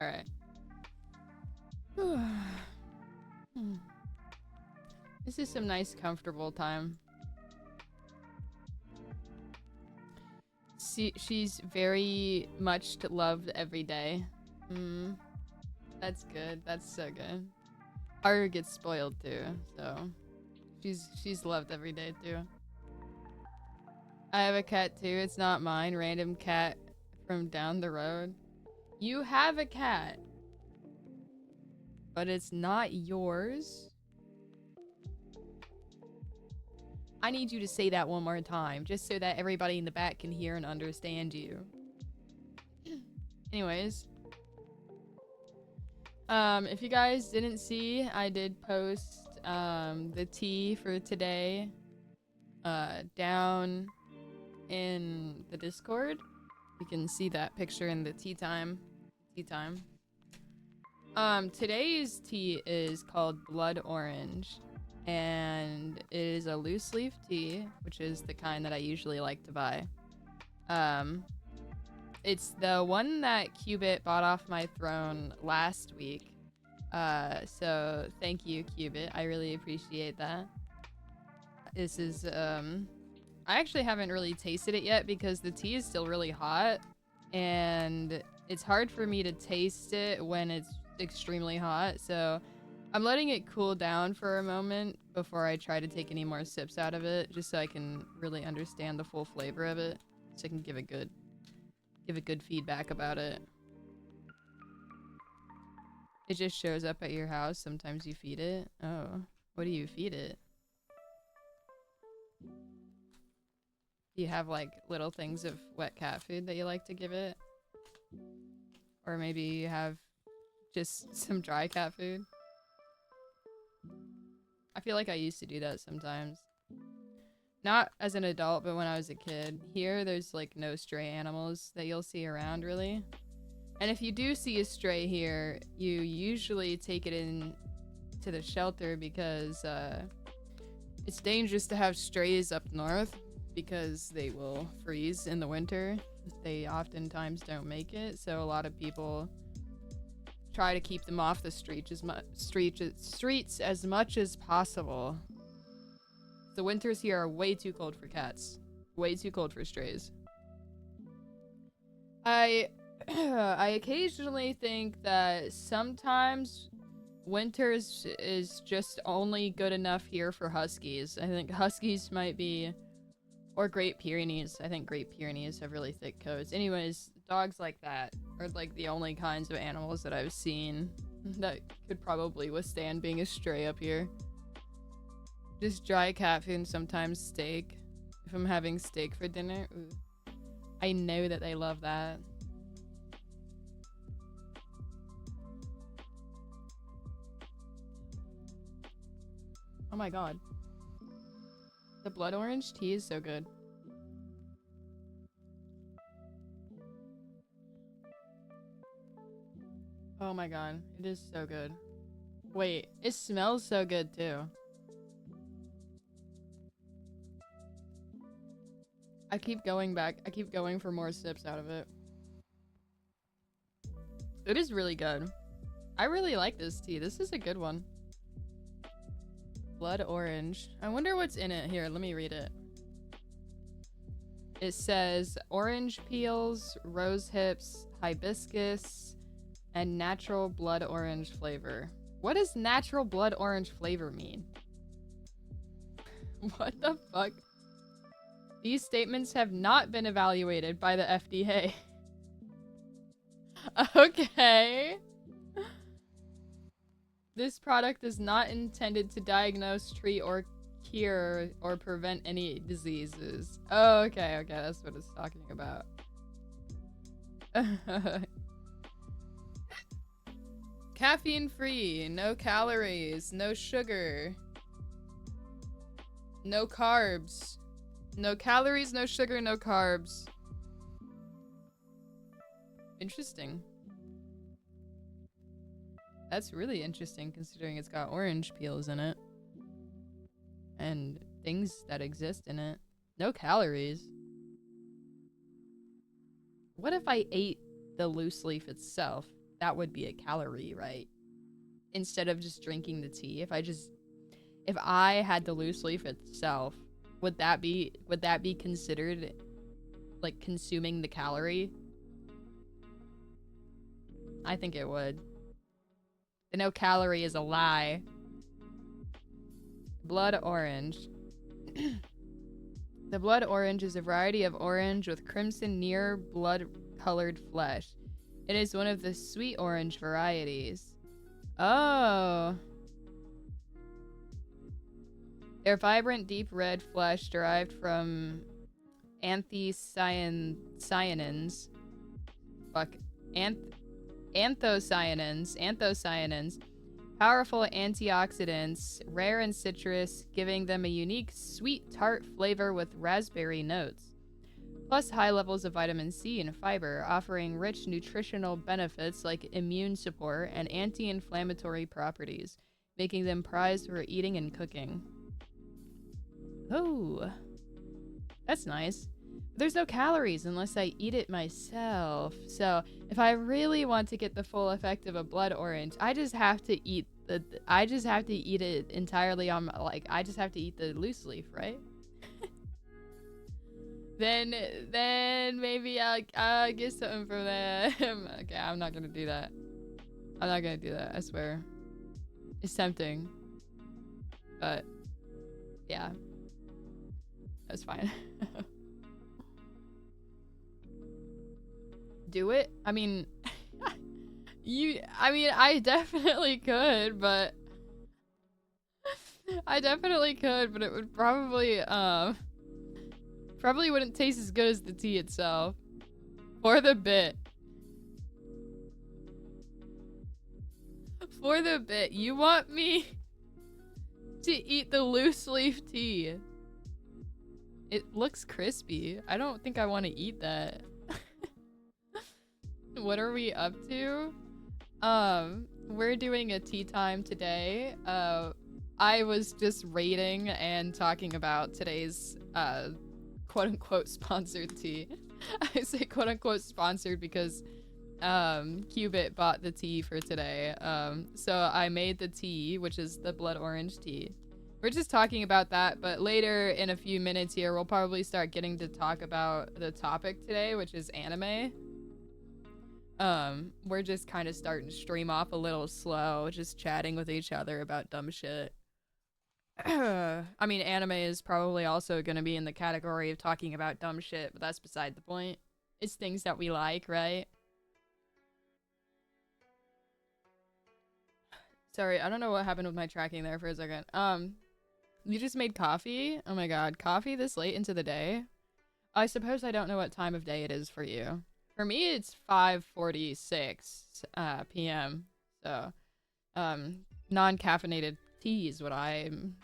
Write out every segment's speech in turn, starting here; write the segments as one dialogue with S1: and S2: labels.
S1: Alright. This is some nice, comfortable time. She's very much loved every day. That's good. That's so good. Haru gets spoiled too, so she's loved every day too. I have a cat too. It's not mine. Random cat from down the road. You have a cat, but it's not yours. I need you to say that one more time, just so that everybody in the back can hear and understand you. Anyways. If you guys didn't see, I did post, the tea for today, down in the Discord. You can see that picture in the tea time. Today's tea is called Blood Orange. And it is a loose leaf tea, which is the kind that I usually like to buy. It's the one that Cubit bought off my throne last week. So thank you, Cubit. I really appreciate that. This is, I actually haven't really tasted it yet because the tea is still really hot. And it's hard for me to taste it when it's extremely hot. So I'm letting it cool down for a moment before I try to take any more sips out of it, just so I can really understand the full flavor of it, so I can give a good feedback about it. It just shows up at your house. Sometimes you feed it. Oh, what do you feed it? Do you have like little things of wet cat food that you like to give it? Or maybe you have just some dry cat food? I feel like I used to do that sometimes. Not as an adult, but when I was a kid. Here, there's like no stray animals that you'll see around, really. And if you do see a stray here, you usually take it in to the shelter because it's dangerous to have strays up north because they will freeze in the winter. They oftentimes don't make it, so a lot of people try to keep them off the streets as much as possible. The winters here are way too cold for cats. Way too cold for strays. I occasionally think that sometimes winters is just only good enough here for huskies. I think huskies might be, or Great Pyrenees. I think Great Pyrenees have really thick coats. Anyways, dogs like that are like the only kinds of animals that I've seen that could probably withstand being a stray up here. Just dry cat food and sometimes steak. If I'm having steak for dinner, ooh, I know that they love that. Oh my god. The blood orange tea is so good. Oh my god, it is so good. Wait, it smells so good too. I keep going back. I keep going for more sips out of it. It is really good. I really like this tea. This is a good one. Blood orange. I wonder what's in it. Here, let me read it. It says orange peels, rose hips, hibiscus, and natural blood orange flavor. What does natural blood orange flavor mean? What the fuck? These statements have not been evaluated by the FDA. Okay. This product is not intended to diagnose, treat, or cure or prevent any diseases. Oh, okay, okay, that's what it's talking about. Caffeine free, no calories, no sugar, no carbs. No calories, no sugar, no carbs. Interesting. That's really interesting considering it's got orange peels in it. And things that exist in it. No calories. What if I ate the loose leaf itself? that would be a calorie, right? Instead of just drinking the tea. If I had the loose leaf itself, would that be considered like consuming the calorie? I think it would. The no calorie is a lie. Blood orange. The blood orange is a variety of orange with crimson near blood colored flesh. It is one of the sweet orange varieties. Oh. Their vibrant deep red flesh derived from anthocyanins. Anthocyanins. Powerful antioxidants, rare in citrus, giving them a unique sweet tart flavor with raspberry notes. Plus high levels of vitamin C and fiber, offering rich nutritional benefits like immune support and anti-inflammatory properties, making them prized for eating and cooking. Oh, that's nice. There's no calories unless I eat it myself. So if I really want to get the full effect of a blood orange, I just have to eat it entirely on I just have to eat the loose leaf, right? then maybe I'll get something from them. Okay, I'm not gonna do that. I swear. It's tempting. But yeah. That's fine. Do it? I mean, I definitely could, but it would probably wouldn't taste as good as the tea itself. For the bit. You want me to eat the loose leaf tea? It looks crispy. I don't think I want to eat that. What are we up to? We're doing a tea time today. I was just rating and talking about today's quote-unquote sponsored tea. I say quote-unquote sponsored because Cubit bought the tea for today. So I made the tea, which is the blood orange tea. We're just talking about that, but later in a few minutes here, we'll probably start getting to talk about the topic today, which is anime. We're just kind of starting to stream off a little slow, just chatting with each other about dumb shit. I mean, anime is probably also going to be in the category of talking about dumb shit, but that's beside the point. It's things that we like, right? Sorry, I don't know what happened with my tracking there for a second. You just made coffee? Oh my god, coffee this late into the day? I suppose I don't know what time of day it is for you. For me, it's 5:46 p.m. So, non-caffeinated tea is what I'm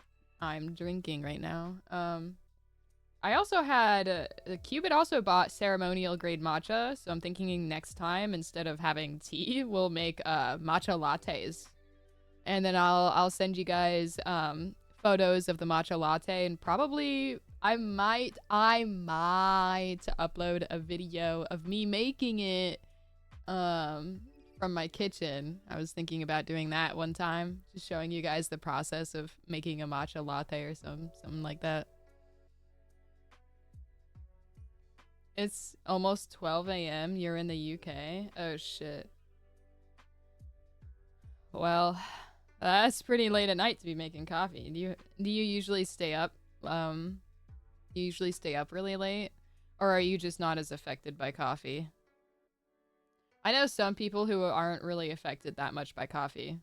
S1: drinking right now. I also had Cubit also bought ceremonial grade matcha, so I'm thinking next time instead of having tea, we'll make matcha lattes, and then I'll send you guys photos of the matcha latte, and probably I might upload a video of me making it from my kitchen. I was thinking about doing that one time, just showing you guys the process of making a matcha latte or something like that. It's almost 12 a.m. You're in the UK? Oh shit. Well, that's pretty late at night to be making coffee. Do you usually stay up? You usually stay up really late? Or are you just not as affected by coffee? I know some people who aren't really affected that much by coffee.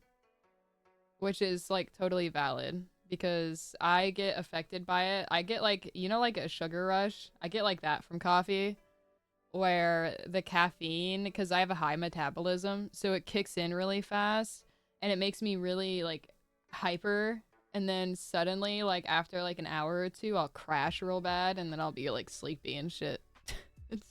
S1: Which is, like, totally valid. Because I get affected by it. I get, like, you know, like a sugar rush? I get like that from coffee. Where the caffeine, because I have a high metabolism, so it kicks in really fast. And it makes me really, like, hyper. And then suddenly, like, after, like, an hour or two, I'll crash real bad. And then I'll be, like, sleepy and shit. It's,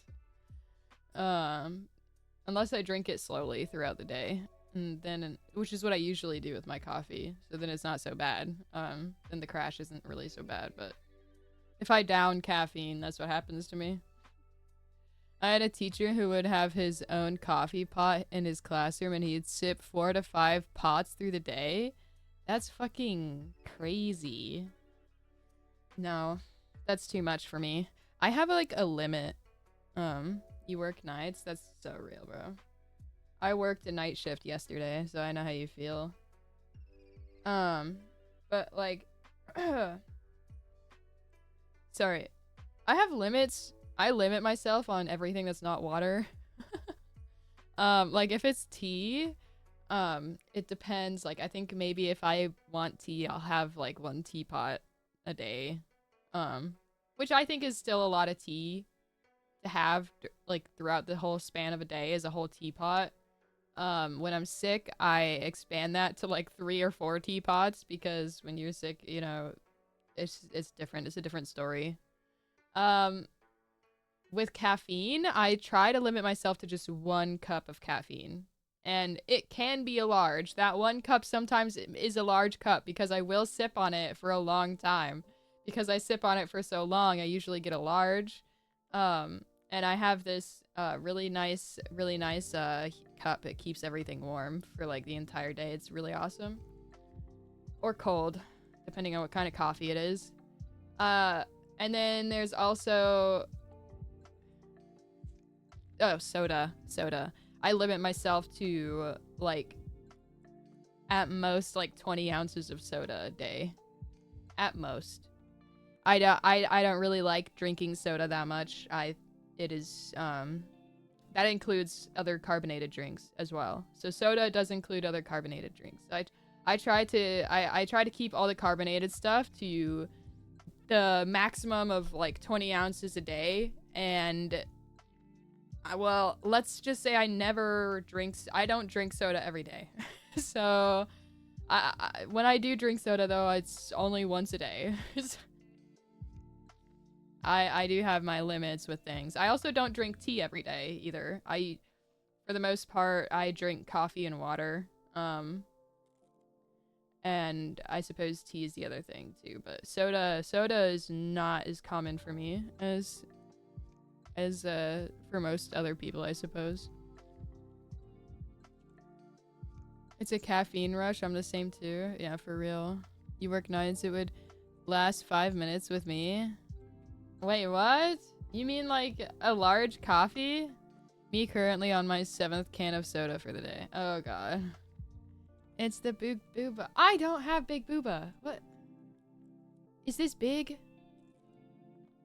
S1: unless I drink it slowly throughout the day. And then, which is what I usually do with my coffee. So then it's not so bad. Then the crash isn't really so bad. But if I down caffeine, that's what happens to me. I had a teacher who would have his own coffee pot in his classroom and he'd sip 4 to 5 pots through the day. That's fucking crazy. No, that's too much for me. I have like a limit. You work nights? That's so real, bro. I worked a night shift yesterday, so I know how you feel. But like, sorry. I have limits. I limit myself on everything that's not water. Like if it's tea, it depends. Like I think maybe if I want tea, I'll have like 1 teapot a day. Which I think is still a lot of tea to have like throughout the whole span of a day is a whole teapot. When I'm sick, I expand that to like 3 or 4 teapots because when you're sick, you know, it's different. It's a different story. With caffeine, I try to limit myself to just 1 cup of caffeine. And it can be a large. That 1 cup sometimes is a large cup because I will sip on it for a long time. Because I sip on it for so long, I usually get a large. And I have this really nice cup. It keeps everything warm for like the entire day. It's really awesome. Or cold, depending on what kind of coffee it is. And then there's also... Oh, soda. I limit myself to like at most like 20 ounces of soda a day. At most. I don't really like drinking soda that much. It is that includes other carbonated drinks as well. So soda does include other carbonated drinks. I try to keep all the carbonated stuff to the maximum of like 20 ounces a day. And well, let's just say I don't drink soda every day. So when I do drink soda though, it's only once a day. I do have my limits with things. I also don't drink tea every day either. For the most part, I drink coffee and water. And I suppose tea is the other thing too. But soda is not as common for me as for most other people, I suppose. It's a caffeine rush. I'm the same too. Yeah, for real. You work nights, it would last 5 minutes with me. Wait, what? You mean like a large coffee? Me currently on my 7th can of soda for the day. Oh god. It's the big booba. I don't have big booba. What? Is this big?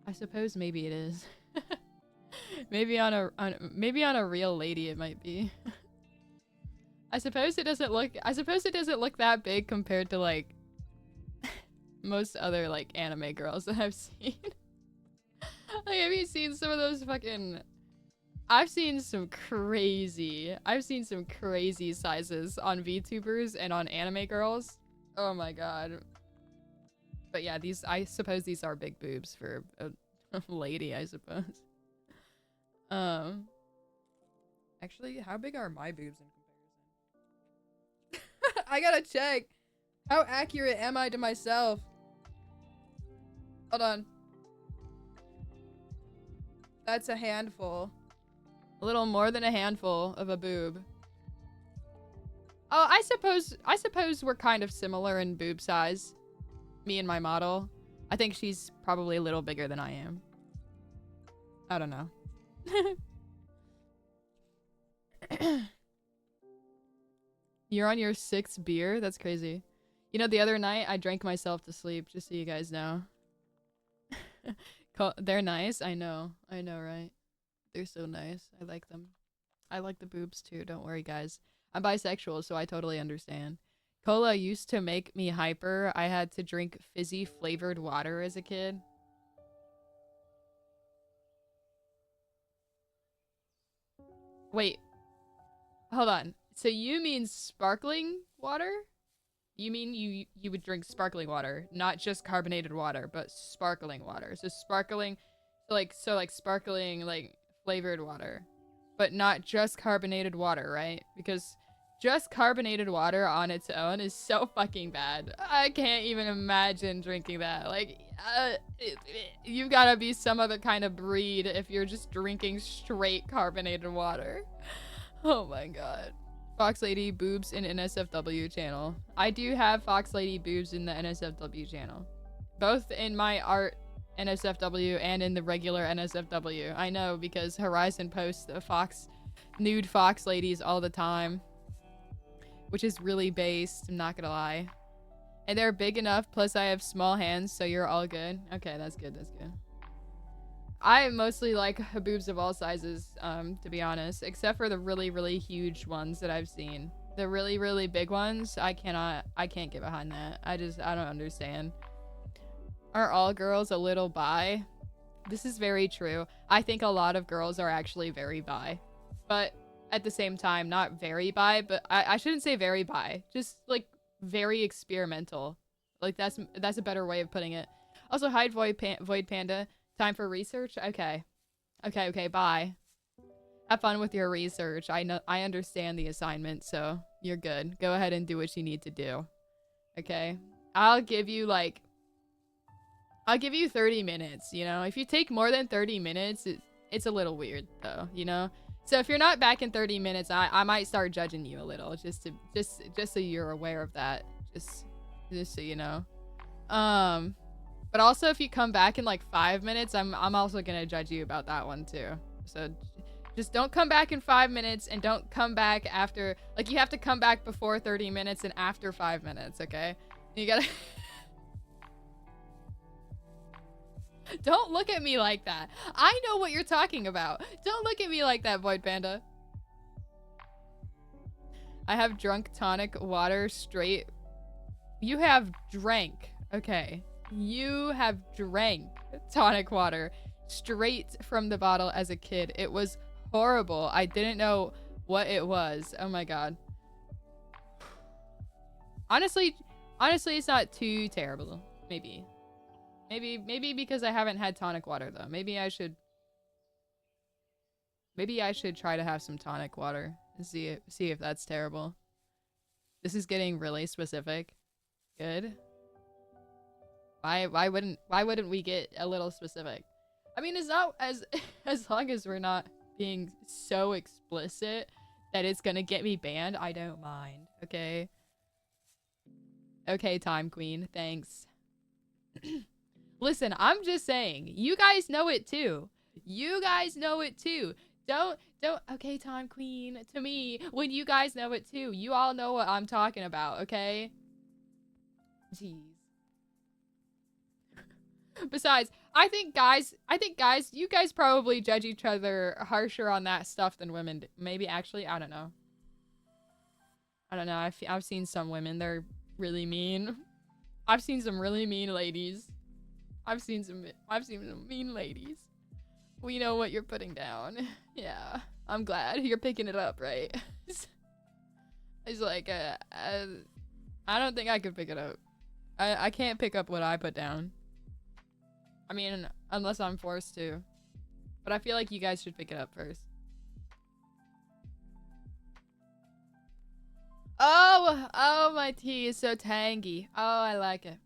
S1: I suppose maybe it is. Maybe on a real lady it might be. I suppose it doesn't look that big compared to like most other like anime girls that I've seen. Like, have you seen some of those fucking... I've seen some crazy sizes on VTubers and on anime girls. Oh my god. But yeah, I suppose these are big boobs for a lady, I suppose. Actually, how big are my boobs in comparison? I gotta check. How accurate am I to myself? Hold on. That's a handful. A little more than a handful of a boob. Oh, I suppose we're kind of similar in boob size. Me and my model. I think she's probably a little bigger than I am. I don't know. You're on your 6th beer? That's crazy. You know, the other night I drank myself to sleep, just so you guys know. They're nice. I know, right? They're so nice. I like them. I like the boobs too. Don't worry, guys. I'm bisexual, so I totally understand. Cola used to make me hyper. I had to drink fizzy flavored water as a kid. Wait. Hold on. So you mean sparkling water? You mean you would drink sparkling water, not just carbonated water, but sparkling water. So sparkling, so like sparkling like flavored water, but not just carbonated water, right? Because just carbonated water on its own is so fucking bad. I can't even imagine drinking that. Like, you've got to be some other kind of breed if you're just drinking straight carbonated water. Oh my god. Fox Lady boobs in NSFW channel. I do have Fox Lady boobs in the NSFW channel. Both in my art NSFW and in the regular NSFW. I know because Horizon posts the nude Fox Ladies all the time. Which is really based, I'm not gonna lie. And they're big enough, plus I have small hands, so you're all good. Okay, that's good, that's good. I mostly like boobs of all sizes, to be honest, except for the really, really huge ones that I've seen. The really, really big ones, I can't get behind that. I don't understand. Are all girls a little bi? This is very true. I think a lot of girls are actually very bi. But at the same time, not very bi, but I shouldn't say very bi. Just, like, very experimental. Like, that's a better way of putting it. Also, hi, Void Panda. Time for research? Okay. Okay, bye. Have fun with your research. I understand the assignment, so you're good. Go ahead and do what you need to do. Okay? I'll give you 30 minutes, you know? If you take more than 30 minutes, it's a little weird, though, you know? So if you're not back in 30 minutes, I might start judging you a little, just so you're aware of that, just so you know. But also if you come back in like 5 minutes, I'm also gonna judge you about that one too. So just don't come back in 5 minutes and don't come back after, like, you have to come back before 30 minutes and after 5 minutes, okay? You gotta. Don't look at me like that. I know what you're talking about. Don't look at me like that, Void Panda. I have drunk tonic water straight. You have drank. Okay. You have drank tonic water straight from the bottle as a kid. It was horrible. I didn't know what it was. Oh my god. Honestly, it's not too terrible. Maybe because I haven't had tonic water though. Maybe I should try to have some tonic water and see if that's terrible. This is getting really specific. Good. Why wouldn't we get a little specific? I mean, it's not as long as we're not being so explicit that it's gonna get me banned, I don't mind. Okay. Okay, Time Queen. Thanks. Listen, I'm just saying, you guys know it too. You guys know it too. Don't, okay, Time Queen, to me, when you guys know it too. You all know what I'm talking about, okay? Jeez. Besides, I think guys, you guys probably judge each other harsher on that stuff than women do. Maybe, actually, I don't know. I've seen some women, they're really mean. I've seen some really mean ladies. I've seen some mean ladies. We know what you're putting down. Yeah, I'm glad you're picking it up, right? It's like, I don't think I could pick it up. I can't pick up what I put down. I mean, unless I'm forced to. But I feel like you guys should pick it up first. Oh, my tea is so tangy. Oh, I like it.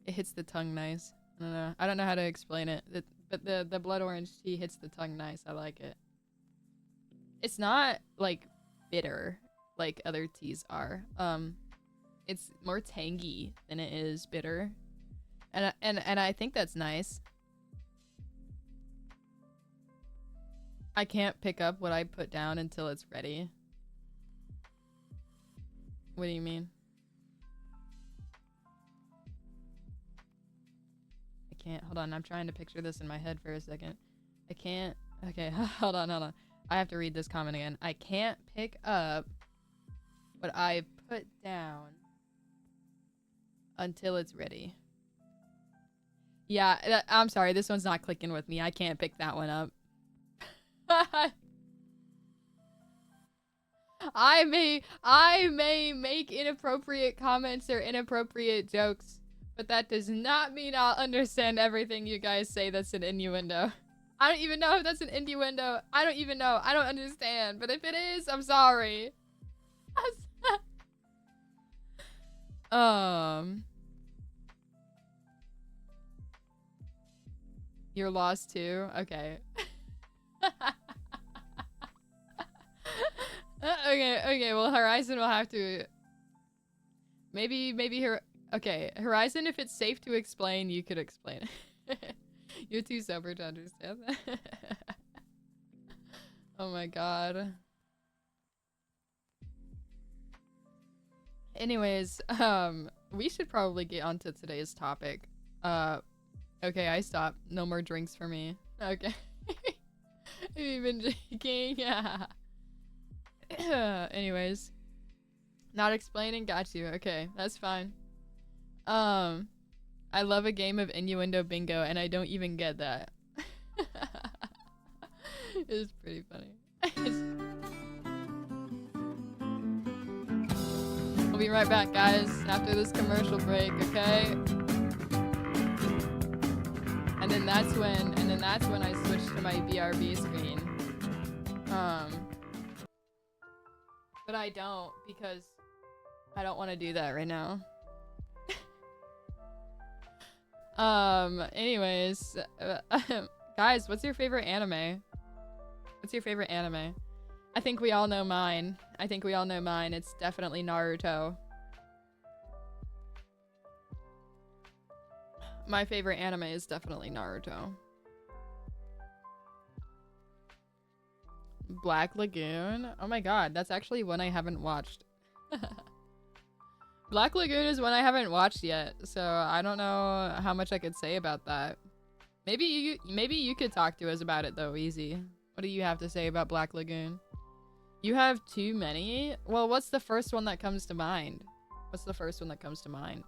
S1: It hits the tongue nice. I don't know how to explain it. But the blood orange tea hits the tongue nice. I like it. It's not like bitter like other teas are. It's more tangy than it is bitter. And I think that's nice. I can't pick up what I put down until it's ready. What do you mean? I can't. Hold on. I'm trying to picture this in my head for a second. I can't. Okay. Hold on. I have to read this comment again. I can't pick up what I put down until it's ready. Yeah, I'm sorry. This one's not clicking with me. I can't pick that one up. I may make inappropriate comments or inappropriate jokes, but that does not mean I'll understand everything you guys say that's an innuendo. I don't even know if that's an innuendo. I don't even know. I don't understand. But if it is, I'm sorry. You're lost too? Okay. Okay, well, Horizon will have to... Maybe her... Okay, Horizon, if it's safe to explain, you could explain it. You're too sober to understand that. Oh my god. Anyways, we should probably get onto today's topic. Okay, I stop. No more drinks for me. Okay. Have you been drinking? Yeah. Anyways. Not explaining? Got you. Okay, that's fine. I love a game of innuendo bingo, and I don't even get that. It's pretty funny. We'll be right back, guys, after this commercial break, okay? And then that's when I switch to my BRB screen. But I don't, because I don't want to do that right now. Anyways, guys, what's your favorite anime? What's your favorite anime? I think we all know mine. It's definitely Naruto. My favorite anime is definitely Naruto. Black Lagoon? Oh my god, that's actually one I haven't watched. Black Lagoon is one I haven't watched yet, so I don't know how much I could say about that. Maybe you could talk to us about it though, Easy. What do you have to say about Black Lagoon? You have too many? Well, what's the first one that comes to mind? What's the first one that comes to mind?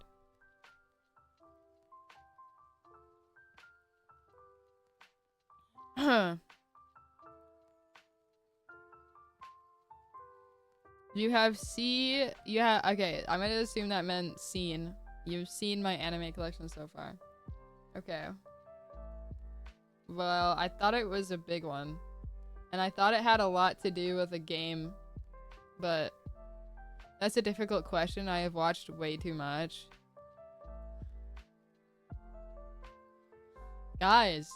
S1: You have okay, I'm gonna assume that meant seen. You've seen my anime collection so far. Okay. Well, I thought it was a big one. And I thought it had a lot to do with a game. But that's a difficult question. I have watched way too much. Guys.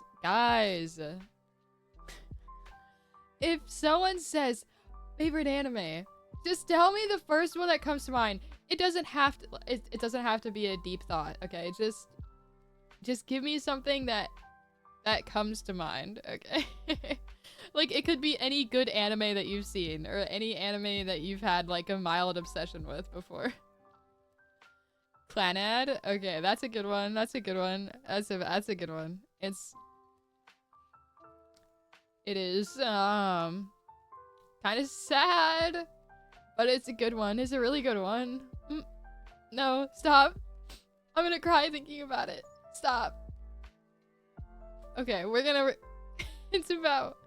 S1: If someone says favorite anime, just tell me the first one that comes to mind. It doesn't have to be a deep thought, okay? Just give me something that comes to mind, okay? Like, it could be any good anime that you've seen, or any anime that you've had like a mild obsession with before. Clanad? Okay, that's a good one. That's a good one. That's a good one. It is kind of sad, but it's a good one. It's a really good one. No, stop. I'm gonna cry thinking about it. Stop. Okay, we're gonna it's about...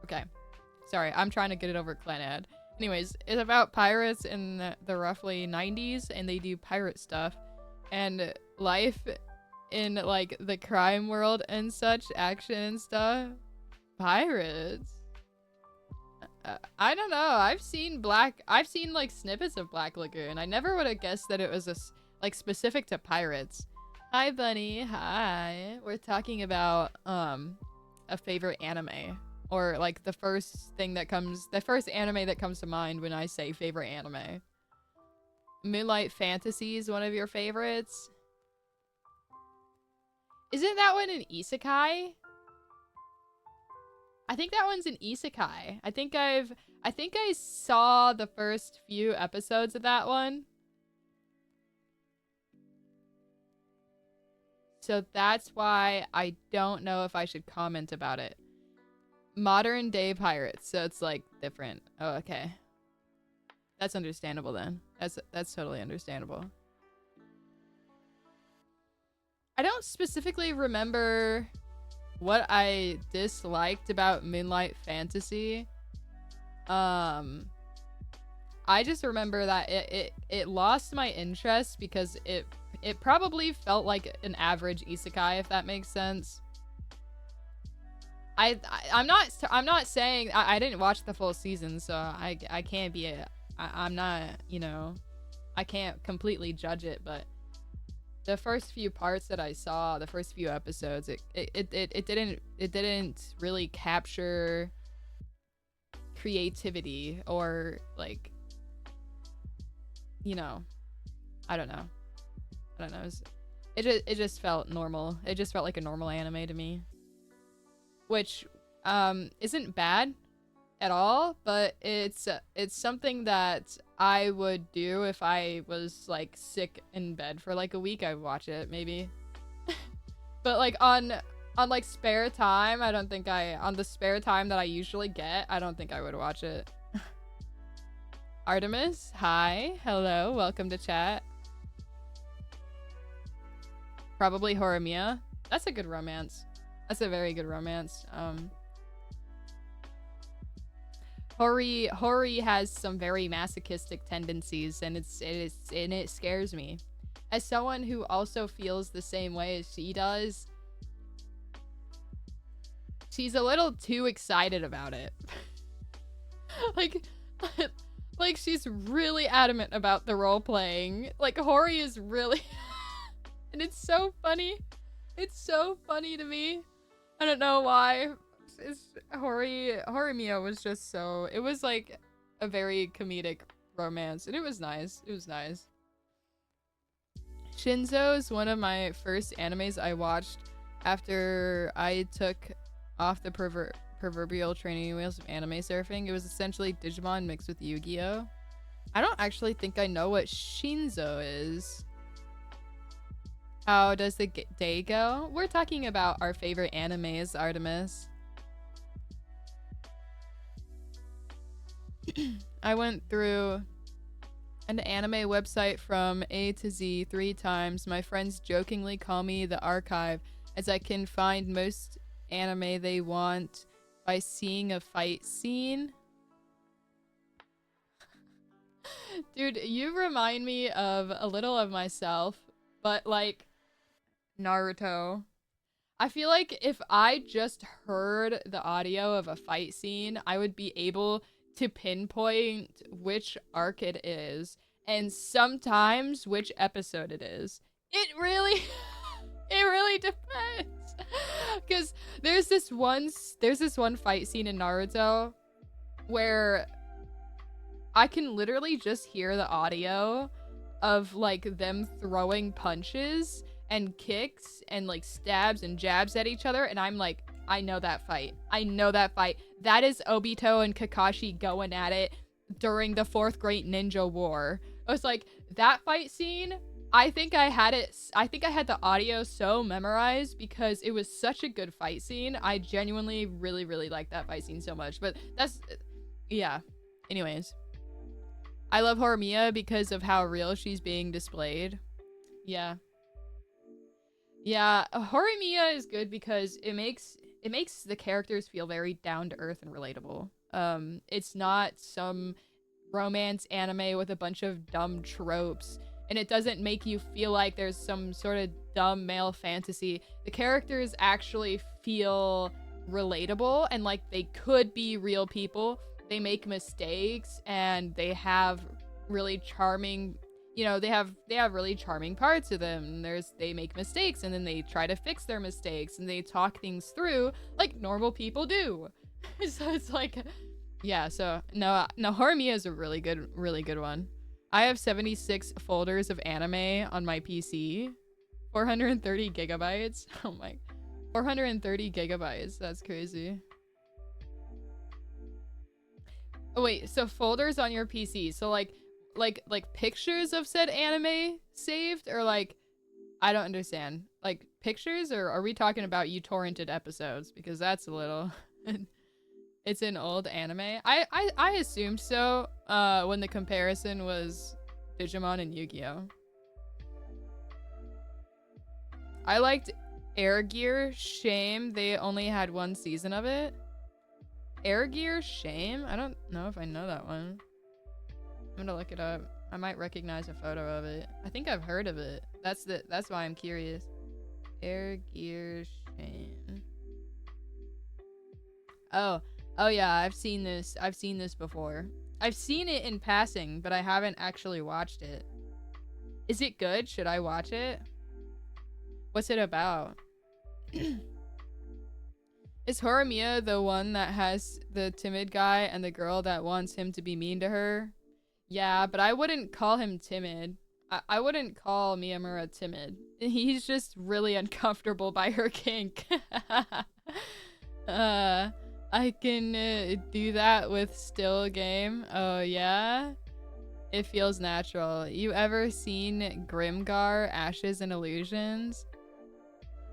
S1: Okay. Sorry, I'm trying to get it over Clanad. Anyways, it's about pirates in the roughly 90s, and they do pirate stuff. And life in, like, the crime world and such, action and stuff. Pirates. I don't know. I've seen, like, snippets of Black Lagoon. I never would have guessed that it was, like, specific to pirates. Hi, Bunny. Hi. We're talking about, a favorite anime. Or, like, the first anime that comes to mind when I say favorite anime. Moonlight Fantasy is one of your favorites. Isn't that one an isekai? I think that one's an isekai. I think I saw the first few episodes of that one. So that's why I don't know if I should comment about it. Modern day pirates, so it's like different. Oh, okay. That's understandable then. That's totally understandable. I don't specifically remember what I disliked about Moonlight Fantasy. I just remember that it lost my interest because it probably felt like an average isekai, if that makes sense. I'm not saying I didn't watch the full season, so I can't be I'm not, you know, I can't completely judge it, but the first few parts that I saw, the first few episodes, it didn't really capture creativity or like, you know, I don't know. It just felt normal. It just felt like a normal anime to me, which isn't bad at all, but it's something that I would do if I was like sick in bed for like a week. I'd watch it maybe. But like on like spare time, I don't think on the spare time that I usually get, I don't think I would watch it. Artemis, hi, hello, welcome to chat. Probably Horimiya. That's a good romance. That's a very good romance. Hori has some very masochistic tendencies, and it scares me. As someone who also feels the same way as she does, she's a little too excited about it. like she's really adamant about the role playing. Like Hori is really and it's so funny. It's so funny to me. I don't know why. Horimiya was just so, it was like a very comedic romance, and it was nice. It was nice. Shinzo is one of my first animes I watched after I took off the proverbial training wheels of anime surfing. It was essentially Digimon mixed with Yu-Gi-Oh! I don't actually think I know what Shinzo is. How does the day go? We're talking about our favorite animes, Artemis. I went through an anime website from A to Z 3 times. My friends jokingly call me the archive, as I can find most anime they want by seeing a fight scene. Dude, you remind me of a little of myself, but like Naruto. I feel like if I just heard the audio of a fight scene, I would be able to pinpoint which arc it is, and sometimes which episode it is. It really it really depends. Cuz there's this one fight scene in Naruto where I can literally just hear the audio of like them throwing punches and kicks and like stabs and jabs at each other, and I'm like, I know that fight. I know that fight. That is Obito and Kakashi going at it during the 4th Great Ninja War. I was like, that fight scene, I think I had the audio so memorized because it was such a good fight scene. I genuinely really, really like that fight scene so much. But that's, yeah. Anyways. I love Horimiya because of how real she's being displayed. Yeah. Yeah, Horimiya is good because it makes the characters feel very down to earth and relatable. It's not some romance anime with a bunch of dumb tropes, and it doesn't make you feel like there's some sort of dumb male fantasy. The characters actually feel relatable and like they could be real people. They make mistakes and they have really charming, you know, they have really charming parts of them. They make mistakes and then they try to fix their mistakes and they talk things through like normal people do. So it's like, yeah, so no, Horimiya is a really good one. I have 76 folders of anime on my PC. 430 gigabytes. Oh my, 430 gigabytes. That's crazy. Oh wait, so folders on your PC. So like pictures of said anime saved, or like, I don't understand. Like pictures, or are we talking about you torrented episodes? Because that's a little it's an old anime. I assumed so when the comparison was Digimon and Yu-Gi-Oh. I liked Air Gear. Shame they only had 1 season of it. Air Gear, shame? I don't know if I know that one. I'm gonna look it up. I might recognize a photo of it. I think I've heard of it. That's why I'm curious. Air Gear, shame. Oh yeah, I've seen this. I've seen this before. I've seen it in passing, but I haven't actually watched it. Is it good? Should I watch it? What's it about? Is Horimiya the one that has the timid guy and the girl that wants him to be mean to her? Yeah, but I wouldn't call him timid. I wouldn't call Miyamura timid. He's just really uncomfortable by her kink. I can do that with still game. Oh yeah? It feels natural. You ever seen Grimgar, Ashes and Illusions?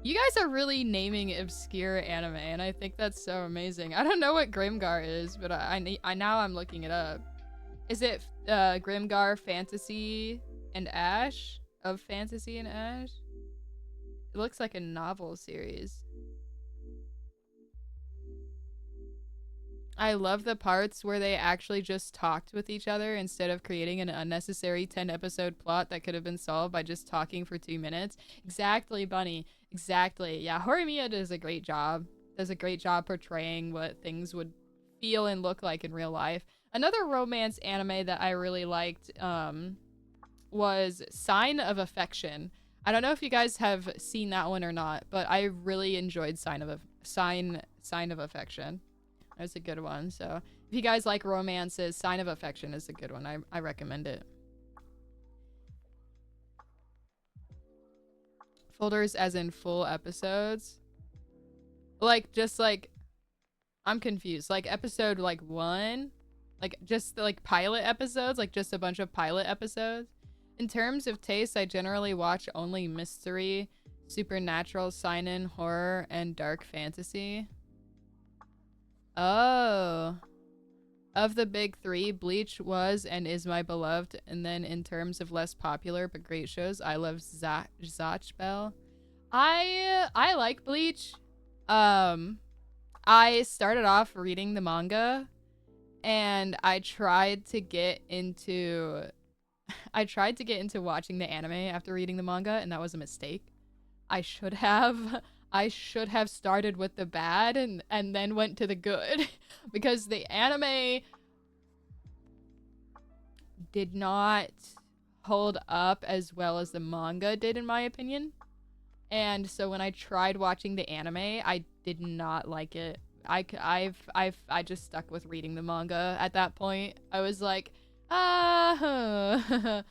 S1: You guys are really naming obscure anime, and I think that's so amazing. I don't know what Grimgar is, but I now I'm looking it up. Is it Grimgar Fantasy and Ash? Of Fantasy and Ash? It looks like a novel series. I love the parts where they actually just talked with each other instead of creating an unnecessary 10-episode plot that could have been solved by just talking for 2 minutes. Exactly, Bunny. Exactly. Yeah, Horimiya does a great job. Does a great job portraying what things would feel and look like in real life. Another romance anime that I really liked was Sign of Affection. I don't know if you guys have seen that one or not, but I really enjoyed Sign of Affection. That's a good one. So if you guys like romances, Sign of Affection is a good one. I recommend it. Folders as in full episodes? Like, just like, I'm confused. Like episode like 1? Like just like pilot episodes? Like just a bunch of pilot episodes? In terms of taste, I generally watch only mystery, supernatural, seinen, horror, and dark fantasy. Oh. Of the big 3, Bleach was and is my beloved. And then in terms of less popular but great shows, I love Zatch Bell. I like Bleach. I started off reading the manga and I tried to get into watching the anime after reading the manga, and that was a mistake. I should have started with the bad and then went to the good because the anime did not hold up as well as the manga did, in my opinion. And so when I tried watching the anime, I did not like it. I just stuck with reading the manga at that point. I was like, oh,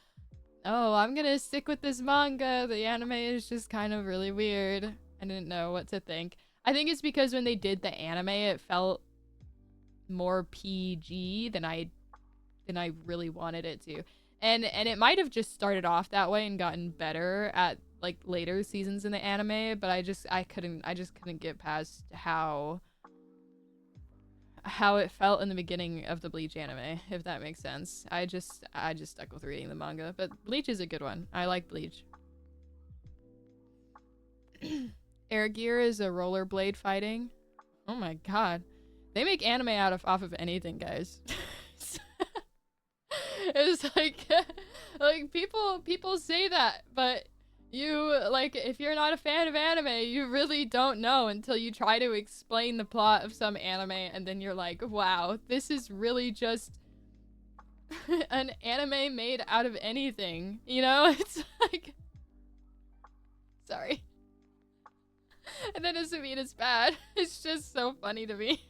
S1: I'm gonna stick with this manga. The anime is just kind of really weird. I didn't know what to think. I think it's because when they did the anime, it felt more PG than I really wanted it to. And it might have just started off that way and gotten better at like later seasons in the anime, but I just couldn't get past how it felt in the beginning of the Bleach anime, if that makes sense. I just stuck with reading the manga, but Bleach is a good one. I like Bleach. Air Gear is a rollerblade fighting. Oh my god. They make anime off of anything, guys. It's like people say that, but you, like, if you're not a fan of anime, you really don't know until you try to explain the plot of some anime, and then you're like, wow, this is really just an anime made out of anything, you know? It's like, sorry. And that doesn't mean it's bad. It's just so funny to me.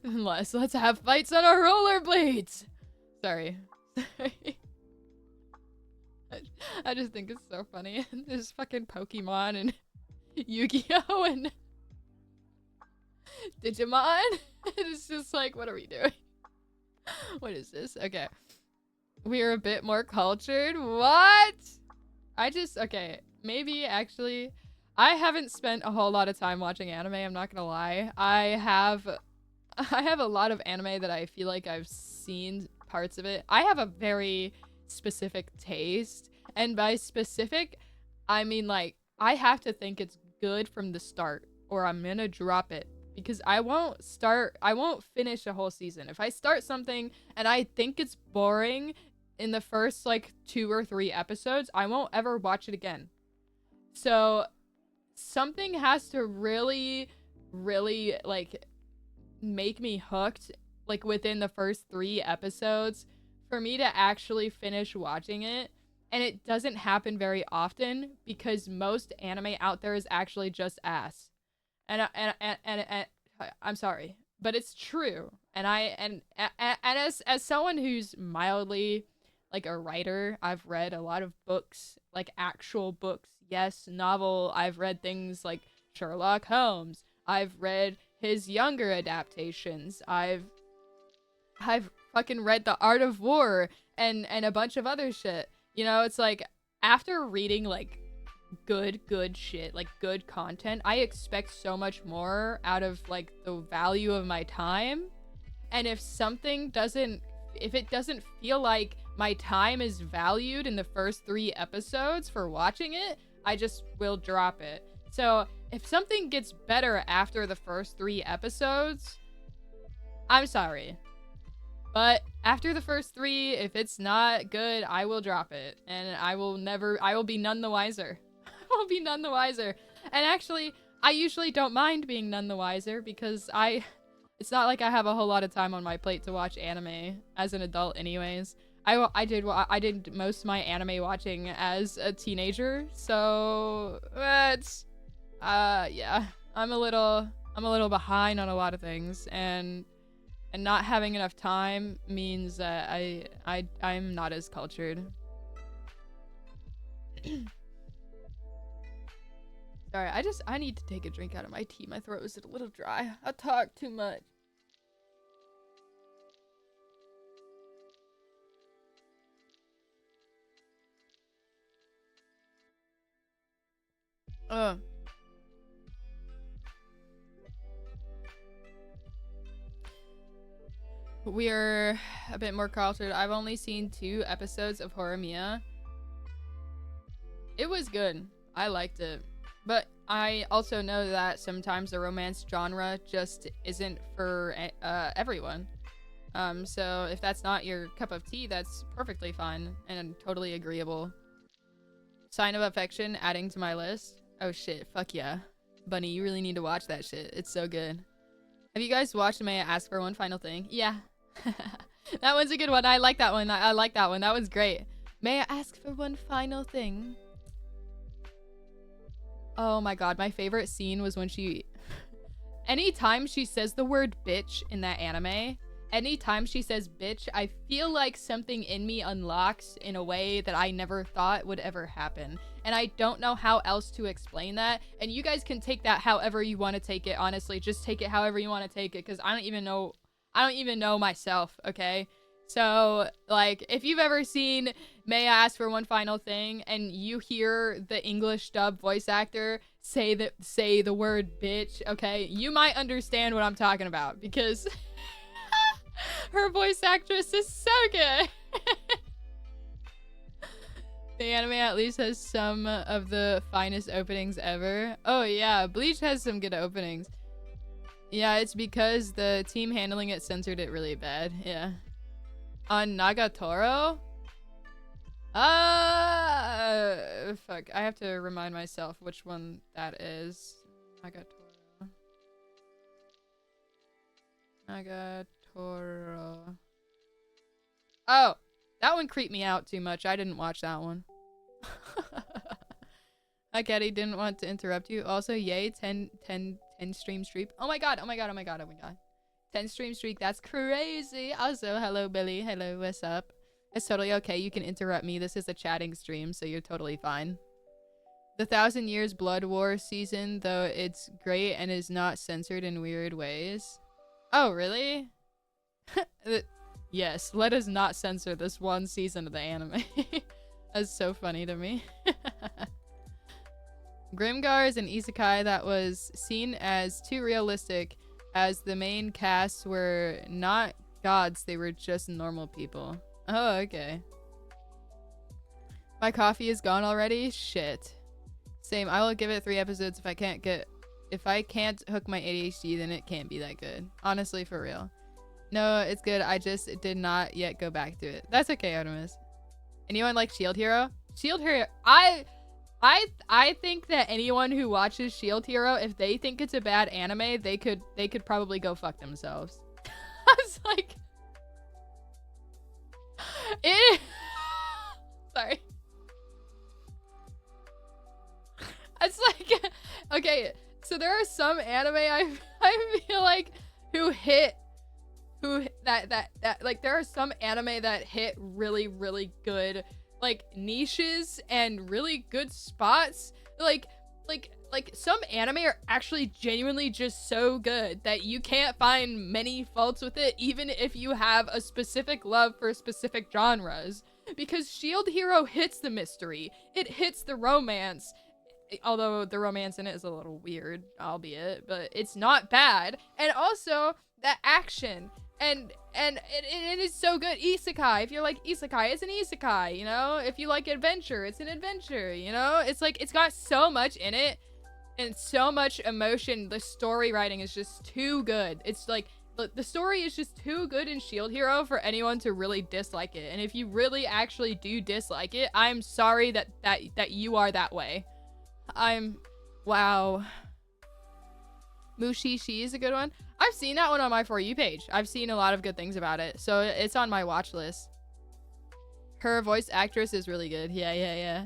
S1: Unless, let's have fights on our rollerblades. Sorry. I just think it's so funny. There's fucking Pokemon and Yu-Gi-Oh! And Digimon. It's just like, what are we doing? What is this? Okay. We're a bit more cultured. What? Okay, maybe actually, I haven't spent a whole lot of time watching anime, I'm not gonna lie. I have a lot of anime that I feel like I've seen parts of it. I have a very specific taste, and by specific, I mean like I have to think it's good from the start or I'm gonna drop it, because I won't finish a whole season. If I start something and I think it's boring in the first like 2 or 3 episodes, I won't ever watch it again. So something has to really like make me hooked like within the first 3 episodes for me to actually finish watching it. And it doesn't happen very often because most anime out there is actually just ass. And I'm sorry, but it's true. And as someone who's mildly like a writer, I've read a lot of books, like actual books. Yes, novel. I've read things like Sherlock Holmes. I've read his younger adaptations. I've fucking read The Art of War and a bunch of other shit. You know, it's like after reading like good shit, like good content, I expect so much more out of like the value of my time. And if it doesn't feel like my time is valued in the first 3 episodes for watching it, I just will drop it. So if something gets better after the first 3 episodes, I'm sorry. But after the first 3, if it's not good, I will drop it. And I will be none the wiser. I will be none the wiser. And actually, I usually don't mind being none the wiser because it's not like I have a whole lot of time on my plate to watch anime as an adult anyways. I did most of my anime watching as a teenager, so yeah, I'm a little behind on a lot of things, and not having enough time means that I'm not as cultured. Sorry, I need to take a drink out of my tea. My throat was a little dry. I talk too much. We're a bit more cultured. I've only seen 2 episodes of Horimiya. It was good. I liked it. But I also know that sometimes the romance genre just isn't for everyone. So if that's not your cup of tea, that's perfectly fine and totally agreeable. Sign of Affection, adding to my list. Oh shit, fuck yeah. Bunny, you really need to watch that shit. It's so good. Have you guys watched May I Ask for One Final Thing? Yeah. That one's a good one. I like that one. I like that one. That was great. May I ask for one final thing? Oh my god, my favorite scene was when anytime she says the word bitch in that anime, anytime she says bitch, I feel like something in me unlocks in a way that I never thought would ever happen. And I don't know how else to explain that. And you guys can take that however you want to take it, honestly. Just take it however you want to take it, because I don't even know myself, okay? So, like, if you've ever seen May I Ask for One Final Thing and you hear the English dub voice actor say the word bitch, okay, you might understand what I'm talking about, because her voice actress is so good. The anime at least has some of the finest openings ever. Oh yeah, Bleach has some good openings. Yeah, it's because the team handling it censored it really bad. Yeah. On Nagatoro? Fuck. I have to remind myself which one that is. Nagatoro. Oh! That one creeped me out too much. I didn't watch that one. Hi, Caddy. Didn't want to interrupt you. Also, yay, 10 stream streak. Oh my god, oh my god, oh my god, oh my god. 10 stream streak, that's crazy. Also, hello, Billy. Hello, what's up? It's totally okay. You can interrupt me. This is a chatting stream, so you're totally fine. The 1000 Years Blood War season, though it's great and is not censored in weird ways. Oh, really? Yes, let us not censor this one season of the anime. That's so funny to me. Grimgar is an isekai that was seen as too realistic, as the main cast were not gods, they were just normal people. Oh, okay. My coffee is gone already? Shit. Same, I will give it 3 episodes if I can't hook my ADHD, then it can't be that good. Honestly, for real. No, it's good. I just did not yet go back to it. That's okay, Artemis. Anyone like Shield Hero? Shield Hero, I think that anyone who watches Shield Hero, if they think it's a bad anime, they could probably go fuck themselves. I was like, it. Sorry. It's like, okay, so there are some anime I feel like like there are some anime that hit really really good like niches and really good spots. Like some anime are actually genuinely just so good that you can't find many faults with it, even if you have a specific love for specific genres. Because Shield Hero hits the mystery, it hits the romance, although the romance in it is a little weird, albeit, but it's not bad. And also the action and it is so good. Isekai, if you're like isekai, it's an isekai, you know? If you like adventure, it's an adventure, you know? It's like, it's got so much in it and so much emotion. The story writing is just too good. It's like, the story is just too good in Shield Hero for anyone to really dislike it. And if you really actually do dislike it, I'm sorry that you are that way. Wow. Mushishi is a good one. I've seen that one on my For You page. I've seen a lot of good things about it, so it's on my watch list. Her voice actress is really good. Yeah.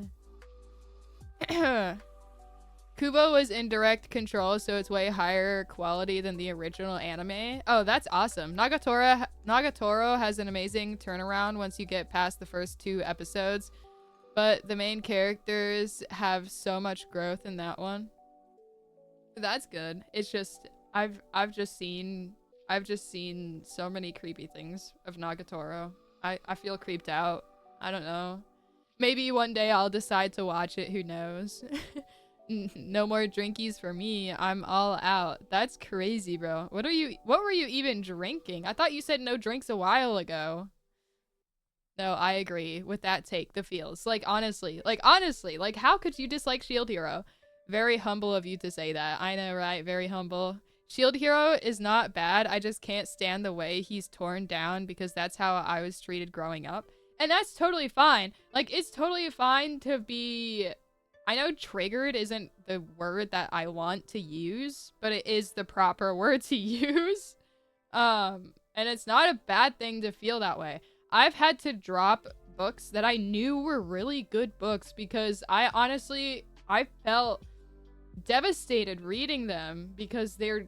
S1: Kubo was in direct control, so it's way higher quality than the original anime. Oh, that's awesome. Nagatoro has an amazing turnaround once you get past the first 2 episodes, but the main characters have so much growth in that one. That's good. It's just I've just seen so many creepy things of Nagatoro. I feel creeped out. I don't know. Maybe one day I'll decide to watch it, who knows. No more drinkies for me. I'm all out. That's crazy, bro. What were you even drinking? I thought you said no drinks a while ago. No, I agree with that take. The feels. Like honestly, like how could you dislike Shield Hero? Very humble of you to say that. I know, right? Very humble. Shield Hero is not bad. I just can't stand the way he's torn down because that's how I was treated growing up. And that's totally fine. Like, it's totally fine to be... I know triggered isn't the word that I want to use, but it is the proper word to use. And it's not a bad thing to feel that way. I've had to drop books that I knew were really good books because I felt devastated reading them because they're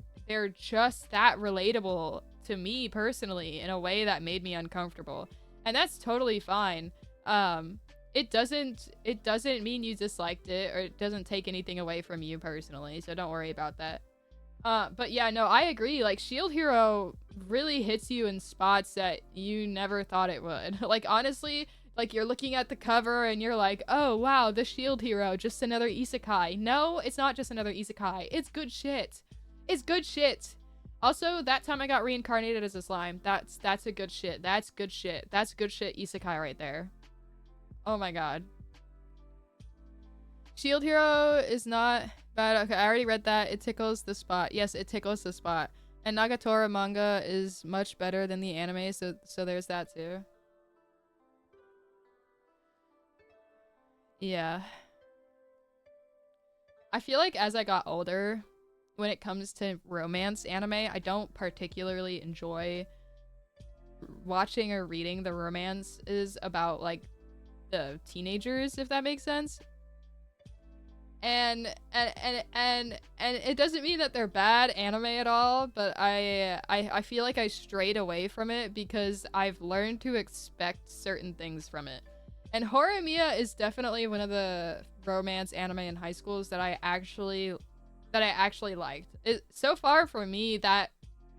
S1: just that relatable to me personally in a way that made me uncomfortable, and that's totally fine. It doesn't mean you disliked it, or it doesn't take anything away from you personally, so don't worry about that. But yeah, no, I agree. Like, Shield Hero really hits you in spots that you never thought it would. Like, honestly, like, you're looking at the cover and you're like, oh, wow, the Shield Hero, just another isekai. No, it's not just another isekai. It's good shit. It's good shit. Also, that time I got reincarnated as a slime. That's a good shit. That's good shit. That's good shit isekai right there. Oh my god. Shield Hero is not bad. Okay, I already read that. It tickles the spot. Yes, it tickles the spot. And Nagatoro manga is much better than the anime, so there's that too. Yeah. I feel like as I got older, when it comes to romance anime, I don't particularly enjoy watching or reading the romances about, like, the teenagers, if that makes sense. And it doesn't mean that they're bad anime at all, but I feel like I strayed away from it because I've learned to expect certain things from it. And Horimiya is definitely one of the romance anime in high schools that I actually liked. So far for me, that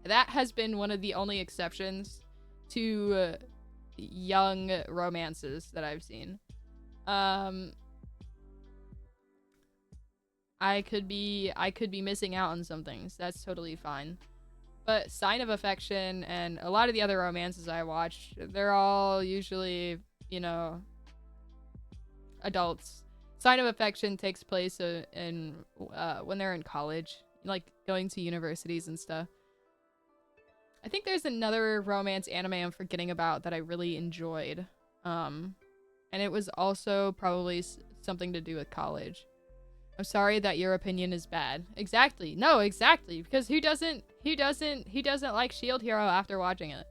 S1: has been one of the only exceptions to young romances that I've seen. I could be missing out on some things. That's totally fine. But Sign of Affection and a lot of the other romances I watched, they're all usually, you know, adults. Sign of Affection takes place in when they're in college, like going to universities and stuff. I think there's another romance anime I'm forgetting about that I really enjoyed. And And it was also probably something to do with college. I'm sorry that your opinion is bad. Exactly. No, exactly. Because who doesn't like Shield Hero after watching it?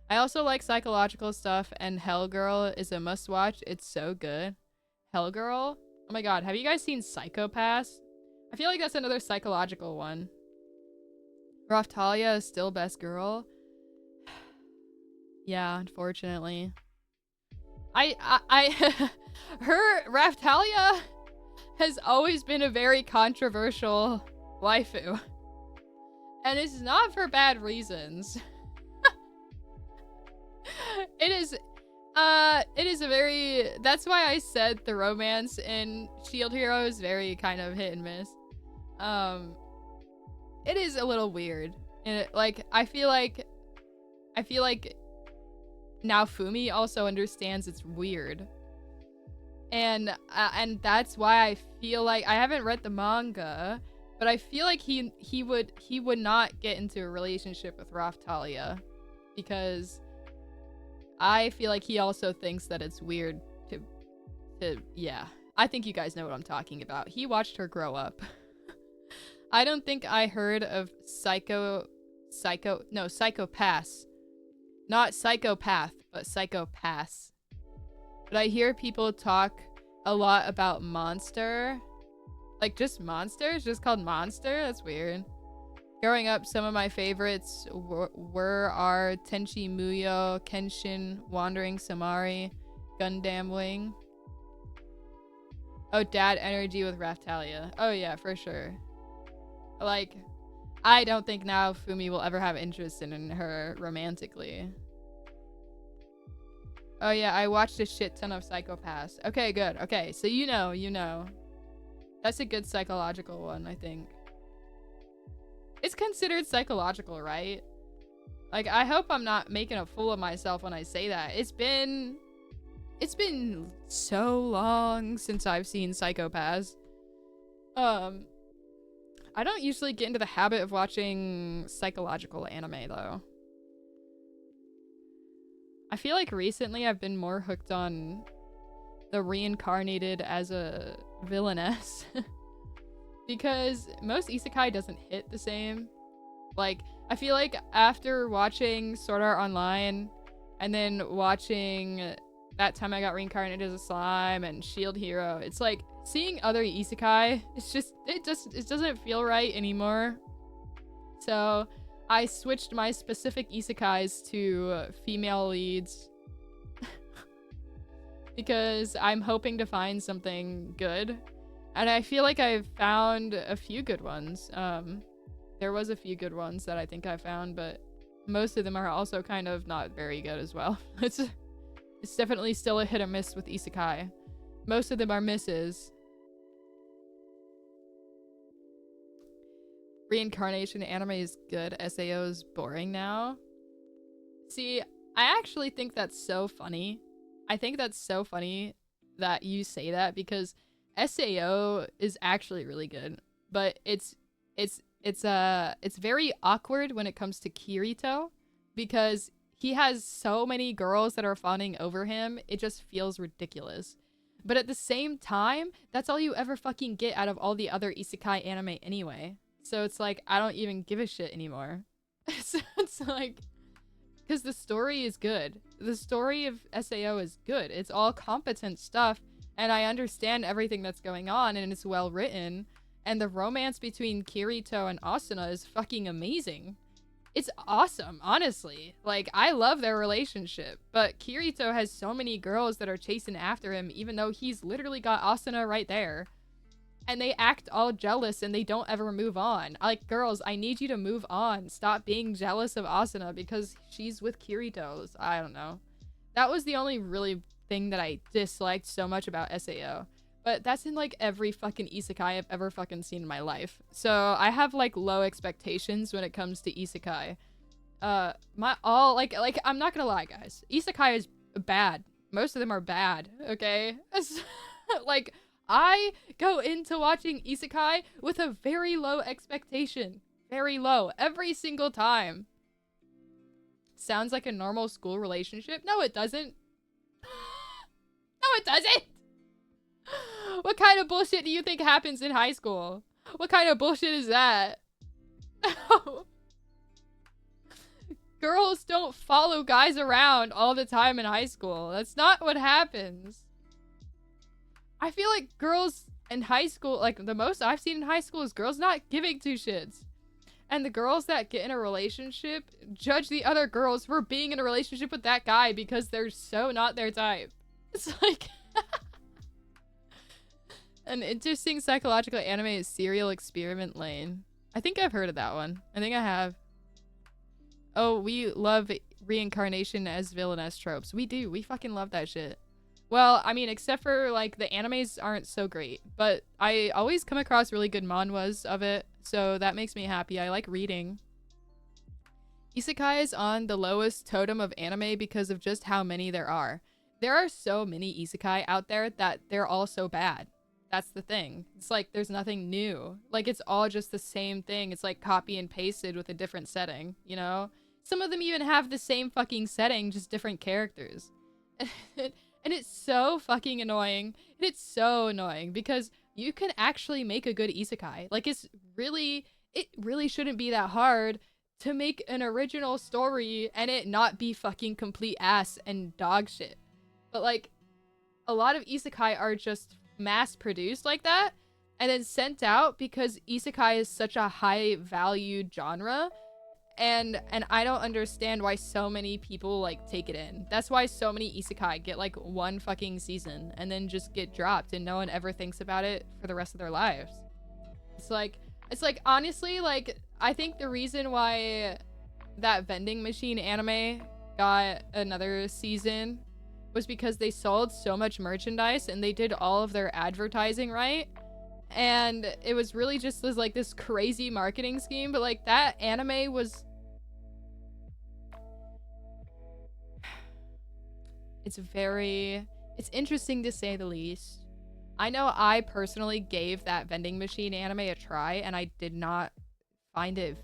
S1: I also like psychological stuff, and Hell Girl is a must watch. It's so good. Hell Girl? Oh my god, have you guys seen Psycho-Pass? I feel like that's another psychological one. Raftalia is still best girl. Yeah, unfortunately. Raftalia has always been a very controversial waifu. And it's not for bad reasons. It is a very, that's why I said the romance in Shield Hero is very kind of hit and miss. It is a little weird. And I feel like now Fumi also understands it's weird. And that's why I feel like, I haven't read the manga, but I feel like he would not get into a relationship with Raftalia, because I feel like he also thinks that it's weird to yeah. I think you guys know what I'm talking about. He watched her grow up. I don't think I heard of Psycho-Pass. Not Psycho-Path, but Psycho-Pass. But I hear people talk a lot about Monster. Like, just Monster? It's just called Monster? That's weird. Growing up, some of my favorites are Tenchi Muyo, Kenshin, Wandering Samari, Gundam Wing. Oh, Dad Energy with Raftalia. Oh yeah, for sure. Like, I don't think now Fumi will ever have interest in her romantically. Oh yeah, I watched a shit ton of Psycho-Pass. Okay, good. Okay, so you know. That's a good psychological one, I think. It's considered psychological, right? Like, I hope I'm not making a fool of myself when I say that. It's been so long since I've seen Psycho-Pass. I don't usually get into the habit of watching psychological anime, though. I feel like recently I've been more hooked on the reincarnated as a villainess. Because most isekai doesn't hit the same. Like, I feel like after watching Sword Art Online and then watching That Time I Got Reincarnated as a Slime and Shield Hero, it's like seeing other isekai, it doesn't feel right anymore. So I switched my specific isekais to female leads because I'm hoping to find something good. And I feel like I've found a few good ones. There was a few good ones that I think I found, but most of them are also kind of not very good as well. It's definitely still a hit or miss with isekai. Most of them are misses. Reincarnation anime is good. SAO is boring now. See, I actually think that's so funny. I think that's so funny that you say that, because SAO is actually really good, but it's very awkward when it comes to Kirito, because he has so many girls that are fawning over him. It just feels ridiculous. But at the same time, that's all you ever fucking get out of all the other isekai anime anyway. So it's like, I don't even give a shit anymore. So it's like, because the story is good. The story of SAO is good. It's all competent stuff. And I understand everything that's going on, and it's well written. And the romance between Kirito and Asuna is fucking amazing. It's awesome, honestly. Like, I love their relationship. But Kirito has so many girls that are chasing after him, even though he's literally got Asuna right there. And they act all jealous, and they don't ever move on. Like, girls, I need you to move on. Stop being jealous of Asuna because she's with Kirito. I don't know. That was the only really thing that I disliked so much about SAO. But that's in like every fucking isekai I've ever fucking seen in my life. So I have like low expectations when it comes to isekai. I'm not gonna lie, guys. Isekai is bad. Most of them are bad, okay? Like, I go into watching isekai with a very low expectation. Very low. Every single time. Sounds like a normal school relationship? No, it doesn't. No, it doesn't. What kind of bullshit do you think happens in high school? What kind of bullshit is that? Girls don't follow guys around all the time in high school. That's not what happens. I feel like girls in high school, like the most I've seen in high school is girls not giving two shits. And the girls that get in a relationship judge the other girls for being in a relationship with that guy because they're so not their type. It's like... An interesting psychological anime is Serial Experiment Lane. I think I've heard of that one. I think I have. Oh, we love reincarnation as villainess tropes. We do. We fucking love that shit. Well, I mean, except for, like, the animes aren't so great. But I always come across really good manhwas of it. So that makes me happy. I like reading. Isekai is on the lowest totem of anime because of just how many there are. There are so many isekai out there that they're all so bad. That's the thing. It's like there's nothing new. Like it's all just the same thing. It's like copy and pasted with a different setting, you know? Some of them even have the same fucking setting, just different characters. And it's so fucking annoying. And it's so annoying because you can actually make a good isekai. Like it really shouldn't be that hard to make an original story and it not be fucking complete ass and dog shit. But like a lot of isekai are just mass produced like that and then sent out because isekai is such a high valued genre and I don't understand why so many people like take it in. That's why so many isekai get like one fucking season and then just get dropped and no one ever thinks about it for the rest of their lives. It's like honestly, like I think the reason why that vending machine anime got another season was because they sold so much merchandise and they did all of their advertising right. And it was really just like this crazy marketing scheme. But like that anime was... It's interesting to say the least. I know I personally gave that vending machine anime a try and I did not find it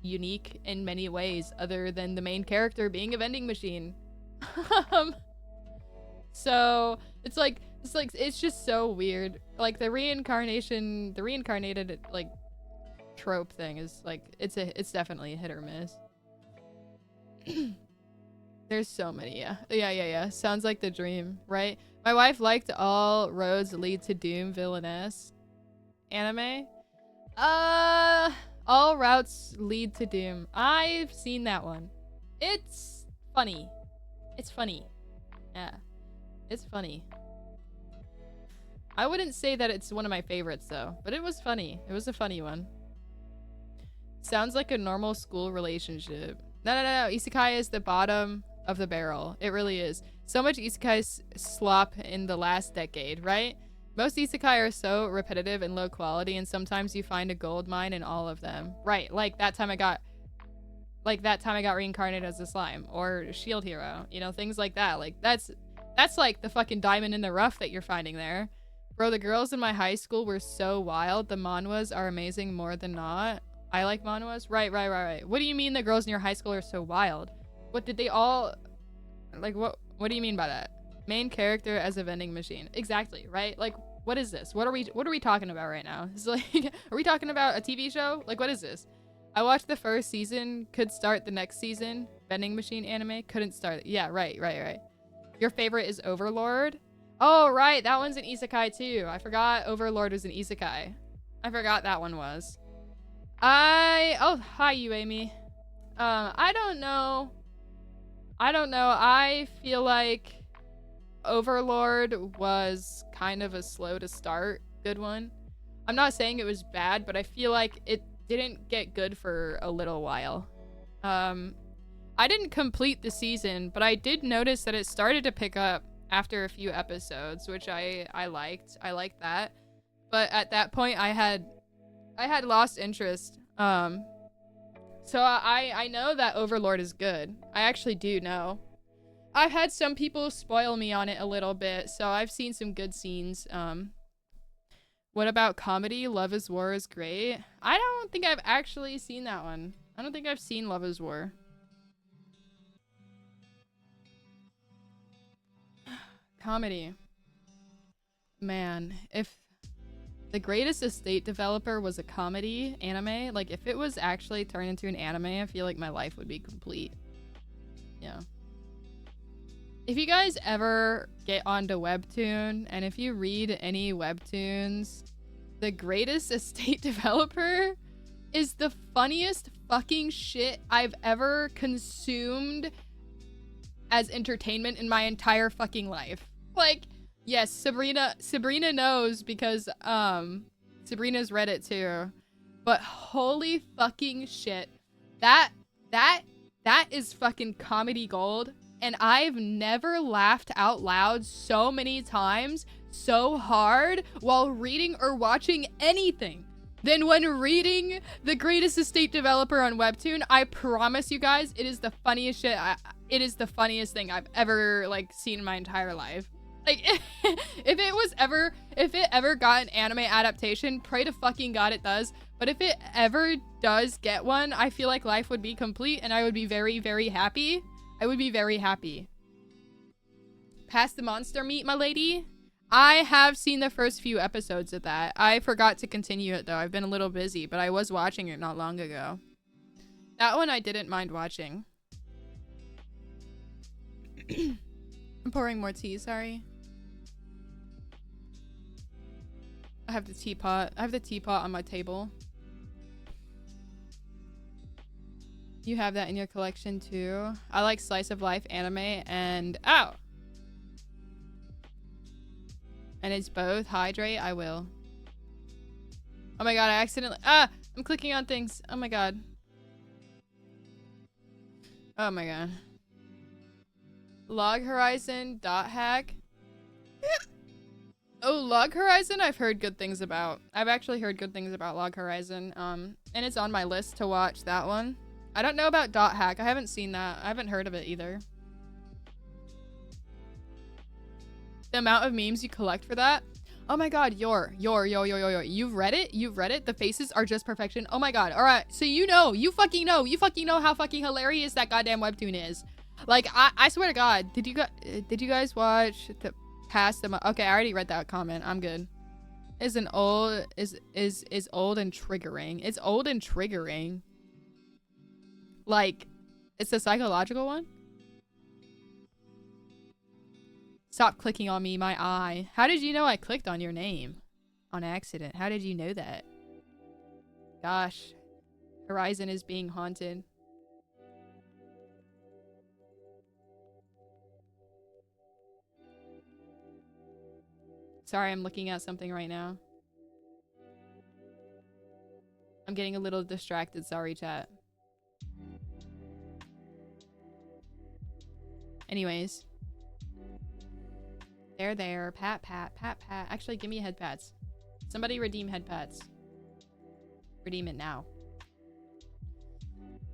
S1: unique in many ways other than the main character being a vending machine. So it's just so weird. Like the reincarnated like trope thing is like it's definitely a hit or miss. There's so many. Yeah. Sounds like the dream, right? My wife liked All Roads Lead to Doom villainess anime. All Routes Lead to Doom. I've seen that one. It's funny. Yeah. It's funny. I wouldn't say that it's one of my favorites though, but it was funny. It was a funny one. Sounds like a normal school relationship. No. Isekai is the bottom of the barrel. It really is. So much isekai slop in the last decade, right? Most isekai are so repetitive and low quality, and sometimes you find a gold mine in all of them. Right, like that time I got reincarnated as a slime, or Shield Hero, you know, things like that. Like that's like the fucking diamond in the rough that you're finding there. Bro, the girls in my high school were so wild. The manhwas are amazing more than not. I like manhwas. Right. What do you mean the girls in your high school are so wild? What did they all... Like, what do you mean by that? Main character as a vending machine. Exactly, right? Like, what is this? What are we talking about right now? It's like, are we talking about a TV show? Like, what is this? I watched the first season. Could start the next season. Vending machine anime. Couldn't start. Yeah, right. Your favorite is Overlord? Oh, right. That one's an isekai too. I forgot Overlord was an isekai. I forgot that one was. Oh, hi, you, Amy. I don't know. I feel like Overlord was kind of a slow to start good one. I'm not saying it was bad, but I feel like it didn't get good for a little while. I didn't complete the season, but I did notice that it started to pick up after a few episodes, which I liked. I liked that. But at that point I had lost interest. So I know that Overlord is good. I actually do know. I've had some people spoil me on it a little bit, so I've seen some good scenes. What about comedy? Love is War is great. I don't think I've actually seen that one. I don't think I've seen Love is War. comedy. Man, if the Greatest Estate Developer was a comedy anime, like if it was actually turned into an anime, I feel like my life would be complete. Yeah. If you guys ever get onto Webtoon, and if you read any Webtoons, the Greatest Estate Developer is the funniest fucking shit I've ever consumed as entertainment in my entire fucking life. Like, yes, Sabrina knows because Sabrina's read it too. But holy fucking shit. That is fucking comedy gold. And I've never laughed out loud so many times, so hard, while reading or watching anything than when reading The Greatest Estate Developer on Webtoon. I promise you guys, it is the funniest shit. It is the funniest thing I've ever, like, seen in my entire life. Like, if it ever got an anime adaptation, pray to fucking God it does. But if it ever does get one, I feel like life would be complete and I would be very, very happy. I would be very happy. Pass the monster meat, my lady. I have seen the first few episodes of that. I forgot to continue it though. I've been a little busy, but I was watching it not long ago. That one I didn't mind watching. I'm pouring more tea, sorry. I have the teapot. I have the teapot on my table. You have that in your collection too. I like slice of life anime and ow. And it's both. Hydrate, I will. Oh my god, I accidentally I'm clicking on things. Oh my god. Oh my god. Log Horizon dot hack. Oh, Log Horizon I've heard good things about. I've actually heard good things about Log Horizon. And it's on my list to watch that one. I don't know about dot hack. I haven't seen that. I haven't heard of it either. The amount of memes you collect for that. Oh my god, yo. You've read it? You've read it? The faces are just perfection. Oh my god. All right. So you fucking know how fucking hilarious that goddamn webtoon is. Like, I swear to god, did you guys watch the past the okay, I already read that comment. I'm good. Is old and triggering. It's old and triggering. Like, it's the psychological one? Stop clicking on me, my eye. How did you know I clicked on your name? On accident. How did you know that? Gosh. Horizon is being haunted. Sorry, I'm looking at something right now. I'm getting a little distracted. Sorry, chat. Anyways. There. Pat. Actually, give me head pats. Somebody redeem head pats. Redeem it now.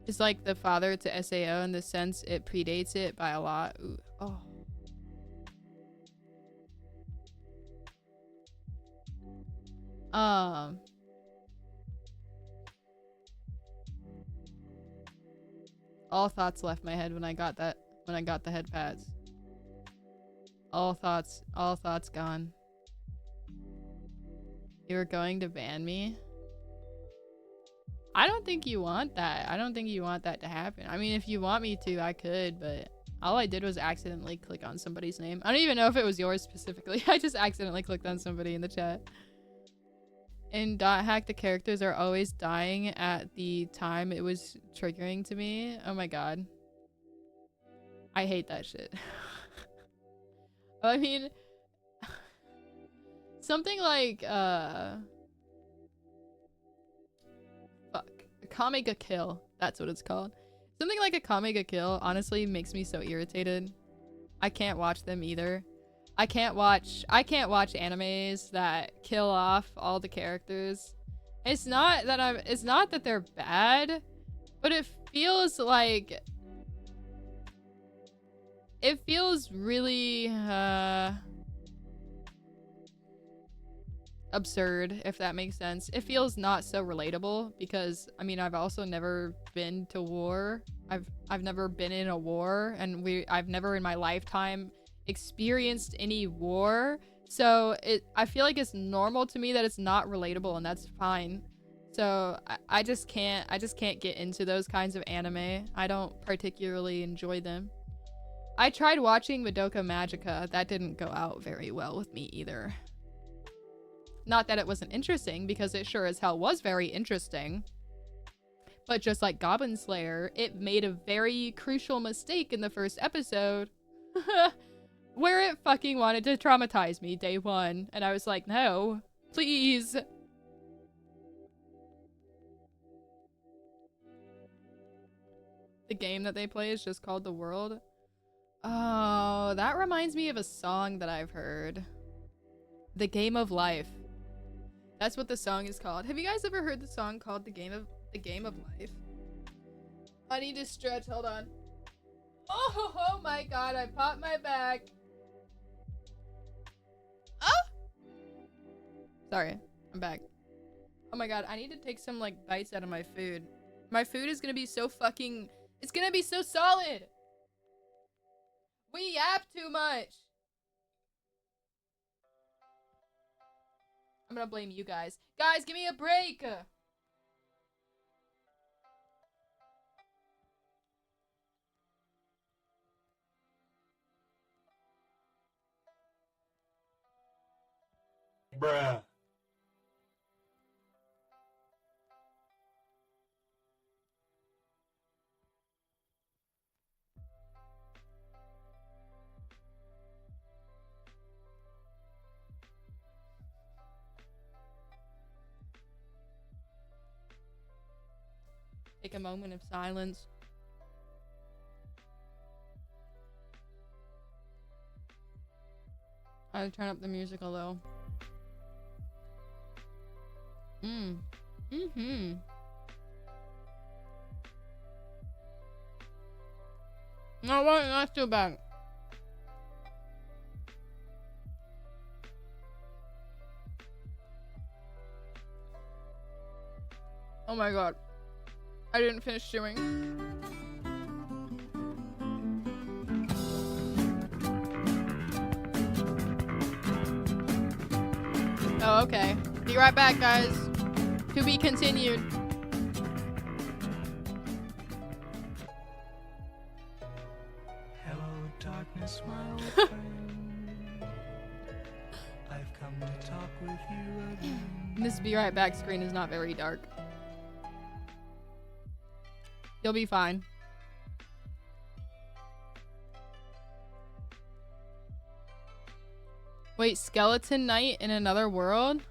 S1: It's like the father to SAO in the sense it predates it by a lot. Ooh. Oh. All thoughts left my head when I got the head pads. All thoughts gone. You were going to ban me? I don't think you want that. I don't think you want that to happen. I mean, if you want me to, I could, but all I did was accidentally click on somebody's name. I don't even know if it was yours specifically. I just accidentally clicked on somebody in the chat. In dot hack, the characters are always dying at the time it was triggering to me. Oh my god. I hate that shit. I mean, something like, fuck. Akame ga Kill. That's what it's called. Something like Akame ga Kill honestly makes me so irritated. I can't watch them either. I can't watch animes that kill off all the characters. It's not that they're bad, but it feels like it feels really absurd, if that makes sense. It feels not so relatable because I mean I've also never been to war. I've never been in a war, and I've never in my lifetime experienced any war. So I feel like it's normal to me that it's not relatable, and that's fine. So I just can't get into those kinds of anime. I don't particularly enjoy them. I tried watching Madoka Magica. That didn't go out very well with me either. Not that it wasn't interesting, because it sure as hell was very interesting. But just like Goblin Slayer, it made a very crucial mistake in the first episode. Where it fucking wanted to traumatize me day one. And I was like, no, please. The game that they play is just called The World. Oh, that reminds me of a song that I've heard. The Game of Life. That's what the song is called. Have you guys ever heard the song called The Game of Life? I need to stretch, hold on. Oh my god, I popped my back. Ah! Sorry, I'm back. Oh my god, I need to take some like bites out of my food. My food is gonna be so fucking... It's gonna be so solid! We yap too much! I'm gonna blame you guys. Guys, give me a break!
S2: Bruh.
S1: Take a moment of silence. I'll turn up the music a little. No, what? That's too bad. Oh my god. I didn't finish chewing. Oh, okay. Be right back, guys. To be continued.
S2: Hello, darkness, my old friend. I've come to talk with you again.
S1: This be right back screen is not very dark. You'll be fine. Wait, Skeleton Knight in Another World?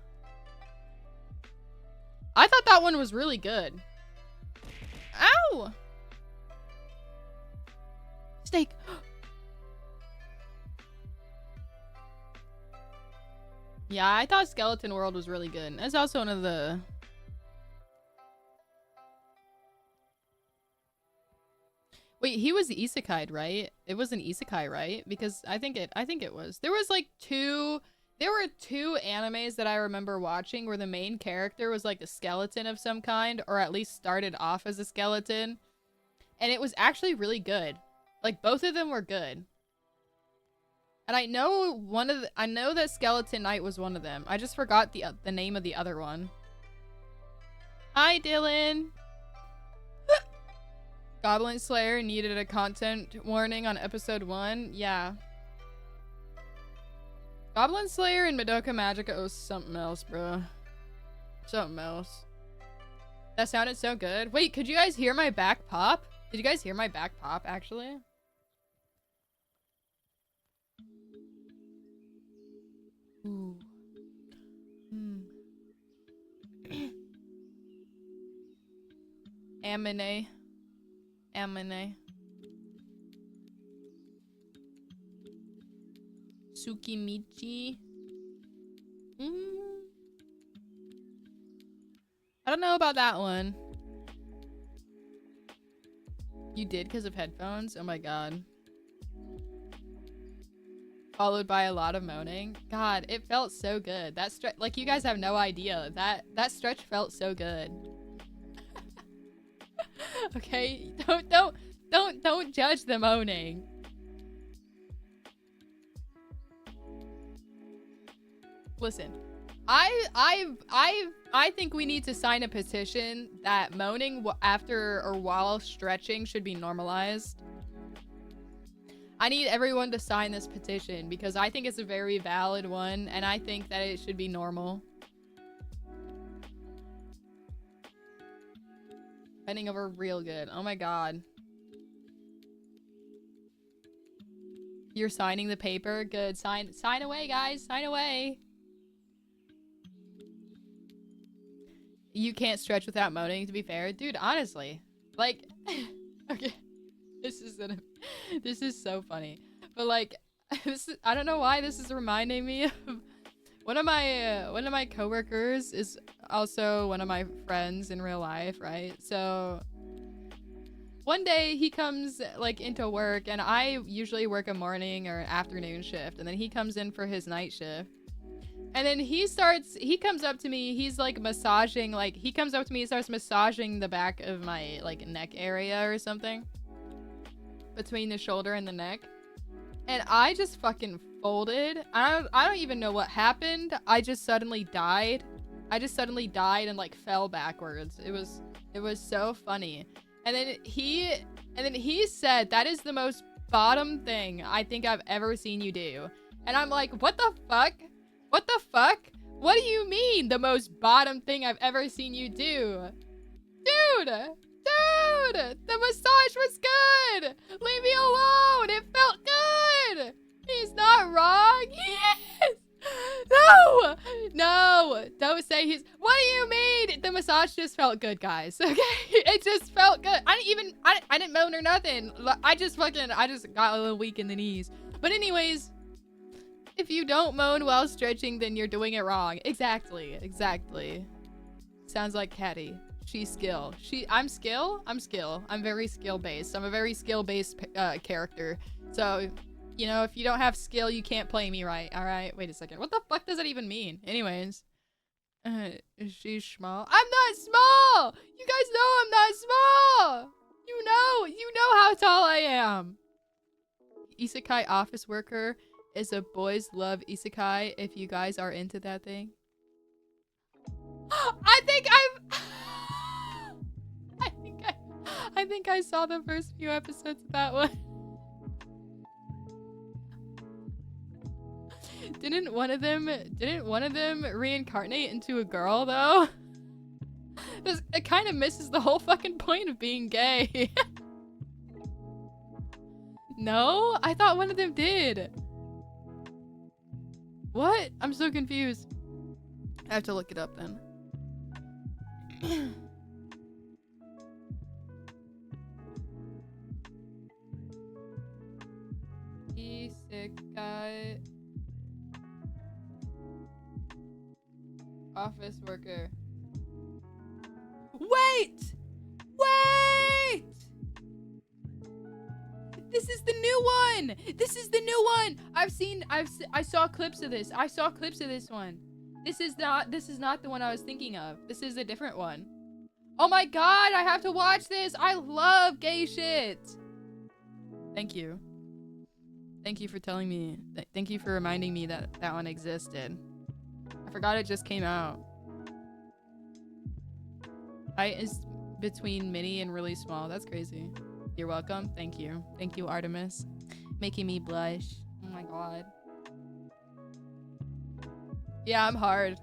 S1: I thought that one was really good. Ow! Snake! Yeah, I thought Skeleton World was really good. That's also one of the... Wait, he was isekai'd, right? It was an isekai, right? Because I think it was. There was like two animes that I remember watching where the main character was like a skeleton of some kind, or at least started off as a skeleton. And it was actually really good. Like both of them were good. And I know that Skeleton Knight was one of them. I just forgot the name of the other one. Hi, Dylan. Goblin Slayer needed a content warning on episode 1. Yeah. Goblin Slayer and Madoka Magica was something else, bro. Something else. That sounded so good. Wait, could you guys hear my back pop? Did you guys hear my back pop, actually? Ooh. Amine. Tsukimichi. I don't know about that one. You did because of headphones? Oh my god. Followed by a lot of moaning. God, it felt so good. That stretch, like, you guys have no idea. That stretch felt so good. Okay, don't judge the moaning. listen. I think we need to sign a petition that moaning after or while stretching should be normalized. I need everyone to sign this petition because I think it's a very valid one, and I think that it should be normal. Bending over real good. Oh my god. You're signing the paper? Good. Sign away, guys. Sign away. You can't stretch without moaning, to be fair. Dude, honestly. Like, okay. This is so funny. But like, I don't know why this is reminding me of one of my coworkers is also one of my friends in real life, right? So one day he comes like into work, and I usually work a morning or an afternoon shift, and then he comes in for his night shift. And then he comes up to me, he's like massaging, like he comes up to me, he starts massaging the back of my like neck area or something. Between the shoulder and the neck. And I just fucking folded. I don't even know what happened. I just suddenly died. And like fell backwards. It was so funny. And then he said, "That is the most bottom thing I think I've ever seen you do." And I'm like, "What the fuck? What the fuck? What do you mean the most bottom thing I've ever seen you do?" Dude, the massage was good. Leave me alone. It felt good. He's not wrong. He is. No, don't say he's. What do you mean? The massage just felt good, guys. Okay, it just felt good. I didn't moan or nothing. I just got a little weak in the knees. But anyways, if you don't moan while stretching, then you're doing it wrong. Exactly. Sounds like Caddy. She's skill. I'm skill. I'm very skill based. I'm a very skill based character. So, you know, if you don't have skill, you can't play me right. All right. Wait a second. What the fuck does that even mean? Anyways, is she small? I'm not small. You guys know I'm not small. You know how tall I am. Isekai office worker is a boys love isekai. If you guys are into that thing. I think I saw the first few episodes of that one. Didn't one of them reincarnate into a girl though? It kind of misses the whole fucking point of being gay. No? I thought one of them did. What? I'm so confused. I have to look it up then. Isekai office worker. Wait! This is the new one. I saw clips of this. One. This is not the one I was thinking of. This is a different one. Oh my god, I have to watch this. I love gay shit. Thank you. Thank you for telling me. Thank you for reminding me that that one existed. I forgot it just came out. Height is between mini and really small. That's crazy. You're welcome. Thank you. Thank you, Artemis. Making me blush. Oh my god. Yeah, I'm hard.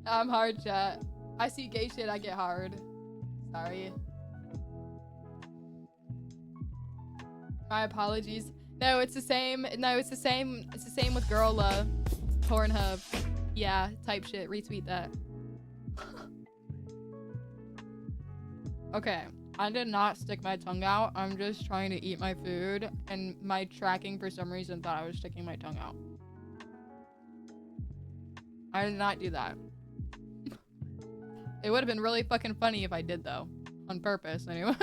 S1: I'm hard, chat. I see gay shit, I get hard. Sorry. My apologies. No, it's the same. No, it's the same. It's the same with girl love. Pornhub. Yeah, type shit. Retweet that. Okay. I did not stick my tongue out. I'm just trying to eat my food, and my tracking for some reason thought I was sticking my tongue out. I did not do that. It would have been really fucking funny if I did, though. On purpose, anyway.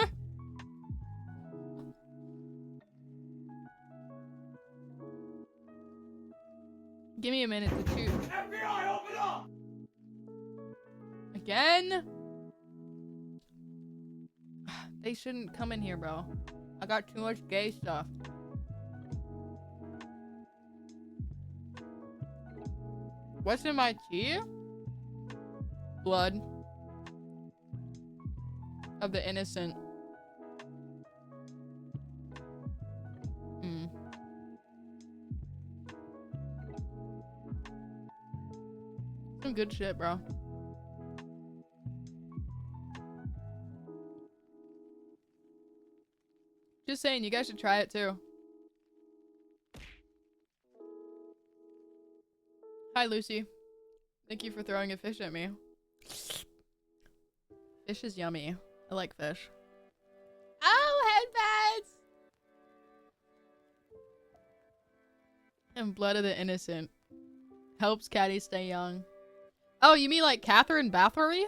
S1: Give me a minute to choose. FBI, open up! Again? They shouldn't come in here, bro. I got too much gay stuff. What's in my tea? Blood of the innocent. Some good shit, bro. Just saying, you guys should try it too. Hi, Lucy. Thank you for throwing a fish at me. Fish is yummy. I like fish. Oh, headbands! And blood of the innocent. Helps Caddy stay young. Oh, you mean like Catherine Bathory?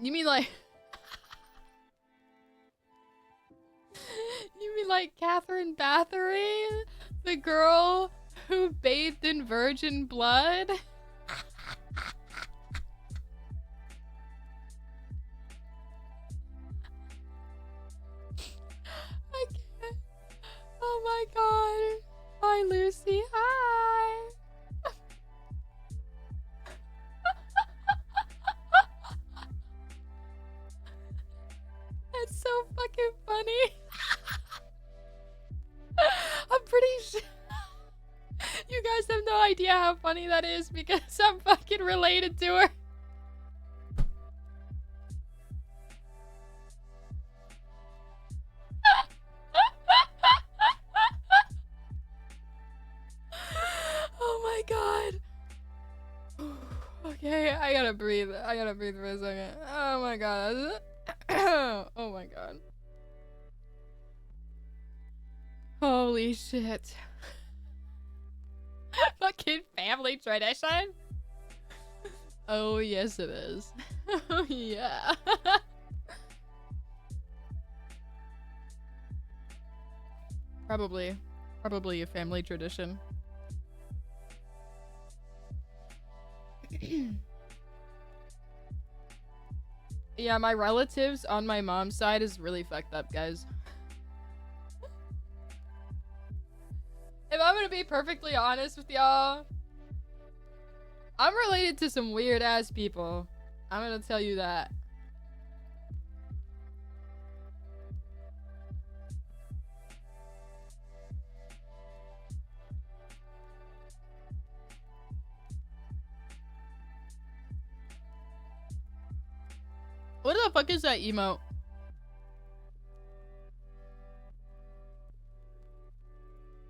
S1: You mean like... You mean like Catherine Bathory? The girl who bathed in virgin blood? I can't. Oh my god. Hi, Lucy. Hi. That's so fucking funny. I'm pretty sure you guys have no idea how funny that is because I'm fucking related to her. Oh my god. Okay, I gotta breathe. I gotta breathe for a second. Oh my god. Oh my god. Holy shit. Fucking family tradition? Oh yes it is. Oh yeah. Probably a family tradition. Yeah, my relatives on my mom's side is really fucked up, guys. If I'm gonna be perfectly honest with y'all, I'm related to some weird ass people. I'm gonna tell you that. What the fuck is that emote?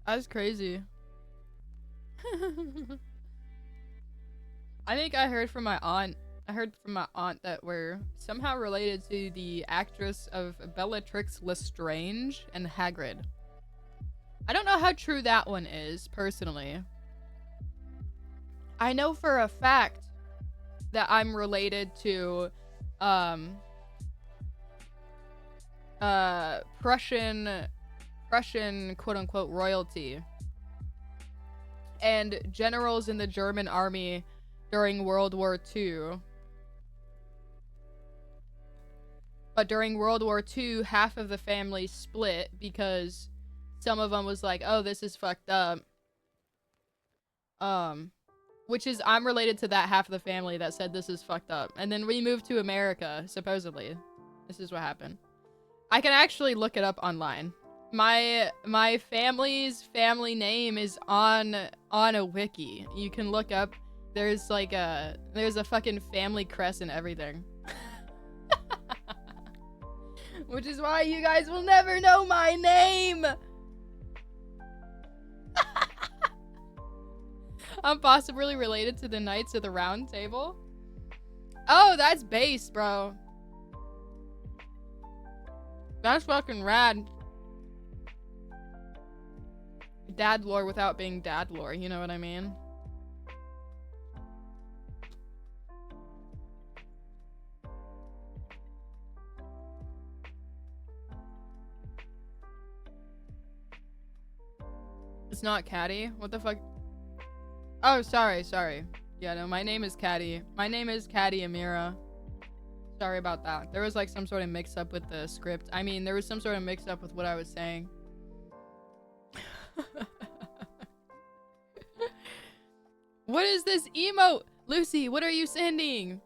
S1: That's crazy. I think I heard from my aunt. I heard from my aunt that we're somehow related to the actress of Bellatrix Lestrange and Hagrid. I don't know how true that one is, personally. I know for a fact that I'm related to, Prussian quote-unquote royalty and generals in the German army during World War II. But during World War II, half of the family split because some of them was like, oh, this is fucked up. Which is, I'm related to that half of the family that said this is fucked up. And then we moved to America, supposedly. This is what happened. I can actually look it up online. My family's family name is on a wiki. You can look up. There's like there's a fucking family crest and everything. Which is why you guys will never know my name. I'm possibly related to the Knights of the Round Table. Oh, that's base, bro. That's fucking rad. Dad lore without being dad lore, you know what I mean? It's not Caddy? What the fuck? Oh, sorry. Yeah, no, my name is Caddy. My name is Caddy Amira. Sorry about that. There was like some sort of mix-up with the script. I mean, there was some sort of mix-up with what I was saying. What is this emote? Lucy, what are you sending?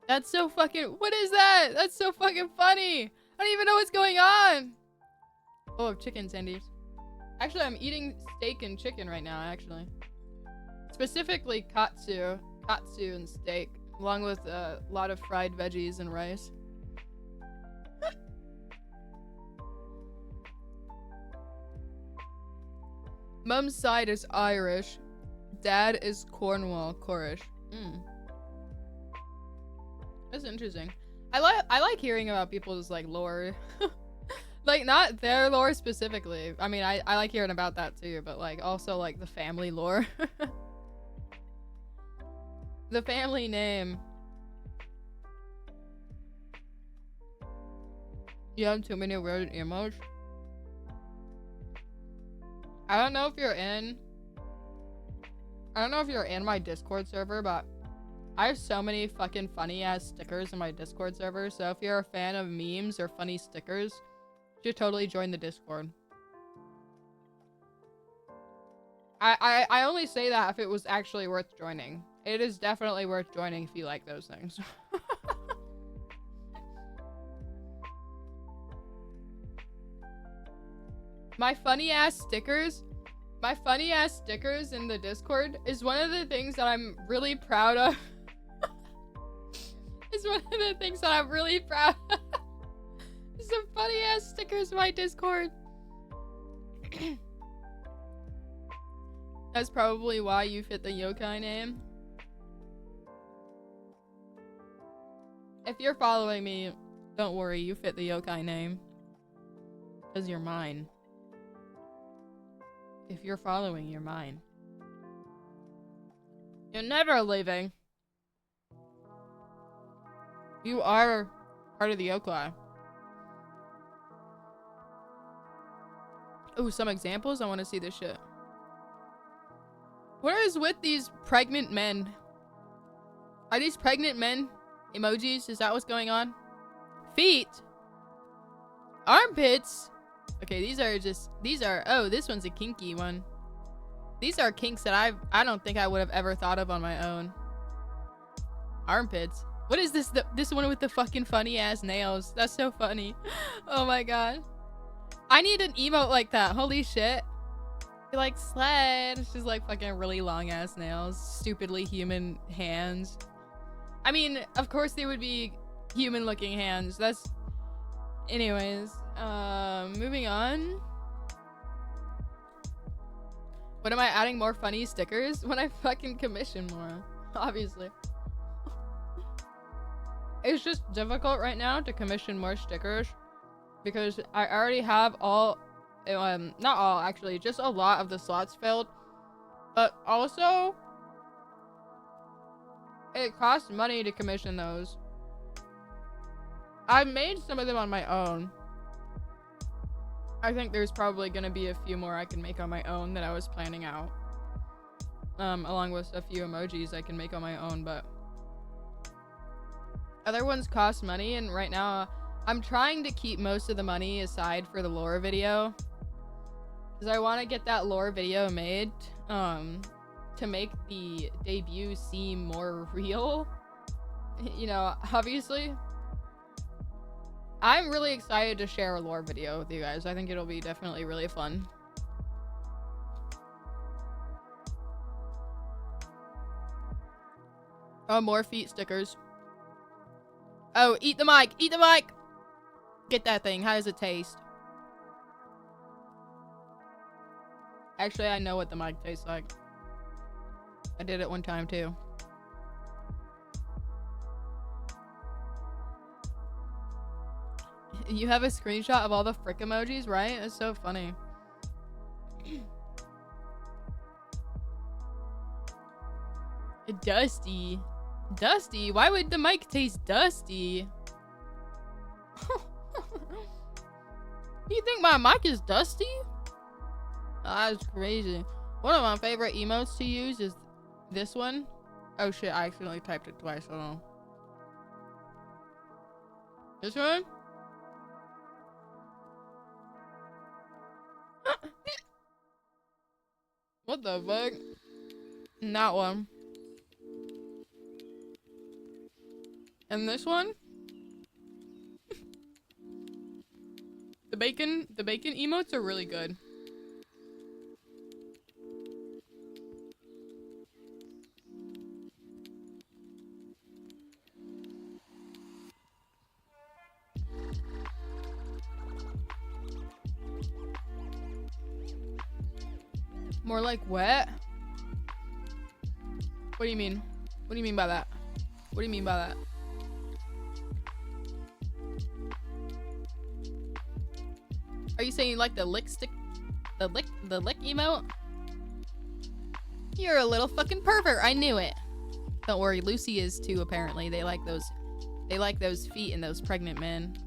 S1: That's so fucking... What is that? That's so fucking funny. I don't even know what's going on. Oh, chicken tendies. Actually, I'm eating steak and chicken right now, actually. Specifically katsu. Katsu and steak. Along with a lot of fried veggies and rice. Mum's side is Irish. Dad is Cornwall, Cornish. That's interesting. I like hearing about people's like lore. Like not their lore specifically. I mean, I like hearing about that too, but like also like the family lore. The family name. You have too many weird emotes. I don't know if you're in my Discord server, but I have so many fucking funny ass stickers in my Discord server. So if you're a fan of memes or funny stickers, you should totally join the Discord. I only say that if it was actually worth joining. It is definitely worth joining if you like those things. My funny ass stickers in the Discord is one of the things that I'm really proud of. It's one of the things that I'm really proud of. Some funny ass stickers in my Discord. That's probably why you fit the yokai name. If you're following me, don't worry, you fit the yokai name. Because you're mine. If you're following, you're mine. You're never leaving. You are part of the yokai. Oh, some examples? I want to see this shit. What is with these pregnant men? Are these pregnant men emojis? Is that what's going on? Feet? Armpits? Okay, these are, oh, this one's a kinky one. These are kinks that I don't think I would have ever thought of on my own. Armpits. What is this? This one with the fucking funny ass nails. That's so funny. Oh my god. I need an emote like that. Holy shit. You're like, sled. It's just like fucking really long ass nails. Stupidly human hands. I mean, of course they would be human looking hands. That's... Anyways. Moving on. What am I adding more funny stickers? When I fucking commission more. Obviously. It's just difficult right now to commission more stickers. Because I already have all... not all, actually. Just a lot of the slots filled. But also... it costs money to commission those. I made some of them on my own. I think there's probably gonna be a few more I can make on my own that I was planning out. Along with a few emojis I can make on my own, but... other ones cost money, and right now I'm trying to keep most of the money aside for the lore video. Because I want to get that lore video made, to make the debut seem more real. You know, obviously. I'm really excited to share a lore video with you guys. I think it'll be definitely really fun. Oh, more feet stickers. Oh, eat the mic! Eat the mic! Get that thing. How does it taste? Actually, I know what the mic tastes like. I did it one time too. You have a screenshot of all the frick emojis, right? It's so funny. Dusty. Dusty? Why would the mic taste dusty? You think my mic is dusty? Oh, that's crazy. One of my favorite emotes to use is this one. Oh shit, I accidentally typed it twice. Hold on. This one? What the fuck? That one. And this one? The bacon emotes are really good. More like wet? What do you mean? What do you mean by that? What do you mean by that? Are you saying you like the lick stick? The lick emote? You're a little fucking pervert. I knew it. Don't worry, Lucy is too, apparently. They like those feet and those pregnant men.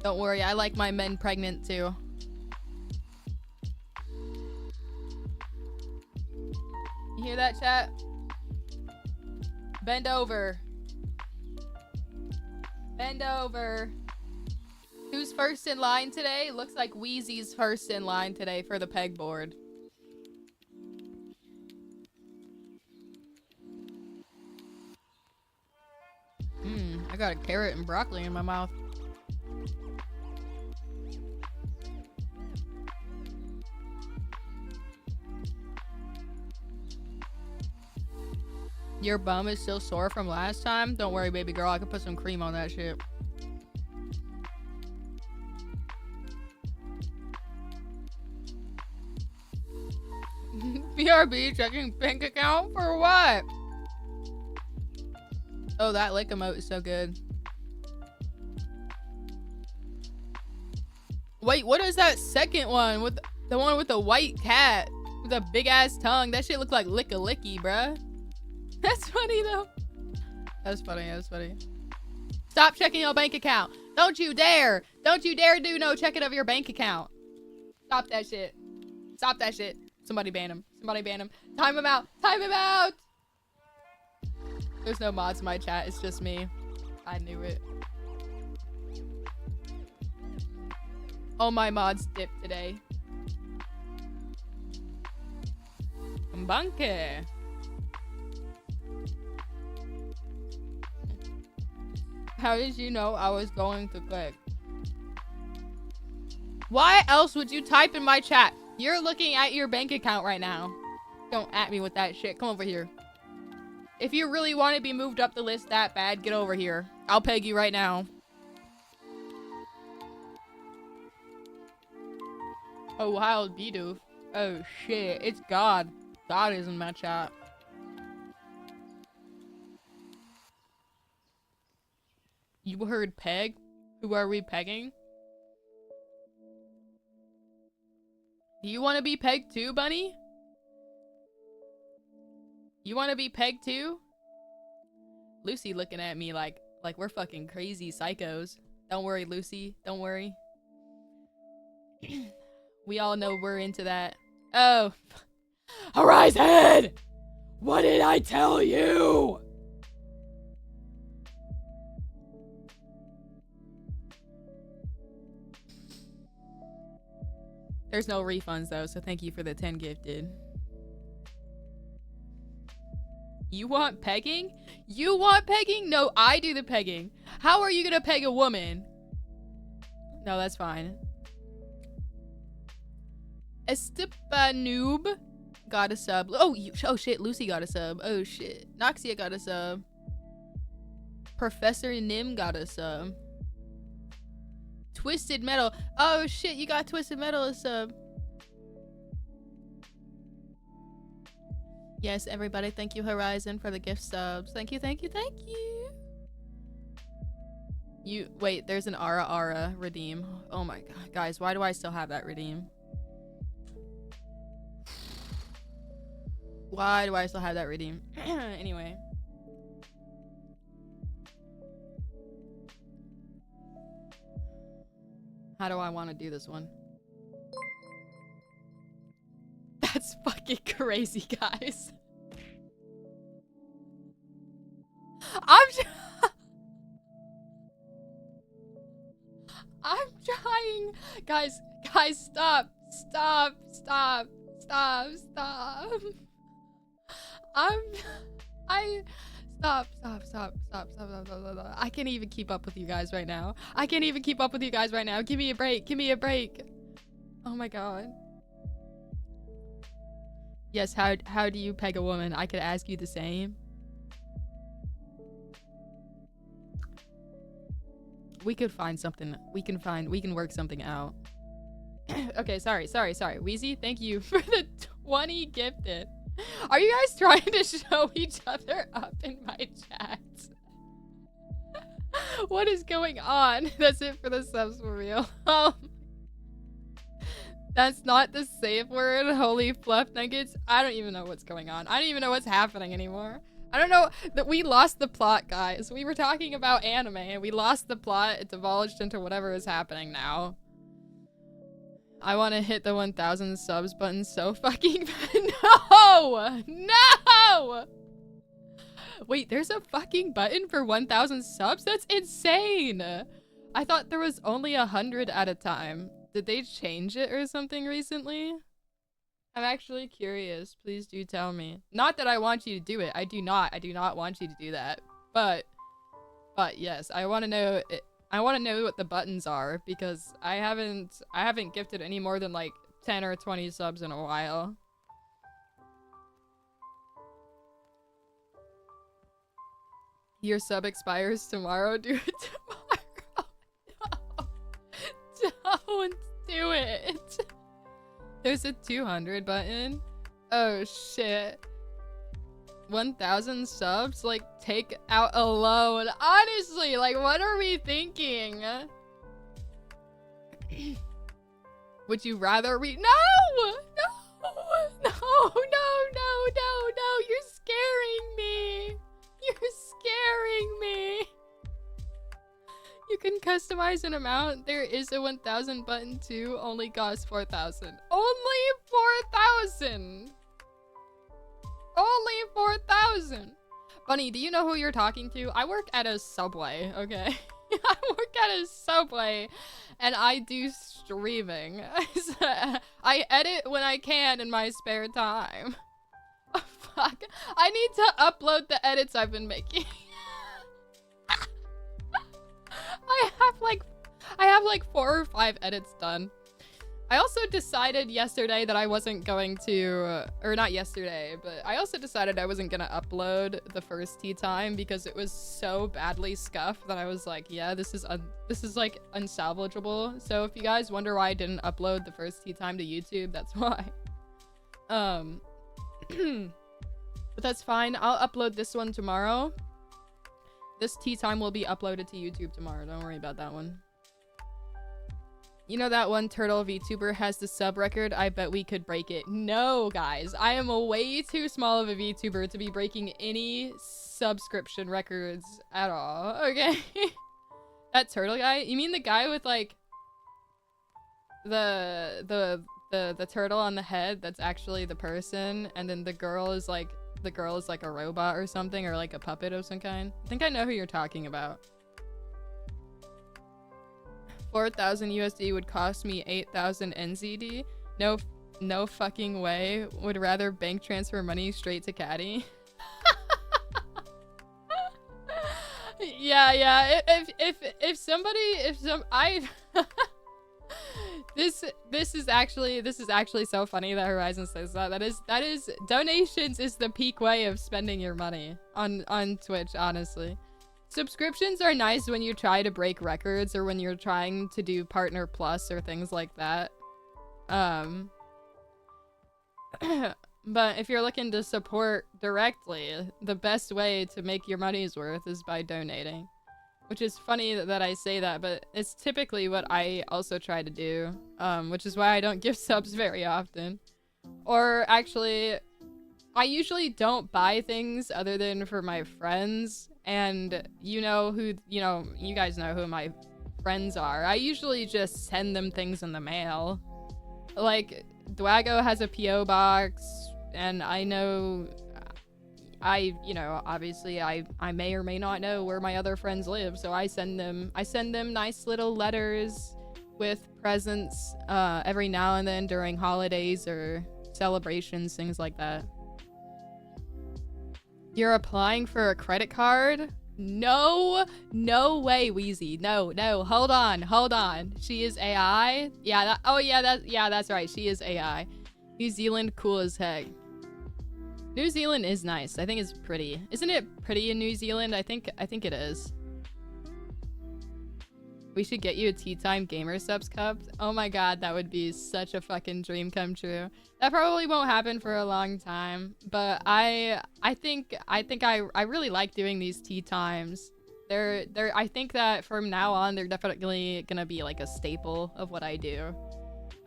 S1: Don't worry, I like my men pregnant too. You hear that, chat? Bend over. Bend over. Who's first in line today? Looks like Wheezy's first in line today for the pegboard. I got a carrot and broccoli in my mouth. Your bum is still sore from last time? Don't worry, baby girl. I can put some cream on that shit. BRB checking bank account for what? Oh, that lick emote is so good. Wait, what is that second one? With the one with the white cat with a big ass tongue? That shit look like lick-a-licky, bruh. That's funny though. That's funny. That's funny. Stop checking your bank account. Don't you dare. Don't you dare do no checking of your bank account. Stop that shit. Stop that shit. Somebody ban him. Somebody ban him. Time him out. Time him out. There's no mods in my chat. It's just me. I knew it. All my mods dipped today. Bunky. How did you know I was going to click? Why else would you type in my chat? You're looking at your bank account right now. Don't at me with that shit. Come over here. If you really want to be moved up the list that bad, get over here. I'll peg you right now. Oh, wild Bidoof. Oh, shit. It's God. God is in my chat. You heard peg? Who are we pegging? Do you want to be pegged too, bunny? You want to be pegged too? Lucy looking at me like we're fucking crazy psychos. Don't worry, Lucy. Don't worry. We all know we're into that. Oh. Horizon! What did I tell you? There's no refunds though, so thank you for the 10 gifted. You want pegging? You want pegging? No, I do the pegging. How are you gonna peg a woman? No, that's fine. Estepanoob got a sub. Oh shit, Lucy got a sub. Oh shit. Noxia got a sub. Professor Nim got a sub. Twisted Metal. Oh shit, you got Twisted Metal a sub. Yes, everybody, thank you, Horizon, for the gift subs. Thank you, thank you, thank you. Wait, there's an Ara redeem. Oh my god, guys, why do I still have that redeem? Why do I still have that redeem? Anyway. How do I want to do this one? That's fucking crazy, guys. I'm trying. Guys, stop. Stop. Stop. I can't even keep up with you guys right now. Give me a break. Oh my god. Yes, how do you peg a woman? I could ask you the same. We could find something. We can work something out. Okay, sorry. Wheezy, thank you for the 20 gifted. Are you guys trying to show each other up in my chat? What is going on? That's it for the subs for real. That's not the safe word. Holy fluff nuggets. I don't even know what's going on. I don't even know what's happening anymore. I don't know that we lost the plot, guys. We were talking about anime and we lost the plot. It divulged into whatever is happening now. I want to hit the 1,000 subs button so fucking bad. No! Wait, there's a fucking button for 1,000 subs? That's insane! I thought there was only 100 at a time. Did they change it or something recently? I'm actually curious. Please do tell me. Not that I want you to do it. I do not want you to do that. But yes, I want to know it. I want to know what the buttons are because I haven't gifted any more than like 10 or 20 subs in a while. Your sub expires tomorrow. Do it tomorrow. No. Don't do it. There's a 200 button. Oh shit. 1,000 subs? Like, take out a loan. Honestly, like, what are we thinking? Would you rather we— No! You're scaring me. You can customize an amount. There is a 1,000 button too. Only costs 4,000. Only 4,000! Only 4,000! Bunny, do you know who you're talking to? I work at a Subway, okay? I work at a Subway and I do streaming. I edit when I can in my spare time. Oh, fuck. I need to upload the edits I've been making. I have like 4 or 5 edits done. I also decided yesterday that I wasn't going to, or not yesterday, but I also decided I wasn't gonna upload the first tea time because it was so badly scuffed that I was like, yeah, this is like unsalvageable. So if you guys wonder why I didn't upload the first tea time to YouTube, that's why. But that's fine. I'll upload this one tomorrow. This tea time will be uploaded to YouTube tomorrow. Don't worry about that one. You know that one turtle VTuber has the sub record? I bet we could break it. No, guys. I am a way too small of a VTuber to be breaking any subscription records at all. Okay? That turtle guy? You mean the guy with like the turtle on the head that's actually the person, and then the girl is like a robot or something, or like a puppet of some kind? I think I know who you're talking about. 4,000 USD would cost me 8,000 NZD. No fucking way. Would rather bank transfer money straight to Caddy. Yeah. This is actually so funny that Horizon says that. That is donations is the peak way of spending your money on Twitch, honestly. Subscriptions are nice when you try to break records or when you're trying to do Partner Plus or things like that. But if you're looking to support directly, the best way to make your money's worth is by donating. Which is funny that I say that, but it's typically what I also try to do. Which is why I don't give subs very often. Or actually, I usually don't buy things other than for my friends. And you guys know who my friends are. I usually just send them things in the mail. Like, Dwago has a PO box, and I know, obviously I may or may not know where my other friends live, so I send them nice little letters with presents every now and then during holidays or celebrations, things like that. You're applying for a credit card? No, no way, Wheezy. No, no, hold on. She is AI? Yeah, that's right. She is AI. New Zealand, cool as heck. New Zealand is nice. I think it's pretty. Isn't it pretty in New Zealand? I think it is. We should get you a Tea Time Gamer Subs cup. Oh my god, that would be such a fucking dream come true. That probably won't happen for a long time, but I think I really like doing these tea times. I think that from now on they're definitely gonna be like a staple of what I do.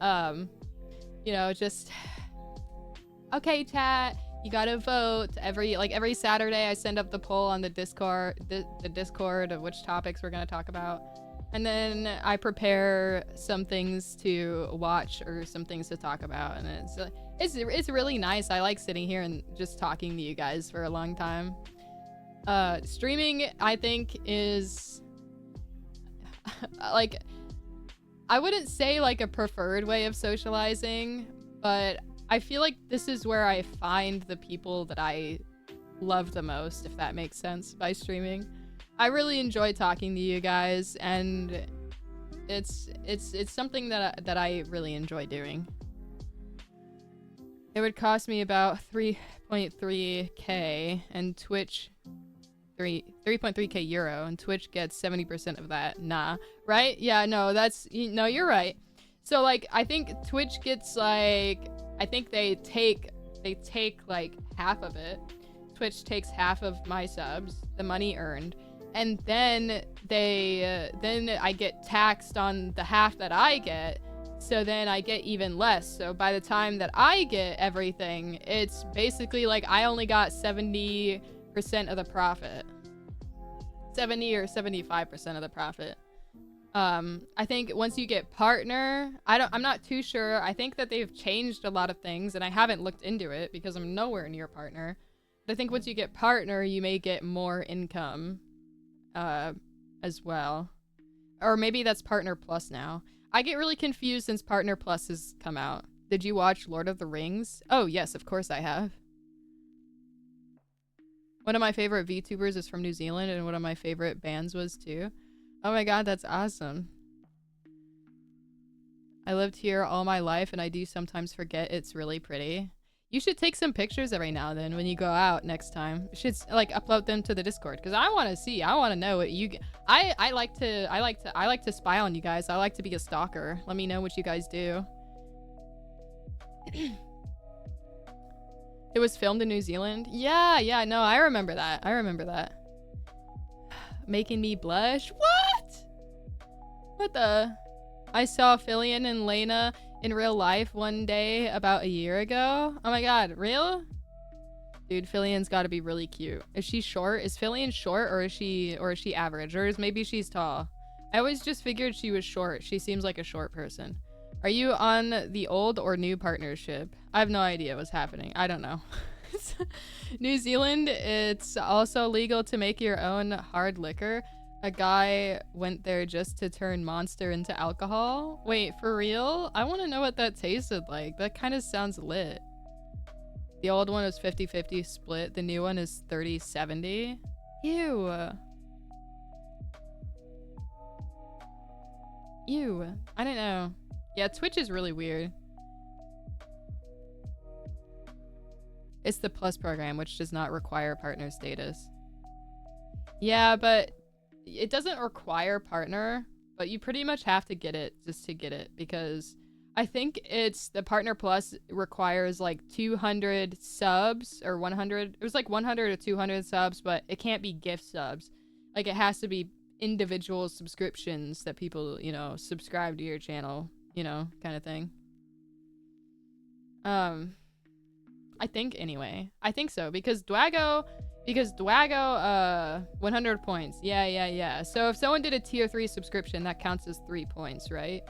S1: You know, just okay, chat. You gotta vote every Saturday. I send up the poll on the Discord, the Discord of which topics we're gonna talk about, and then I prepare some things to watch or some things to talk about, and it's really nice. I like sitting here and just talking to you guys for a long time. Streaming, I think, is like, I wouldn't say like a preferred way of socializing, but I feel like this is where I find the people that I love the most, if that makes sense, by streaming. I really enjoy talking to you guys, and it's something that I really enjoy doing. It would cost me about 3.3k and Twitch 3.3k euro, and Twitch gets 70% of that. Nah, right? Yeah, no, no, you're right. So like, I think Twitch gets like, I think they take like half of it. Twitch takes half of my subs, the money earned, and then then I get taxed on the half that I get. So then I get even less. So by the time that I get everything, it's basically like I only got 70% of the profit. 70 or 75% of the profit. I think once you get partner, I'm not too sure. I think that they've changed a lot of things, and I haven't looked into it because I'm nowhere near partner. But I think once you get partner, you may get more income as well. Or maybe that's partner plus now. I get really confused since partner plus has come out. Did you watch Lord of the Rings? Oh yes, of course I have. One of my favorite VTubers is from New Zealand, and one of my favorite bands was too. Oh my god, that's awesome. I lived here all my life, and I do sometimes forget it's really pretty. You should take some pictures every now and then when you go out next time. You should like upload them to the Discord, because I want to see. I want to know what you. I like to spy on you guys. I like to be a stalker. Let me know what you guys do. It was filmed in New Zealand? Yeah, no, I remember that. Making me blush? What? What the? I saw Fillion and Lena in real life one day about a year ago. Oh my god, real? Dude, Fillion's gotta be really cute. Is she short? Is Fillion short, or is she average? Or maybe she's tall? I always just figured she was short. She seems like a short person. Are you on the old or new partnership? I have no idea what's happening. I don't know. New Zealand, it's also legal to make your own hard liquor. A guy went there just to turn Monster into alcohol. Wait, for real? I want to know what that tasted like. That kind of sounds lit. The old one is 50-50 split. The new one is 30-70. Ew. Ew. I don't know. Yeah, Twitch is really weird. It's the Plus program, which does not require partner status. Yeah, but it doesn't require partner, but you pretty much have to get it just to get it, because I think it's the Partner Plus requires like 200 subs or 100. It was like 100 or 200 subs, but it can't be gift subs. Like, it has to be individual subscriptions that people, you know, subscribe to your channel, you know, kind of thing. I think anyway. I think so, because Dwago 100 points. Yeah. So if someone did a tier 3 subscription, that counts as 3 points, right?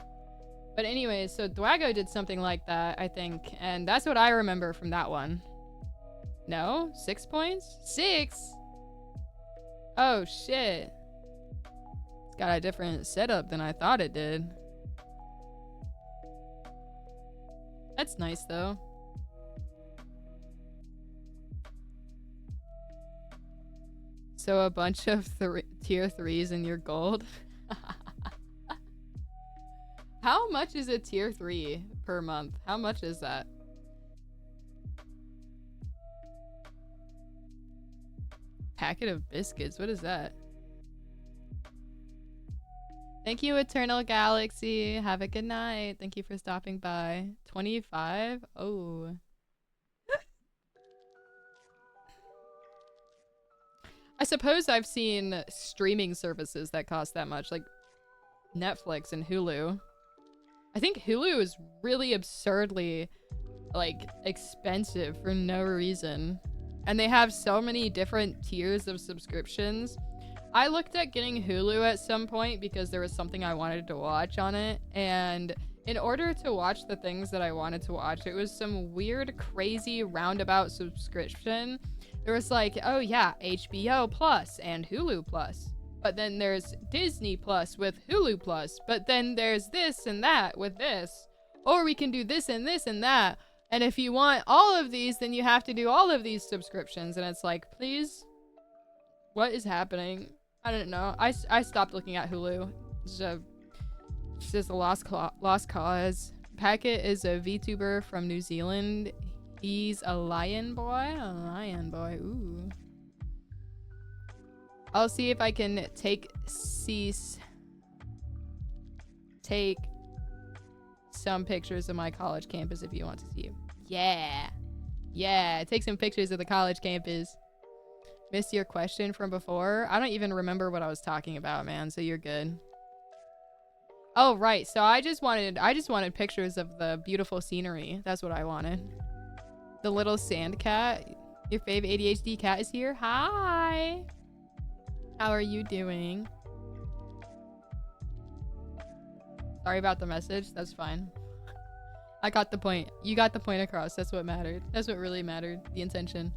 S1: But anyway, so Dwago did something like that, I think, and that's what I remember from that one. No? 6 points? 6? Oh shit. It's got a different setup than I thought it did. That's nice though. So a bunch of tier 3s in your gold. How much is a tier 3 per month? How much is that? Packet of biscuits. What is that? Thank you, Eternal Galaxy. Have a good night. Thank you for stopping by. 25? Oh. I suppose I've seen streaming services that cost that much, like Netflix and Hulu. I think Hulu is really absurdly, like, expensive for no reason. And they have so many different tiers of subscriptions. I looked at getting Hulu at some point because there was something I wanted to watch on it. And in order to watch the things that I wanted to watch, it was some weird, crazy, roundabout subscription. There was like, oh yeah, HBO Plus and Hulu Plus. But then there's Disney Plus with Hulu Plus. But then there's this and that with this. Or we can do this and this and that. And if you want all of these, then you have to do all of these subscriptions. And it's like, please, what is happening? I don't know. I stopped looking at Hulu. It's just a lost cause. Packet is a VTuber from New Zealand. He's a lion boy. A lion boy. Ooh. I'll see if I can take some pictures of my college campus if you want to see it. Yeah. Yeah. Take some pictures of the college campus. Missed your question from before. I don't even remember what I was talking about, man. So you're good. Oh, right. So I just wanted pictures of the beautiful scenery. That's what I wanted. The little sand cat. Your fave ADHD cat is here. Hi. How are you doing? Sorry about the message. That's fine. I got the point. You got the point across. That's what mattered. That's what really mattered. The intention.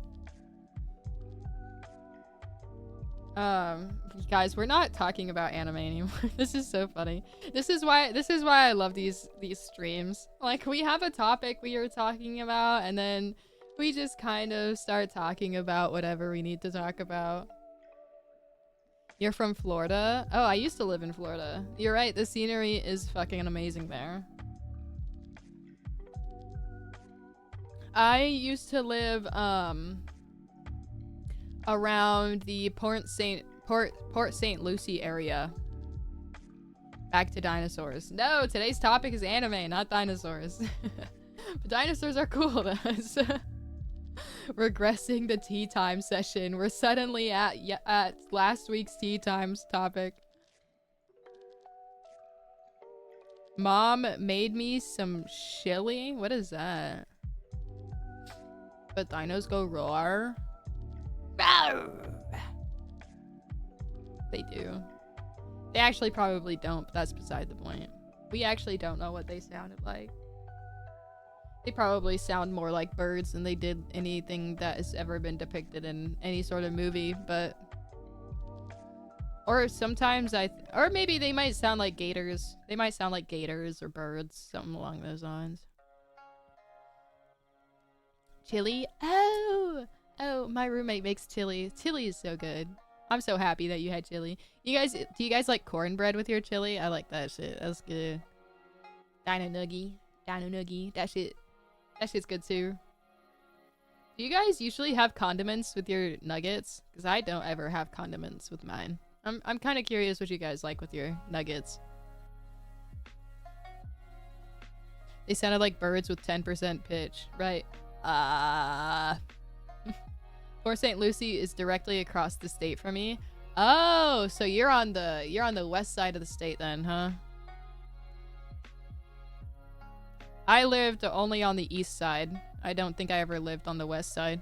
S1: Guys, we're not talking about anime anymore. This is so funny. This is why I love these streams. Like, we have a topic we are talking about, and then we just kind of start talking about whatever we need to talk about. You're from Florida? Oh, I used to live in Florida. You're right, the scenery is fucking amazing there. I used to live, around the Port St. Lucie area. Back to dinosaurs. No, today's topic is anime, not dinosaurs. But dinosaurs are cool to us. Regressing the tea time session. We're suddenly at last week's tea times topic. Mom made me some chili. What is that? But dinos go roar. They do. They actually probably don't, but that's beside the point. We actually don't know what they sounded like. They probably sound more like birds than they did anything that has ever been depicted in any sort of movie, but... Or sometimes or maybe they might sound like gators. They might sound like gators or birds, something along those lines. Chili? Oh! Oh, my roommate makes chili. Chili is so good. I'm so happy that you had chili. Do you guys like cornbread with your chili? I like that shit. That's good. Dino Nuggie. That shit's good too. Do you guys usually have condiments with your nuggets? Because I don't ever have condiments with mine. I'm kind of curious what you guys like with your nuggets. They sounded like birds with 10% pitch. Right. Port St. Lucie is directly across the state from me. Oh, so you're on the west side of the state then, huh? I lived only on the east side. I don't think I ever lived on the west side.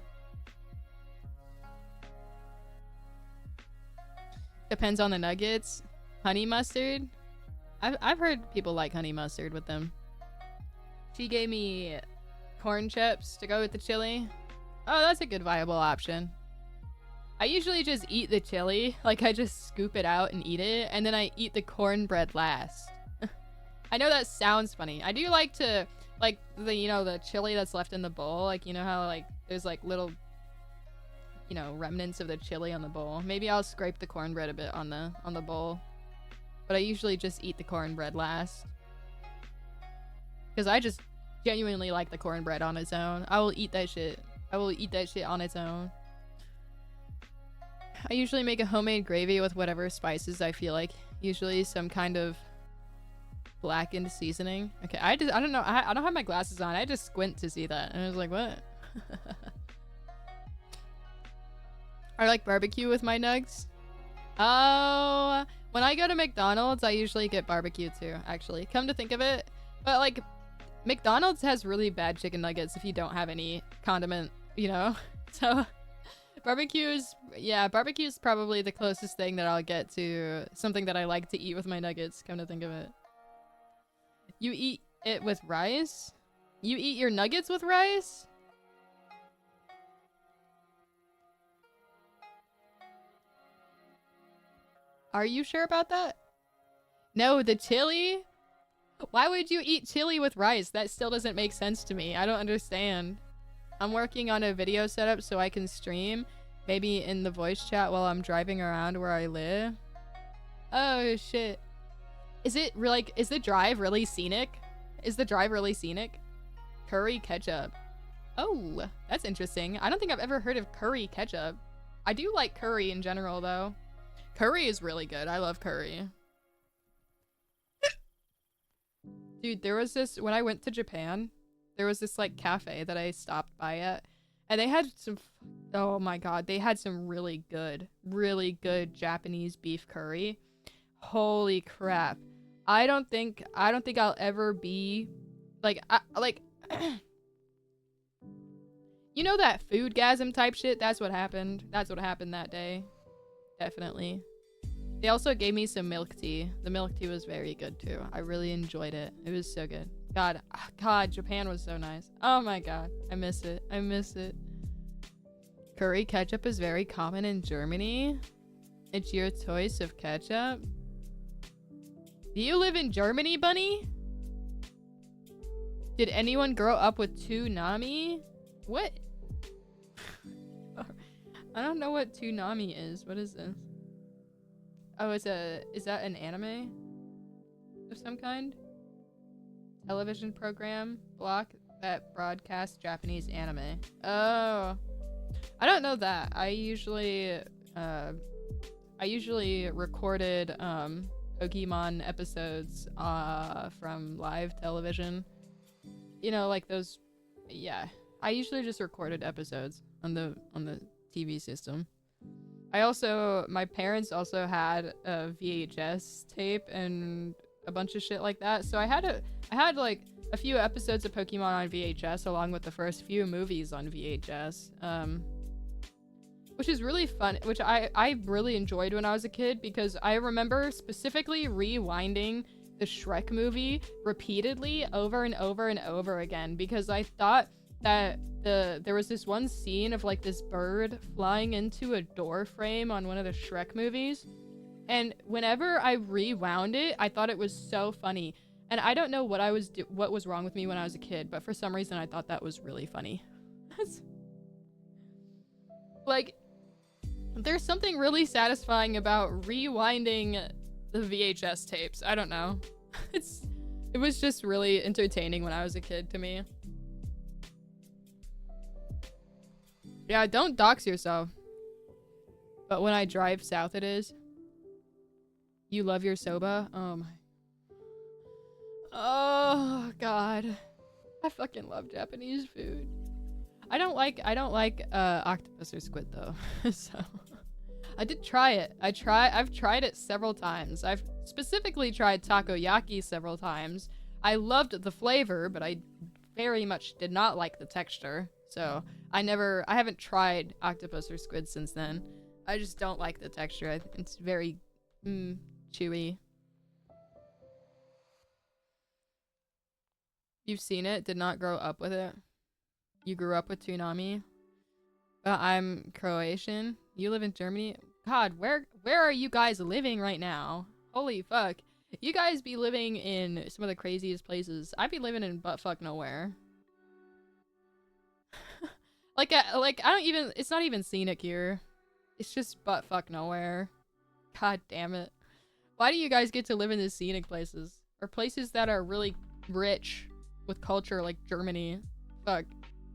S1: Depends on the nuggets. Honey mustard? I've heard people like honey mustard with them. She gave me corn chips to go with the chili. Oh, that's a good viable option. I usually just eat the chili. Like, I just scoop it out and eat it, and then I eat the cornbread last. I know that sounds funny. I do like to, like, the chili that's left in the bowl. Like, you know how, like, there's, like, little, you know, remnants of the chili on the bowl. Maybe I'll scrape the cornbread a bit on the bowl. But I usually just eat the cornbread last. Because I just genuinely like the cornbread on its own. I will eat that shit. I will eat that shit on its own. I usually make a homemade gravy with whatever spices I feel like. Usually some kind of blackened seasoning. Okay, I don't know. I don't have my glasses on. I just squint to see that. And I was like, what? I like barbecue with my nugs. Oh, when I go to McDonald's, I usually get barbecue too, actually. Come to think of it. But like, McDonald's has really bad chicken nuggets if you don't have any condiment, you know? So barbecue is probably the closest thing that I'll get to something that I like to eat with my nuggets, come to think of it. You eat it with rice? You eat your nuggets with rice? Are you sure about that? No, the chili? Why would you eat chili with rice? That still doesn't make sense to me. I don't understand. I'm working on a video setup so I can stream. Maybe in the voice chat while I'm driving around where I live. Oh, shit. Is the drive really scenic? Is the drive really scenic? Curry ketchup. Oh, that's interesting. I don't think I've ever heard of curry ketchup. I do like curry in general, though. Curry is really good. I love curry. Dude, there was this, when I went to Japan, there was this like cafe that I stopped by at, and they had some, oh my god, they had some really good Japanese beef curry. Holy crap. I don't think I'll ever be like, you know that foodgasm type shit? That's what happened. That's what happened that day. Definitely. They also gave me some milk tea. The milk tea was very good too. I really enjoyed it. It was so good. God, Japan was so nice. Oh my god. I miss it. I miss it. Curry ketchup is very common in Germany. It's your choice of ketchup. Do you live in Germany, bunny? Did anyone grow up with Toonami? What? I don't know what Toonami is. What is this? Oh, is that an anime of some kind? Television program block that broadcasts Japanese anime. Oh, I don't know that. I usually recorded Pokemon episodes from live television. You know, like those. Yeah, I usually just recorded episodes on the TV system. My parents also had a VHS tape and a bunch of shit like that. So I had like a few episodes of Pokemon on VHS along with the first few movies on VHS. Which is really fun, which I really enjoyed when I was a kid, because I remember specifically rewinding the Shrek movie repeatedly over and over and over again, because I thought that there was this one scene of like this bird flying into a door frame on one of the Shrek movies, and whenever I rewound it, I thought it was so funny. And I don't know what was wrong with me when I was a kid, but for some reason I thought that was really funny. Like, there's something really satisfying about rewinding the VHS tapes. I don't know. It was just really entertaining when I was a kid to me. Yeah, don't dox yourself. But when I drive south, it is. You love your soba? Oh my. Oh god. I fucking love Japanese food. I don't like octopus or squid though. So I did try it. I've tried it several times. I've specifically tried takoyaki several times. I loved the flavor, but I very much did not like the texture. So I haven't tried octopus or squid since then. I just don't like the texture. It's very chewy. You've seen it? Did not grow up with it? You grew up with Toonami? I'm Croatian. You live in Germany? God, where are you guys living right now? Holy fuck. You guys be living in some of the craziest places. I'd be living in buttfuck nowhere. Like, I don't even, it's not even scenic here. It's just butt fuck nowhere. God damn it. Why do you guys get to live in these scenic places? Or places that are really rich with culture like Germany? Fuck.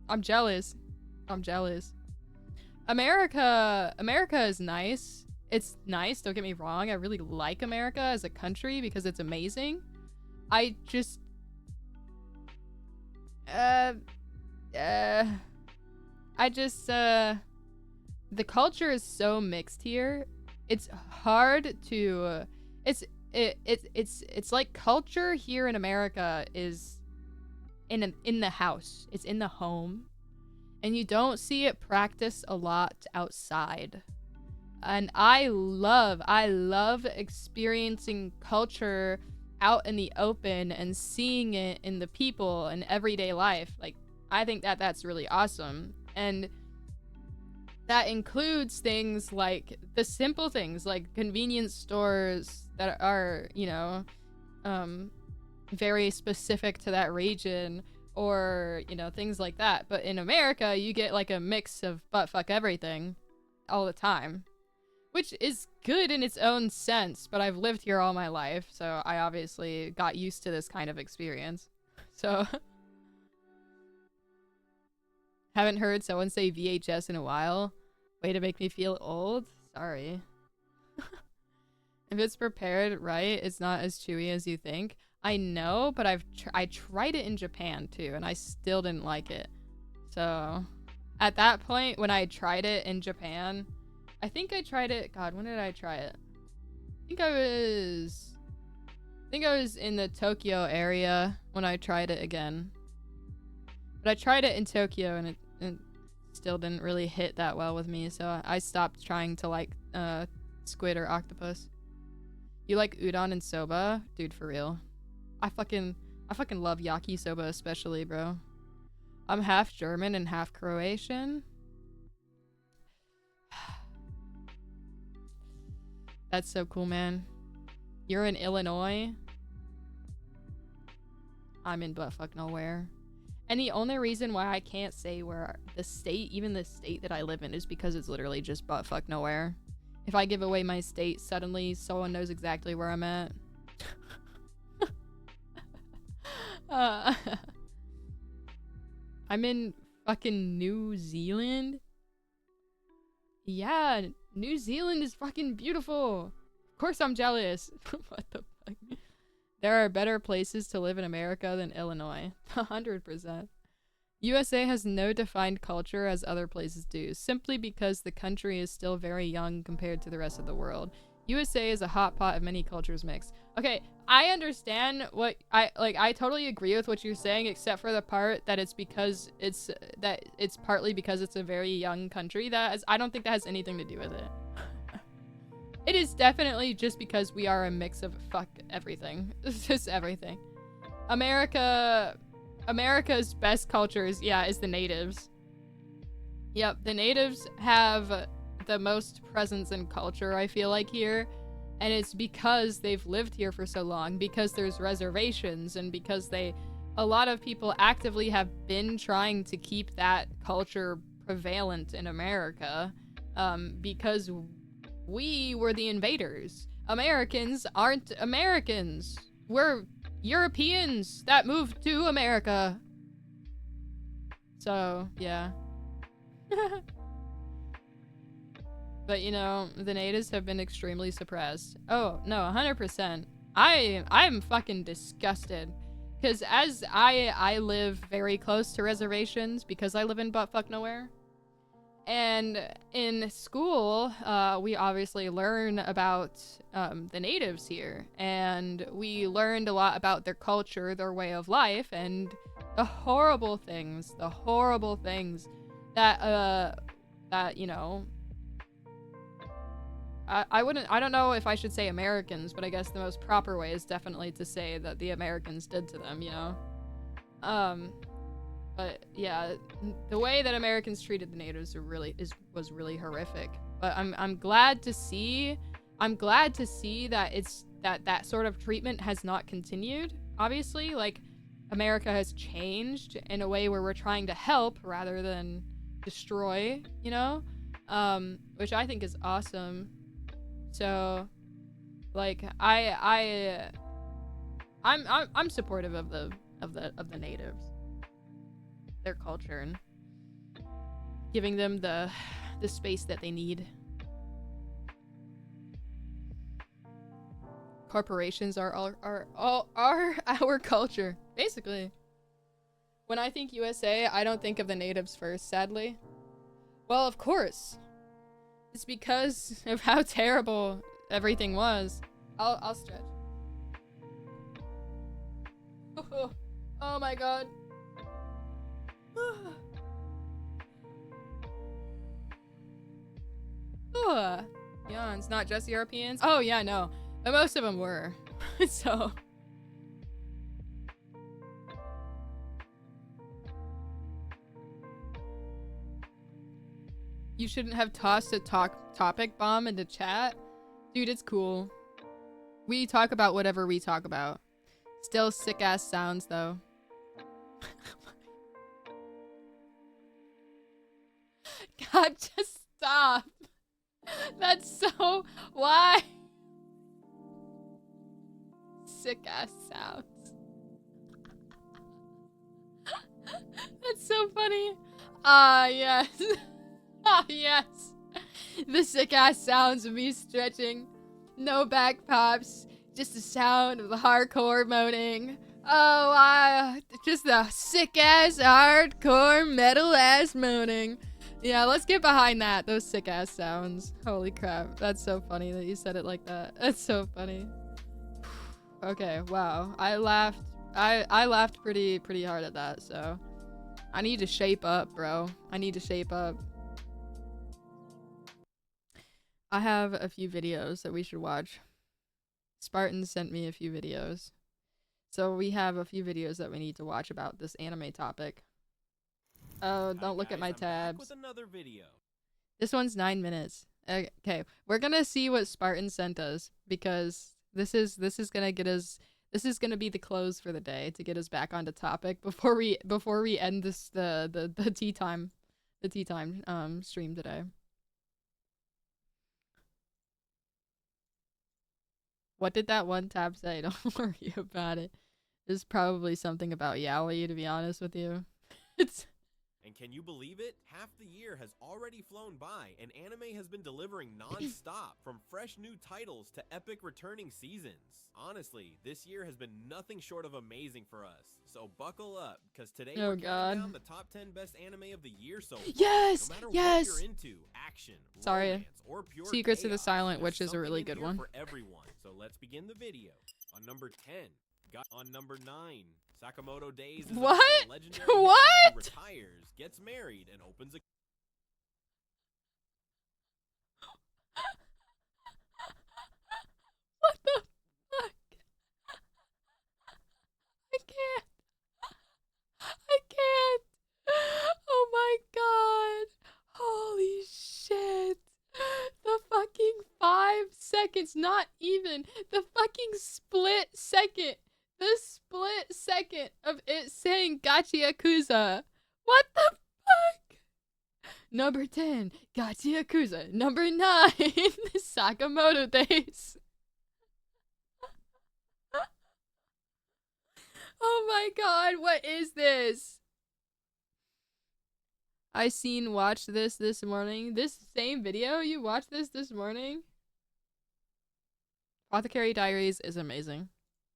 S1: I'm jealous. I'm jealous. America is nice. It's nice, don't get me wrong. I really like America as a country because it's amazing. I just the culture is so mixed here. It's hard to it's like culture here in America is in the house. It's in the home. And you don't see it practiced a lot outside. And I love experiencing culture out in the open and seeing it in the people and everyday life. Like, I think that that's really awesome. And that includes things like the simple things like convenience stores that are, you know, very specific to that region, or, you know, things like that. But in America, you get like a mix of butt fuck everything all the time, which is good in its own sense, but I've lived here all my life, so I obviously got used to this kind of experience. So haven't heard someone say VHS in a while. Way to make me feel old. Sorry. If it's prepared right, it's not as chewy as you think. I know, but I tried it in Japan too, and I still didn't like it. So at that point, when I tried it in Japan, I think I tried it. God, when did I try it? I think I was in the Tokyo area when I tried it again. But I tried it in Tokyo, and it still didn't really hit that well with me. So I stopped trying to like squid or octopus. You like udon and soba, dude? For real. I fucking love yakisoba especially, bro. I'm half German and half Croatian. That's so cool, man. You're in Illinois. I'm in buttfuck nowhere. And the only reason why I can't say where the state, even the state that I live in, is because it's literally just buttfuck nowhere. If I give away my state, suddenly someone knows exactly where I'm at. I'm in fucking New Zealand. Yeah, New Zealand is fucking beautiful. Of course I'm jealous. What the fuck? There are better places to live in America than Illinois. 100%. USA has no defined culture as other places do, simply because the country is still very young compared to the rest of the world. USA is a hot pot of many cultures mixed. Okay, I understand what I totally agree with what you're saying, except for the part that it's partly because it's a very young country. I don't think that has anything to do with it. It is definitely just because we are a mix of fuck everything. It's just everything. America's best cultures, yeah, is the natives. Yep, the natives have the most presence in culture, I feel like, here. And it's because they've lived here for so long, because there's reservations, and because a lot of people actively have been trying to keep that culture prevalent in America, because we were the invaders. Americans aren't Americans. We're Europeans that moved to America. So, yeah. But, you know, the natives have been extremely suppressed. Oh, no, 100%. I'm fucking disgusted. Because as I live very close to reservations because I live in buttfuck nowhere. And in school, we obviously learn about the natives here. And we learned a lot about their culture, their way of life, and the horrible things that, you know, I don't know if I should say Americans, but I guess the most proper way is definitely to say that the Americans did to them, you know? But yeah, the way that Americans treated the natives was really horrific. But I'm glad to see that that sort of treatment has not continued. Obviously, like, America has changed in a way where we're trying to help rather than destroy, you know, which I think is awesome. So, like, I'm supportive of the natives, their culture, and giving them the space that they need. Corporations are our culture, basically. When I think USA, I don't think of the natives first, sadly. Well, of course. It's because of how terrible everything was. I'll stretch. Oh my god. Yeah, it's not just Europeans. Oh yeah, no. But most of them were. So. You shouldn't have tossed a topic bomb into chat. Dude, it's cool. We talk about whatever we talk about. Still sick ass sounds though. God, just stop. That's so... Why? Sick ass sounds. That's so funny. Yes. Yes. The sick ass sounds of me stretching. No back pops. Just the sound of the hardcore moaning. Oh, just the sick ass hardcore metal ass moaning. Yeah, let's get behind that. Those sick ass sounds. Holy crap. That's so funny that you said it like that. That's so funny. Okay, wow. I laughed pretty hard at that, so I need to shape up, bro. I need to shape up. I have a few videos that we should watch. Spartan sent me a few videos. So we have a few videos that we need to watch about this anime topic. Oh, don't look at my tabs.
S3: With another video.
S1: This one's 9 minutes. Okay, we're gonna see what Spartan sent us because this is gonna get us. This is gonna be the close for the day to get us back onto topic before we end this the tea time stream today. What did that one tab say? Don't worry about it. It's probably something about yaoi, to be honest with you. It's.
S3: And can you believe it? Half the year has already flown by, and anime has been delivering non-stop, from fresh new titles to epic returning seasons. Honestly, this year has been nothing short of amazing for us. So buckle up, because today we're counting down the top 10 best anime of the year so far.
S1: Yes!
S3: No matter
S1: yes!
S3: what you're into, action,
S1: sorry.
S3: romance, or pure
S1: Secrets
S3: chaos,
S1: of the Silent Witch is a
S3: something
S1: really
S3: in
S1: good
S3: here
S1: one.
S3: For everyone. So let's begin the video. On number 10, on number 9, Sakamoto Days is
S1: what?
S3: A legendary
S1: what?
S3: Who retires, gets married, and opens a
S1: what the fuck? I can't. I can't. Oh my god. Holy shit. The fucking 5 seconds, not even. The fucking split second. The split second of it saying Gachi Yakuza. What the fuck? Number 10, Gachi Yakuza. Number 9, Sakamoto Days. Oh my god, what is this? I watched this morning. This same video? You watched this morning? Apothecary Diaries is amazing.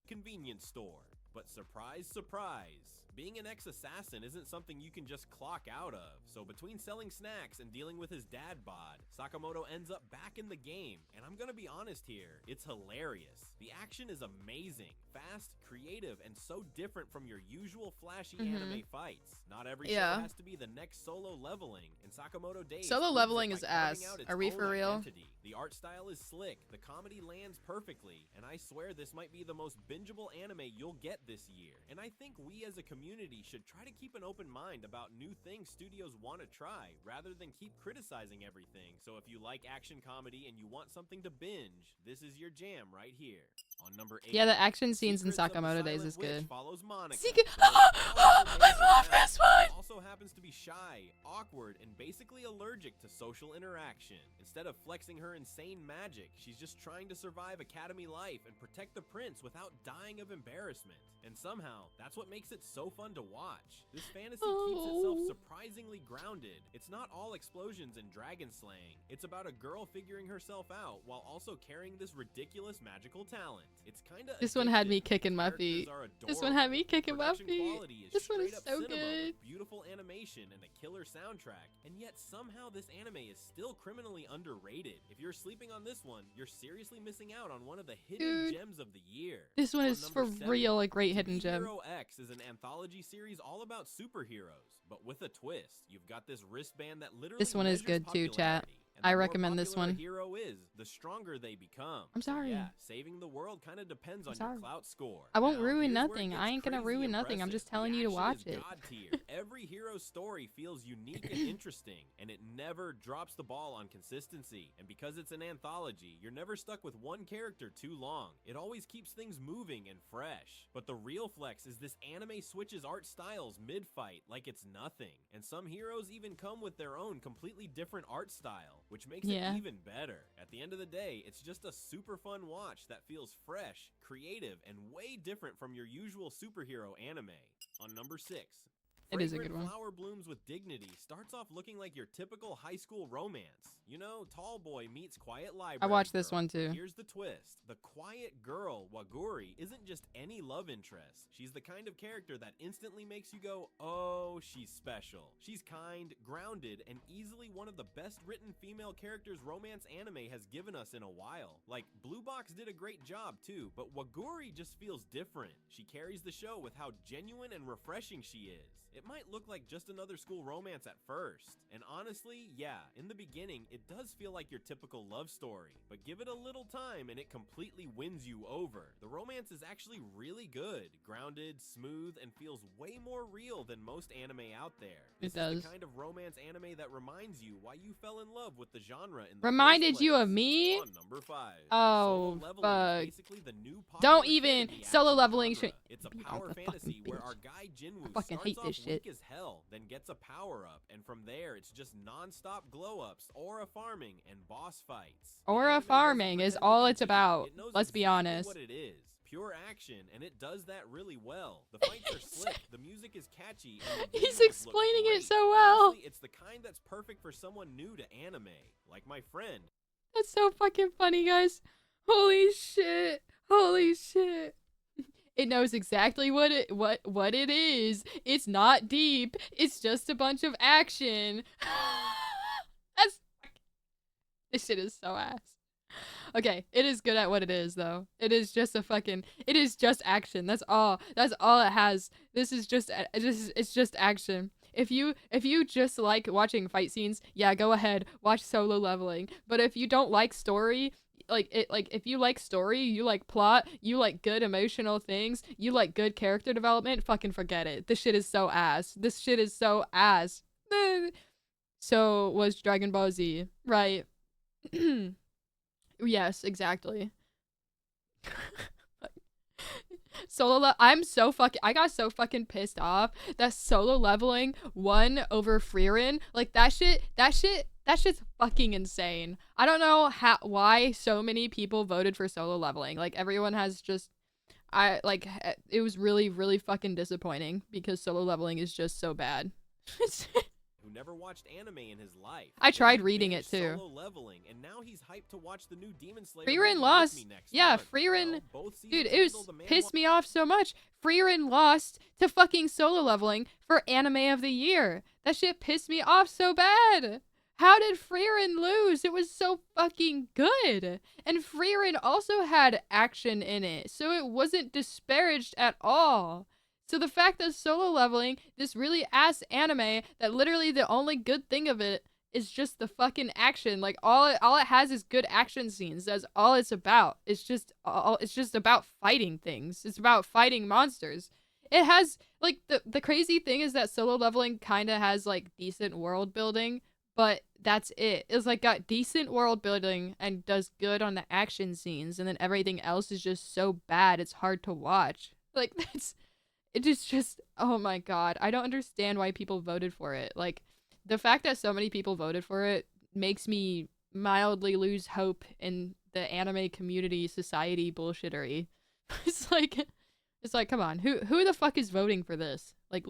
S3: Convenience store. But surprise, surprise. Being an ex-assassin isn't something you can just clock out of. So between selling snacks and dealing with his dad bod, Sakamoto ends up back in the game. And I'm gonna be honest here, it's hilarious. The action is amazing, fast, creative, and so different from your usual flashy anime fights. Not every show has to be the next solo leveling, and Sakamoto Days
S1: solo leveling is ass. Are we for real?
S3: Identity. The art style is slick, the comedy lands perfectly, and I swear this might be the most bingeable anime you'll get this year. And I think we as a community should try to keep an open mind about new things studios want to try, rather than keep criticizing everything. So if you like action comedy and you want something to binge, this is your jam right here. On number 8,
S1: yeah, the action scenes in Sakamoto Days is good.
S3: Follows Monica.
S1: I love this one!
S3: also happens to be shy, awkward, and basically allergic to social interaction. Instead of flexing her insane magic, she's just trying to survive academy life and protect the prince without dying of embarrassment. And somehow, that's what makes it so fun to watch. This fantasy keeps itself surprisingly grounded. It's not all explosions and dragon slaying. It's about a girl figuring herself out while also carrying this ridiculous magical talent. It's kinda
S1: This one had me
S3: addictive.
S1: kicking my
S3: Characters
S1: feet.
S3: are
S1: This one had
S3: adorable.
S1: me kicking my
S3: Production
S1: feet.
S3: quality is
S1: This one is
S3: straight up
S1: so
S3: cinema
S1: good.
S3: with beautiful animation and a killer soundtrack. And yet somehow this anime is still criminally underrated. If you're sleeping on this one, you're seriously missing out on one of the hidden
S1: Dude.
S3: gems of the year.
S1: This one
S3: On
S1: is
S3: number
S1: for
S3: 7,
S1: real a great hidden gem.
S3: Hero X is an anthology series all about superheroes, but with a twist. You've got this wristband that literally
S1: This one is
S3: measures
S1: good too, chat.
S3: popularity, and
S1: I
S3: the more
S1: recommend this
S3: popular
S1: one.
S3: a hero is, the stronger they become.
S1: I'm
S3: So
S1: sorry.
S3: yeah, saving the world kind of depends on
S1: sorry.
S3: your clout score.
S1: I won't
S3: Now,
S1: ruin
S3: here's where it
S1: nothing.
S3: gets
S1: I ain't gonna
S3: crazy
S1: ruin nothing. I'm
S3: impressive.
S1: just telling
S3: The
S1: you to
S3: action
S1: watch
S3: is
S1: it.
S3: God tier. Every hero's story feels unique and interesting, and it never drops the ball on consistency. And because it's an anthology, you're never stuck with one character too long. It always keeps things moving and fresh. But the real flex is this anime switches art styles mid-fight like it's nothing. And some heroes even come with their own completely different art style, which makes
S1: Yeah.
S3: it even better. At the end of the day, it's just a super fun watch that feels fresh, creative, and way different from your usual superhero anime. On number 6.
S1: It is a
S3: Fragrant
S1: good one.
S3: Flower Blooms with Dignity starts off looking like your typical high school romance. You know, tall boy meets quiet library
S1: I watched this
S3: girl.
S1: one too.
S3: Here's the twist. The quiet girl, Waguri, isn't just any love interest. She's the kind of character that instantly makes you go, oh, she's special. She's kind, grounded, and easily one of the best written female characters romance anime has given us in a while. Like, Blue Box did a great job too, but Waguri just feels different. She carries the show with how genuine and refreshing she is. It might look like just another school romance at first. And honestly, yeah, in the beginning, it does feel like your typical love story. But give it a little time and it completely wins you over. The romance is actually really good, grounded, smooth, and feels way more real than most anime out there. This
S1: It does.
S3: is the kind of romance anime that reminds you why you fell in love with the genre in the
S1: Reminded
S3: first
S1: you
S3: place.
S1: of me?
S3: On number 5.
S1: Oh,
S3: Solo Leveling is
S1: fuck.
S3: basically the new
S1: Don't
S3: popular kid
S1: even-
S3: in the
S1: Solo
S3: action
S1: Leveling
S3: genre.
S1: should
S3: It's a
S1: be on
S3: power
S1: the fucking
S3: fantasy where
S1: bitch.
S3: our guy Jinwoo
S1: I fucking
S3: starts
S1: hate
S3: off
S1: this
S3: weak
S1: shit.
S3: as hell, then gets a power up, and from there it's just non-stop glow-ups, aura farming, and boss fights. The
S1: Aura
S3: anime doesn't
S1: farming is
S3: pretend to
S1: all
S3: be
S1: it's
S3: deep.
S1: about.
S3: It knows
S1: Let's be
S3: exactly
S1: honest.
S3: what it is. Pure action, and it does that really well. The fights are slick, the music is catchy, and the
S1: He's
S3: visuals look
S1: explaining it
S3: great.
S1: so well.
S3: Honestly, it's the kind that's perfect for someone new to anime, like my friend.
S1: That's so fucking funny, guys. Holy shit. Holy shit. It knows exactly what it is. It's not deep. It's just a bunch of action. This shit is so ass. Okay, it is good at what it is though. It is just action. That's all it has. This is just it's just action. If you just like watching fight scenes, yeah, go ahead, watch Solo Leveling. But if you don't like story, if you like story, you like plot, you like good emotional things, you like good character development, fucking forget it. This shit is so ass. This shit is so ass. So was Dragon Ball Z, right? Yes, exactly. I got so fucking pissed off that Solo Leveling won over Frieren. Like that shit's fucking insane. I don't know why so many people voted for Solo Leveling. Like everyone has just it was really, really fucking disappointing because Solo Leveling is just so bad.
S3: Who never watched anime in his life.
S1: I tried
S3: Then
S1: reading
S3: finished
S1: it, too.
S3: Solo Leveling, and now he's hyped to watch the new Demon Slayer
S1: Frieren
S3: movie with
S1: lost.
S3: me next
S1: Yeah,
S3: month.
S1: Frieren.
S3: Well, both seasons
S1: Dude, it
S3: handle
S1: was
S3: the
S1: pissed me off so much. Frieren lost to fucking Solo Leveling for Anime of the Year. That shit pissed me off so bad. How did Frieren lose? It was so fucking good. And Frieren also had action in it, so it wasn't disparaged at all. So the fact that Solo Leveling, this really ass anime, that literally the only good thing of it is just the fucking action. Like all it has is good action scenes. That's all it's about. It's just about fighting things. It's about fighting monsters. It has like the crazy thing is that Solo Leveling kind of has like decent world building, but that's it. It's like got decent world building and does good on the action scenes, and then everything else is just so bad it's hard to watch. Like it is just, oh my god, I don't understand why people voted for it. Like, the fact that so many people voted for it makes me mildly lose hope in the anime community society bullshittery. it's like it's like, come on, who the fuck is voting for this? Like,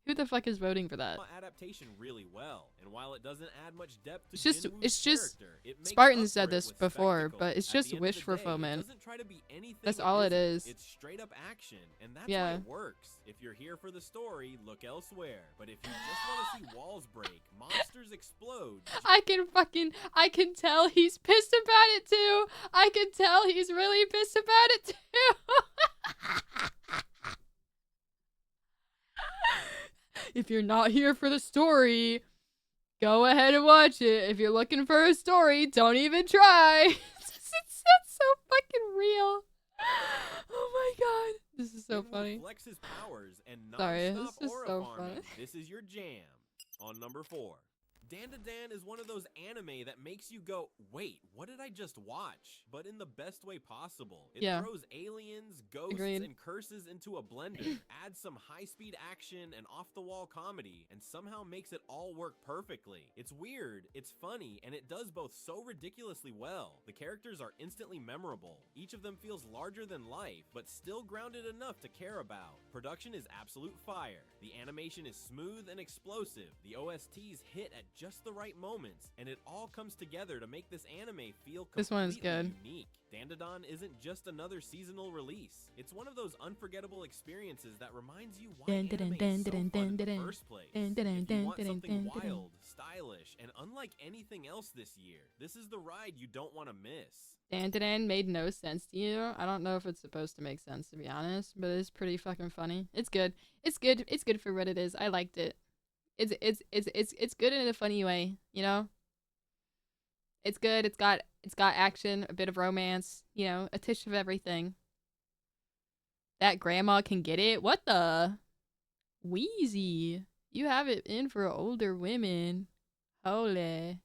S1: who the fuck is voting for that?
S3: Adaptation really well, and while it doesn't add much depth to
S1: It's just
S3: character, it makes
S1: Spartan
S3: up
S1: said
S3: for it
S1: this
S3: with
S1: before,
S3: spectacle.
S1: but it's
S3: At
S1: just
S3: the end
S1: wish
S3: of the day,
S1: fulfillment.
S3: It doesn't try to be anything
S1: That's all it
S3: isn't.
S1: is.
S3: It's straight up action, and that's
S1: Yeah.
S3: why it works. If you're here for the story, look elsewhere. But if you just want to see walls break, monsters explode,
S1: I can tell he's pissed about it too. I can tell he's really pissed about it too. If you're not here for the story, go ahead and watch it. If you're looking for a story, don't even try. It's so fucking real. Oh my god. This is so
S3: Even
S1: funny.
S3: flex his powers and
S1: Sorry,
S3: non-stop
S1: this is
S3: aura
S1: so
S3: farming.
S1: funny.
S3: This is your jam. On number 4. Dan to Dan is one of those anime that makes you go, wait, what did I just watch? But in the best way possible. It
S1: Yeah.
S3: throws aliens, ghosts,
S1: Agreed.
S3: and curses into a blender, adds some high-speed action and off-the-wall comedy, and somehow makes it all work perfectly. It's weird, it's funny, and it does both so ridiculously well. The characters are instantly memorable. Each of them feels larger than life, but still grounded enough to care about. Production is absolute fire. The animation is smooth and explosive. The OSTs hit at just the right moments, and it all comes together to make this anime feel completely
S1: This one is good.
S3: unique. Dandadan isn't just another seasonal release. It's one of those unforgettable experiences that reminds you why anime is so fun in the first place. If you want something wild, stylish, and unlike anything else this year, this is the ride you don't want to miss.
S1: Dan made no sense to you. I don't know if it's supposed to make sense, to be honest, but it's pretty fucking funny. It's good. It's good. It's good for what it is. I liked it. It's good in a funny way, you know? It's good. It's got action, a bit of romance, you know, a touch of everything. That grandma can get it. What the? Wheezy. You have it in for older women. Holy.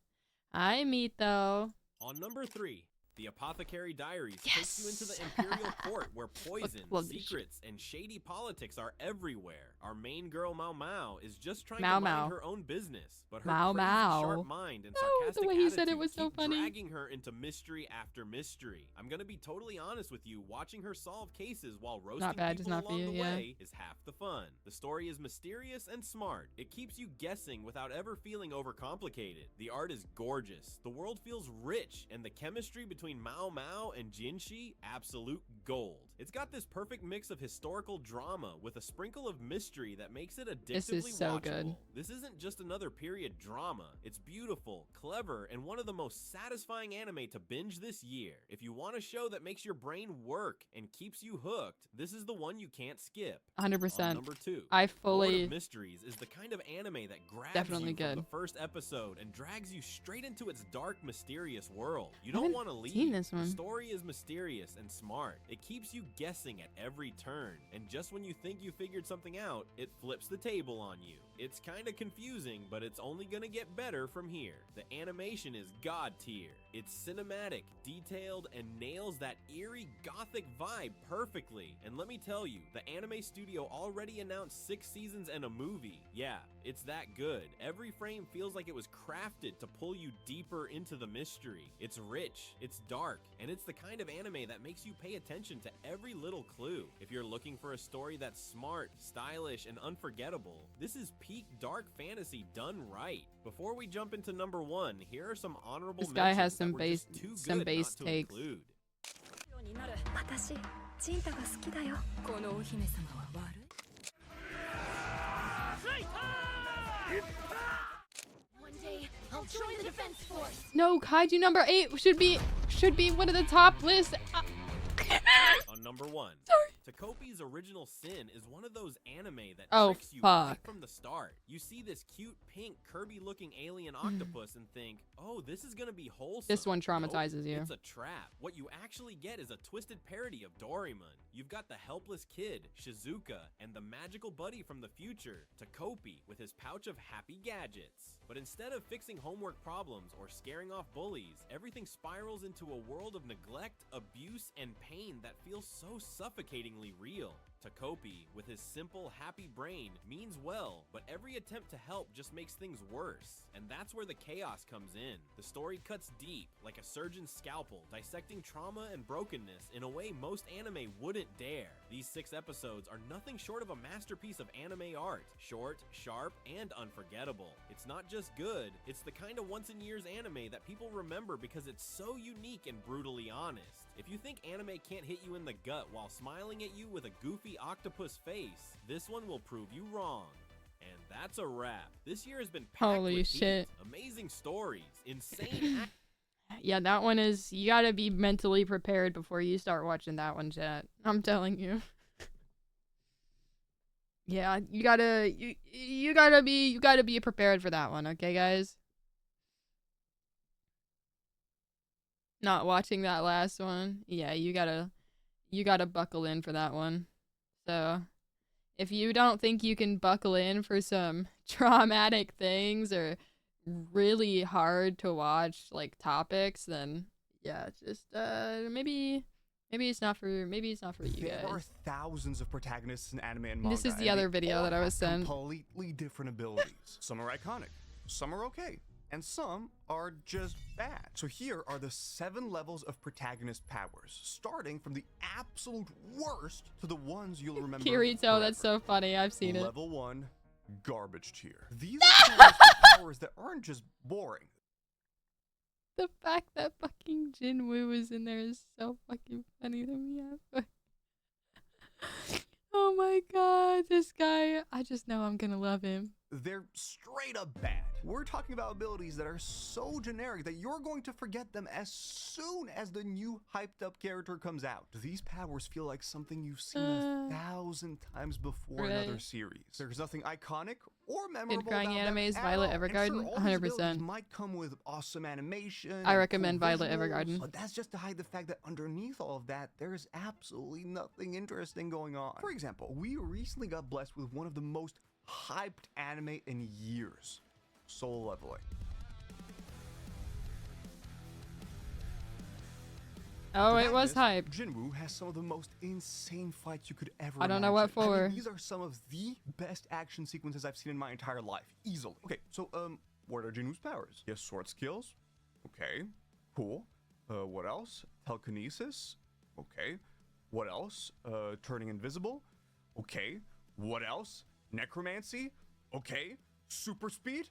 S1: Hi, Mito.
S3: On number 3, The Apothecary Diaries
S1: Yes!
S3: takes you into the Imperial Court where poison,
S1: Love this
S3: secrets, and shady politics are everywhere. Our main girl Mao Mao is just trying
S1: Mao
S3: to mind
S1: Mao.
S3: her own business, but her
S1: Mao
S3: crazy
S1: Mao.
S3: sharp mind and
S1: No,
S3: sarcastic
S1: the way he said it
S3: attitude
S1: was so
S3: keep
S1: funny.
S3: dragging her into mystery after mystery. I'm gonna be totally honest with you, watching her solve cases while roasting
S1: bad, just
S3: people
S1: not for
S3: along
S1: you,
S3: the
S1: yeah.
S3: way is half the fun. The story is mysterious and smart. It keeps you guessing without ever feeling overcomplicated. The art is gorgeous. The world feels rich, and the chemistry between Mao Mao and Jinshi, absolute gold. It's got this perfect mix of historical drama with a sprinkle of mystery that makes it addictively
S1: This is so
S3: watchable.
S1: good.
S3: This isn't just another period drama. It's beautiful, clever, and one of the most satisfying anime to binge this year. If you want a show that makes your brain work and keeps you hooked, this is the one you can't skip.
S1: 100%.
S3: On number 2,
S1: I
S3: Lord
S1: fully...
S3: of Mysteries is the kind of anime that grabs
S1: Definitely
S3: you from
S1: good.
S3: the first episode and drags you straight into its dark, mysterious world. You
S1: I
S3: don't
S1: haven't
S3: want to leave.
S1: seen this one.
S3: The story is mysterious and smart. It keeps you guessing at every turn, and just when you think you figured something out, it flips the table on you. It's kinda confusing, but it's only gonna get better from here. The animation is god tier. It's cinematic, detailed, and nails that eerie gothic vibe perfectly. And let me tell you, the anime studio already announced 6 seasons and a movie. Yeah, it's that good. Every frame feels like it was crafted to pull you deeper into the mystery. It's rich, it's dark, and it's the kind of anime that makes you pay attention to every little clue. If you're looking for a story that's smart, stylish, and unforgettable, this is peak dark fantasy done right. Before we jump into number 1, here are some honorable
S1: This guy has
S3: mentions
S1: some
S3: that were just
S1: base-
S3: too
S1: some
S3: good
S1: base
S3: not to
S1: takes.
S3: include.
S4: 私ジンタが好きだよこのお姫様は悪い One day I'll join the defense force.
S1: No, Kaiju number 8 should be one of the top lists.
S3: On number 1,
S1: Sorry.
S3: Takopi's Original Sin is one of those anime that
S1: Oh,
S3: tricks you right
S1: fuck.
S3: from the start. You see this cute, pink, Kirby-looking alien octopus and think, oh, this is gonna be wholesome.
S1: This one
S3: Nope,
S1: traumatizes you.
S3: It's a trap. What you actually get is a twisted parody of Doraemon. You've got the helpless kid, Shizuka, and the magical buddy from the future, Takopi, with his pouch of happy gadgets. But instead of fixing homework problems or scaring off bullies, everything spirals into a world of neglect, abuse, and pain that feels so suffocatingly real. Takopi, with his simple, happy brain, means well, but every attempt to help just makes things worse. And that's where the chaos comes in. The story cuts deep, like a surgeon's scalpel, dissecting trauma and brokenness in a way most anime wouldn't dare. These 6 episodes are nothing short of a masterpiece of anime art. Short, sharp, and unforgettable. It's not just good, it's the kind of once-in-years anime that people remember because it's so unique and brutally honest. If you think anime can't hit you in the gut while smiling at you with a goofy octopus face, this one will prove you wrong. And that's a wrap. This year has been packed
S1: Holy
S3: with
S1: shit.
S3: heat, amazing stories, insane
S1: Yeah, that one is, you gotta be mentally prepared before you start watching that one, chat. I'm telling you. Yeah, you gotta be prepared for that one, okay, guys? Not watching that last one. Yeah, you gotta buckle in for that one. So, if you don't think you can buckle in for some traumatic things or really hard to watch like topics, then yeah, just maybe it's not for you
S5: There are
S1: guys.
S5: thousands of protagonists in anime and manga.
S1: This is the
S5: and
S1: other
S5: they
S1: video
S5: all
S1: that I was
S5: have
S1: sent.
S5: completely different abilities. Some are iconic, some are okay, and some are just bad. So here are the 7 levels of protagonist powers, starting from the absolute worst to the ones you'll remember
S1: Kirito,
S5: forever.
S1: that's so funny. I've seen it.
S5: Level 1, garbage tier. These are powers with powers that aren't just boring.
S1: The fact that fucking Jinwoo is in there is so fucking funny to me. Oh my god, this guy. I just know I'm gonna love him.
S5: They're straight up bad. We're talking about abilities that are so generic that you're going to forget them as soon as the new hyped up character comes out. These powers feel like something you've seen 1,000 times before in other
S1: Right.
S5: series. There's nothing iconic or memorable
S1: Good crying
S5: about them
S1: animes,
S5: at
S1: Violet
S5: all. And
S1: Evergarden,
S5: sure, all these
S1: 100%.
S5: abilities might come with awesome animation.
S1: I
S5: and
S1: recommend
S5: cool
S1: Violet
S5: visuals,
S1: Evergarden.
S5: But that's just to hide the fact that underneath all of that, there's absolutely nothing interesting going on. For example, we recently got blessed with one of the most hyped anime in years, Solo Leveling.
S1: Oh, it was hyped.
S5: Protagonist Jinwoo has some of the most insane fights you could ever
S1: I don't know what
S5: imagine. I mean,
S1: for.
S5: these are some of the best action sequences I've seen in my entire life, easily. Okay, so what are Jinwoo's powers? He has sword skills. Okay, cool. What else? Telekinesis. Okay. What else? Turning invisible. Okay. What else? Necromancy. Okay. Super speed.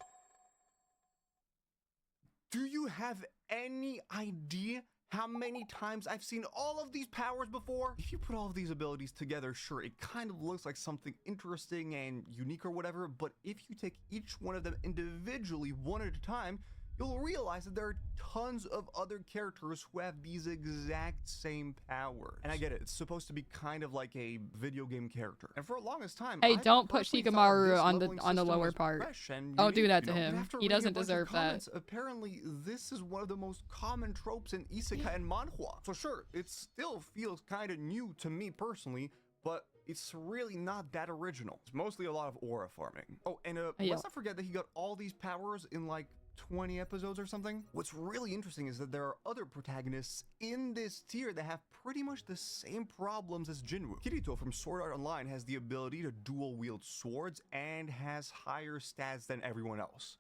S5: Do you have any idea how many times I've seen all of these powers before? If you put all of these abilities together, sure, it kind of looks like something interesting and unique or whatever, but if you take each one of them individually, one at a time, you'll realize that there are tons of other characters who have these exact same powers. And I get it, it's supposed to be kind of like a video game character. And for the longest time,
S1: Hey,
S5: I
S1: don't put
S5: personally thought
S1: Shikamaru
S5: this
S1: on the
S5: leveling
S1: on the
S5: system
S1: lower
S5: was
S1: part.
S5: fresh and
S1: Don't do
S5: unique,
S1: that
S5: you
S1: to
S5: know?
S1: him.
S5: After
S1: He
S5: reading a
S1: doesn't
S5: bunch of
S1: deserve that.
S5: comments, apparently this is one of the most common tropes in isekai and manhwa. So sure, it still feels kind of new to me personally, but it's really not that original. It's mostly a lot of aura farming. Oh, and
S1: Yeah.
S5: let's not forget that he got all these powers in like 20 episodes or something. What's really interesting is that there are other protagonists in this tier that have pretty much the same problems as Jinwoo. Kirito from Sword Art Online has the ability to dual wield swords and has higher stats than everyone else.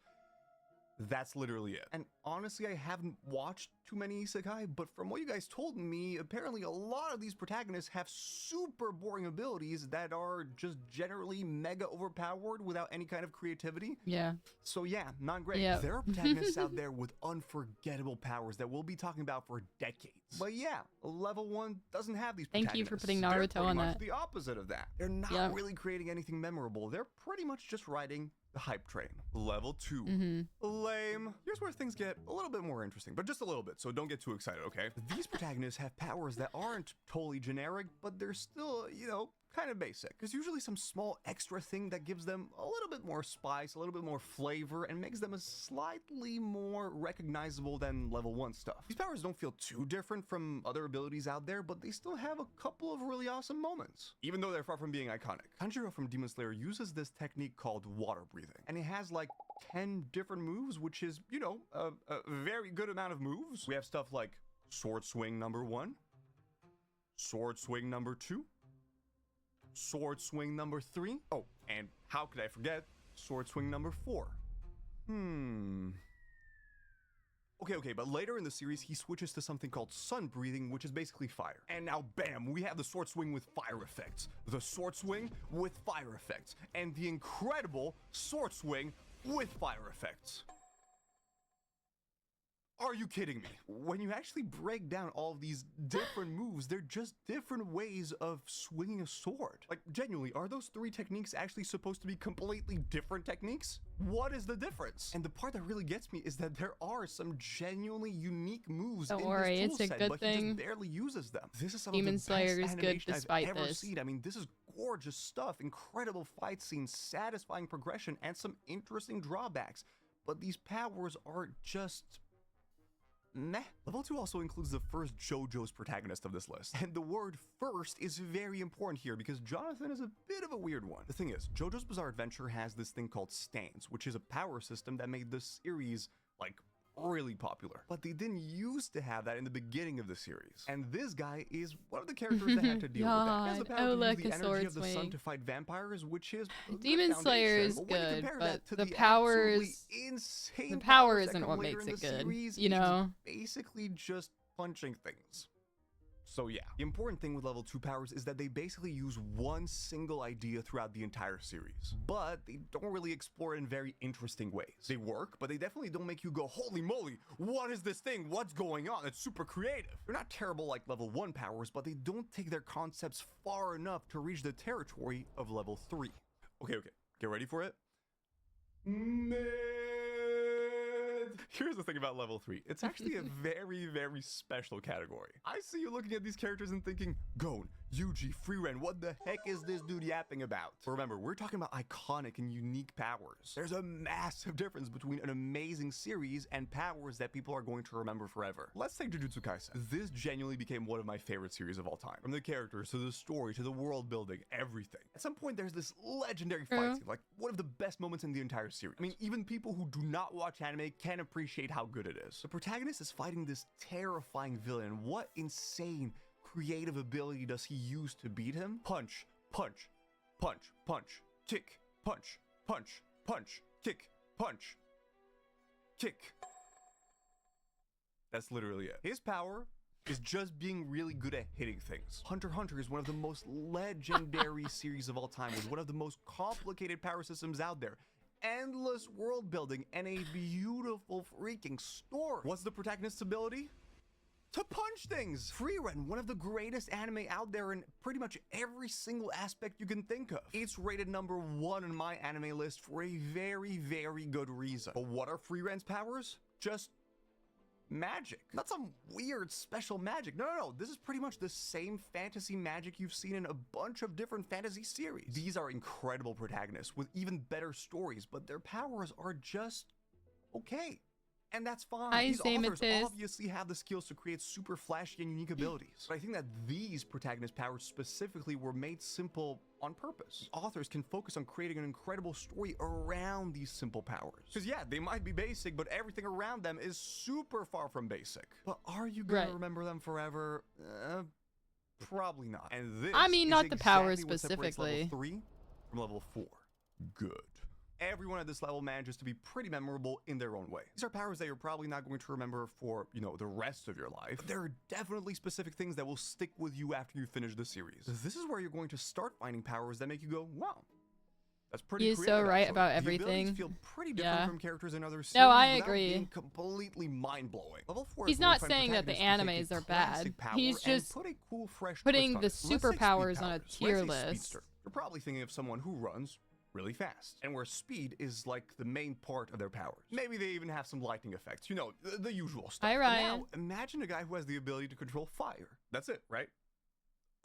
S5: That's literally it. And honestly, I haven't watched too many isekai, but from what you guys told me, apparently a lot of these protagonists have super boring abilities that are just generally mega overpowered without any kind of creativity.
S1: Yeah.
S5: So yeah, not great.
S1: Yeah.
S5: There are protagonists out there with unforgettable powers that we'll be talking about for decades. But yeah, level 1 doesn't have these
S1: Thank you for putting
S5: protagonists. They're
S1: Naruto
S5: pretty
S1: on
S5: much
S1: that.
S5: the opposite of that. They're not
S1: Yeah.
S5: really creating anything memorable. They're pretty much just riding the hype train. Level 2. Lame. Here's where things get a little bit more interesting, but just a little bit, so don't get too excited, okay? These protagonists have powers that aren't totally generic, but they're still, you know, kind of basic. There's usually some small extra thing that gives them a little bit more spice, a little bit more flavor, and makes them a slightly more recognizable than level 1 stuff. These powers don't feel too different from other abilities out there, but they still have a couple of really awesome moments, even though they're far from being iconic. Tanjiro from Demon Slayer uses this technique called water breathing, and it has like 10 different moves, which is, you know, a very good amount of moves. We have stuff like sword swing number 1, sword swing number 2, Sword swing number 3. Oh, and how could I forget sword swing number 4? Okay, but later in the series, he switches to something called sun breathing, which is basically fire. And now, bam, we have the sword swing with fire effects. The sword swing with fire effects. And the incredible sword swing with fire effects. Are you kidding me? When you actually break down all of these different moves, they're just different ways of swinging a sword. Like, genuinely, are those 3 techniques actually supposed to be completely different techniques? What is the difference? And the part that really gets me is that there are some genuinely unique moves
S1: Don't
S5: in
S1: worry,
S5: this
S1: it's a
S5: toolset,
S1: good
S5: but he
S1: thing.
S5: just barely uses them. This is some
S1: Demon
S5: of the
S1: Slayer
S5: best
S1: is good
S5: animation
S1: despite
S5: I've ever
S1: this.
S5: seen. I mean, this is gorgeous stuff, incredible fight scenes, satisfying progression, and some interesting drawbacks. But these powers are just meh. Level 2 also includes the first JoJo's protagonist of this list. And the word first is very important here because Jonathan is a bit of a weird one. The thing is, JoJo's Bizarre Adventure has this thing called stands, which is a power system that made the series, like, really popular. But they didn't used to have that in the beginning of the series. And this guy is one of the characters that had to deal with that. He has the
S1: God.
S5: power
S1: Oh,
S5: to
S1: look,
S5: use the
S1: a
S5: energy
S1: sword
S5: of the sun
S1: swing.
S5: to fight vampires, which is a good
S1: Demon Slayer
S5: foundation.
S1: is
S5: But when you
S1: good,
S5: compare
S1: but
S5: that to
S1: the
S5: the
S1: power
S5: absolutely
S1: is-
S5: insane
S1: the power
S5: powers that
S1: isn't
S5: come
S1: what
S5: later
S1: makes
S5: in
S1: it
S5: the
S1: good,
S5: series,
S1: you know?
S5: it's basically just punching things. So yeah, the important thing with level 2 powers is that they basically use one single idea throughout the entire series, but they don't really explore it in very interesting ways. They work, but they definitely don't make you go, holy moly, what is this thing? What's going on? It's super creative. They're not terrible like level 1 powers, but they don't take their concepts far enough to reach the territory of level 3. Okay, get ready for it. Here's the thing about level 3. It's actually a very, very special category. I see you looking at these characters and thinking, Gon, Yuji, Freeren, what the heck is this dude yapping about? But remember, we're talking about iconic and unique powers. There's a massive difference between an amazing series and powers that people are going to remember forever. Let's take Jujutsu Kaisen. This genuinely became one of my favorite series of all time. From the characters, to the story, to the world building, everything. At some point, there's this legendary fight scene, like one of the best moments in the entire series. I mean, even people who do not watch anime can appreciate how good it is. The protagonist is fighting this terrifying villain. What insane creative ability does he use to beat him? Punch, punch, punch, punch, kick, punch, punch, punch, kick, punch, kick. That's literally it. His power is just being really good at hitting things. Hunter x Hunter is one of the most legendary series of all time, with one of the most complicated power systems out there. Endless world building and a beautiful freaking story. What's the protagonist's ability? To punch things. Freeren, one of the greatest anime out there in pretty much every single aspect you can think of. It's rated number 1 on my anime list for a very, very good reason. But what are Freeren's powers? Just magic. Not some weird special magic. No. This is pretty much the same fantasy magic you've seen in a bunch of different fantasy series. These are incredible protagonists with even better stories, but their powers are just okay. And that's fine. These authors obviously have the skills to create super flashy and unique abilities. But I think that these protagonist powers specifically were made simple on purpose. Authors can focus on creating an incredible story around these simple powers. Because yeah, they might be basic, but everything around them is super far from basic. But are you gonna remember them forever? Probably not. And this
S1: not the powers
S5: what separates
S1: specifically.
S5: level 3 from level 4. Good. Everyone at this level manages to be pretty memorable in their own way. These are powers that you're probably not going to remember for, the rest of your life. But there are definitely specific things that will stick with you after you finish the series. This is where you're going to start finding powers that make you go, wow, that's pretty
S1: He's
S5: creative,
S1: so right
S5: actually.
S1: about
S5: The abilities
S1: everything.
S5: feel pretty different from characters in other series.
S1: No, I
S5: without
S1: agree.
S5: being completely mind-blowing. Level 4
S1: He's
S5: is where
S1: not
S5: we find
S1: saying that the
S5: protagonists who take
S1: animes
S5: a
S1: are bad.
S5: classic power
S1: He's
S5: and
S1: just
S5: put a cool, fresh
S1: putting
S5: twist on
S1: the
S5: it. Let's say speed
S1: superpowers on a
S5: powers.
S1: tier
S5: Let's say
S1: list.
S5: speedster. You're probably thinking of someone who runs really fast, and where speed is like the main part of their powers. Maybe they even have some lightning effects, the usual stuff.
S1: Hi,
S5: But
S1: Ryan.
S5: now, imagine a guy who has the ability to control fire. That's it, right?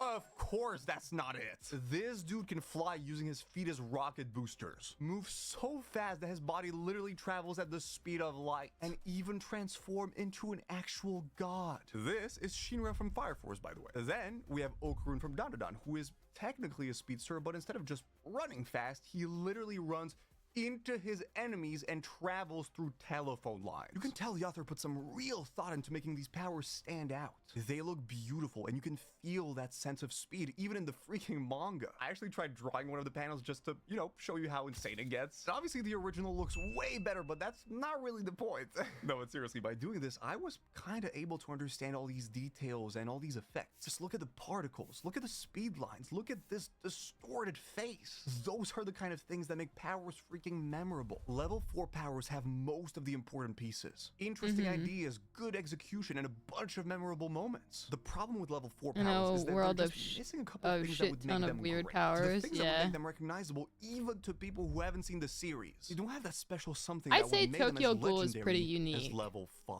S5: Of course, that's not it. This dude can fly using his feet as rocket boosters, move so fast that his body literally travels at the speed of light, and even transform into an actual god. This is Shinra from Fire Force, by the way. Then we have Okarun from Dandadan, who is technically a speedster, but instead of just running fast, he literally runs into his enemies and travels through telephone lines. You can tell the author put some real thought into making these powers stand out. They look beautiful and you can feel that sense of speed even in the freaking manga. I actually tried drawing one of the panels just to, you know, show you how insane it gets. Obviously the original looks way better, but that's not really the point. No, but seriously, by doing this, I was kind of able to understand all these details and all these effects. Just look at the particles, look at the speed lines, look at this distorted face. Those are the kind of things that make powers freaking memorable. Level 4 powers have most of the important pieces. Interesting ideas, good execution, and a bunch of memorable moments. The problem with level 4 powers is that
S1: world
S5: they're
S1: of
S5: just missing a couple of things that would make
S1: ton of
S5: them
S1: weird
S5: great.
S1: powers,
S5: The things that would
S1: yeah.
S5: make them recognizable even to people who haven't seen the series. They don't have that special something
S1: I'd
S5: that
S1: say
S5: would make them
S1: Tokyo
S5: as
S1: Ghoul is
S5: legendary
S1: pretty
S5: as
S1: unique.
S5: level 5.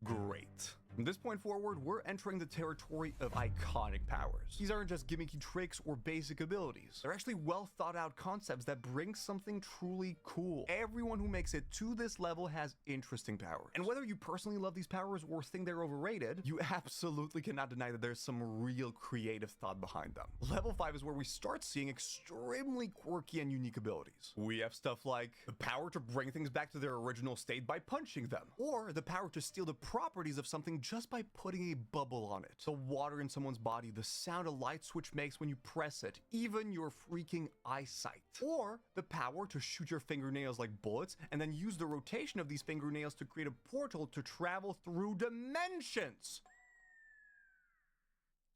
S5: Great. From this point forward, we're entering the territory of iconic powers. These aren't just gimmicky tricks or basic abilities. They're actually well thought out concepts that bring something truly cool. Everyone who makes it to this level has interesting powers. And whether you personally love these powers or think they're overrated, you absolutely cannot deny that there's some real creative thought behind them. Level 5 is where we start seeing extremely quirky and unique abilities. We have stuff like the power to bring things back to their original state by punching them, or the power to steal the properties of something just by putting a bubble on it. The water in someone's body, the sound a light switch makes when you press it, even your freaking eyesight. Or the power to shoot your fingernails like bullets and then use the rotation of these fingernails to create a portal to travel through dimensions.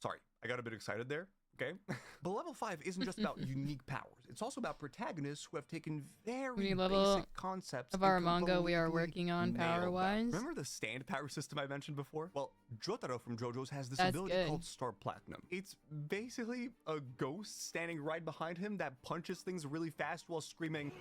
S5: Sorry, I got a bit excited there. Okay. But level 5 isn't just about unique powers. It's also about protagonists who have taken very
S1: Many level
S5: basic concepts
S1: of our
S5: and
S1: manga we are
S5: completely
S1: working on
S5: nailed them.
S1: power-wise.
S5: Remember the stand power system I mentioned before? Well, Jotaro from JoJo's has this
S1: That's
S5: ability
S1: good.
S5: called Star Platinum. It's basically a ghost standing right behind him that punches things really fast while screaming.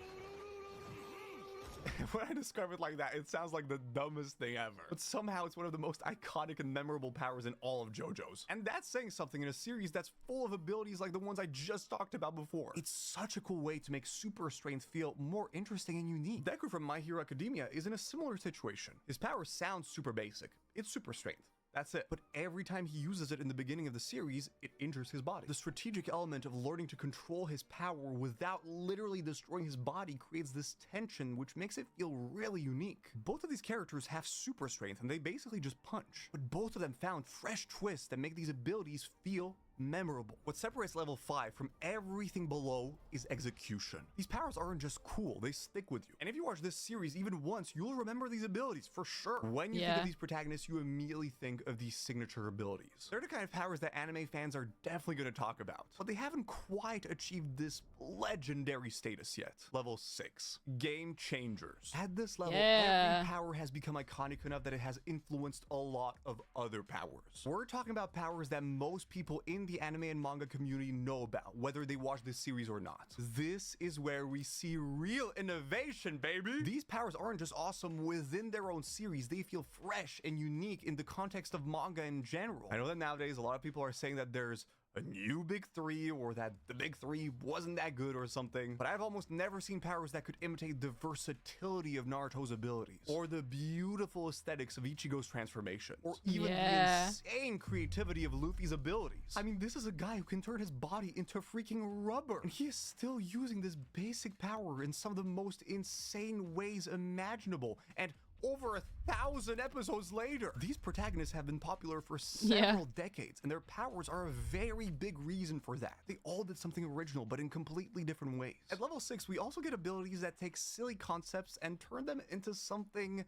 S5: When I describe it like that, it sounds like the dumbest thing ever. But somehow it's one of the most iconic and memorable powers in all of JoJo's. And that's saying something in a series that's full of abilities like the ones I just talked about before. It's such a cool way to make super strength feel more interesting and unique. Deku from My Hero Academia is in a similar situation. His power sounds super basic. It's super strength. That's it. But every time he uses it in the beginning of the series, it injures his body. The strategic element of learning to control his power without literally destroying his body creates this tension, which makes it feel really unique. Both of these characters have super strength and they basically just punch. But both of them found fresh twists that make these abilities feel memorable. What separates level 5 from everything below is execution. These powers aren't just cool, they stick with you. And if you watch this series even once, you'll remember these abilities for sure. When you think of these protagonists, you immediately think of these signature abilities. They're the kind of powers that anime fans are definitely going to talk about, but they haven't quite achieved this legendary status yet. Level 6. Game changers. At this level, every power has become iconic enough that it has influenced a lot of other powers. We're talking about powers that most people in the anime and manga community know about, whether they watch this series or not. This is where we see real innovation, baby! These powers aren't just awesome within their own series, they feel fresh and unique in the context of manga in general. I know that nowadays a lot of people are saying that there's a new big 3 or that the big 3 wasn't that good or something, but I've almost never seen powers that could imitate the versatility of Naruto's abilities, or the beautiful aesthetics of Ichigo's transformation, or even the insane creativity of Luffy's abilities. I mean, this is a guy who can turn his body into freaking rubber, and he is still using this basic power in some of the most insane ways imaginable, and over 1,000 episodes later. These protagonists have been popular for several decades, and their powers are a very big reason for that. They all did something original, but in completely different ways. At level 6, we also get abilities that take silly concepts and turn them into something,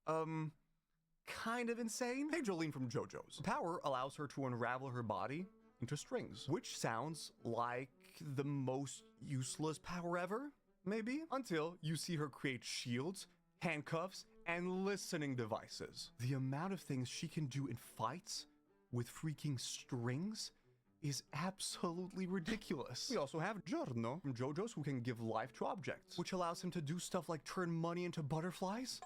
S5: kind of insane. Hey, Jolene from JoJo's. Power allows her to unravel her body into strings, which sounds like the most useless power ever, maybe? Until you see her create shields, handcuffs, and listening devices. The amount of things she can do in fights with freaking strings is absolutely ridiculous. We also have Giorno from JoJo's, who can give life to objects, which allows him to do stuff like turn money into butterflies.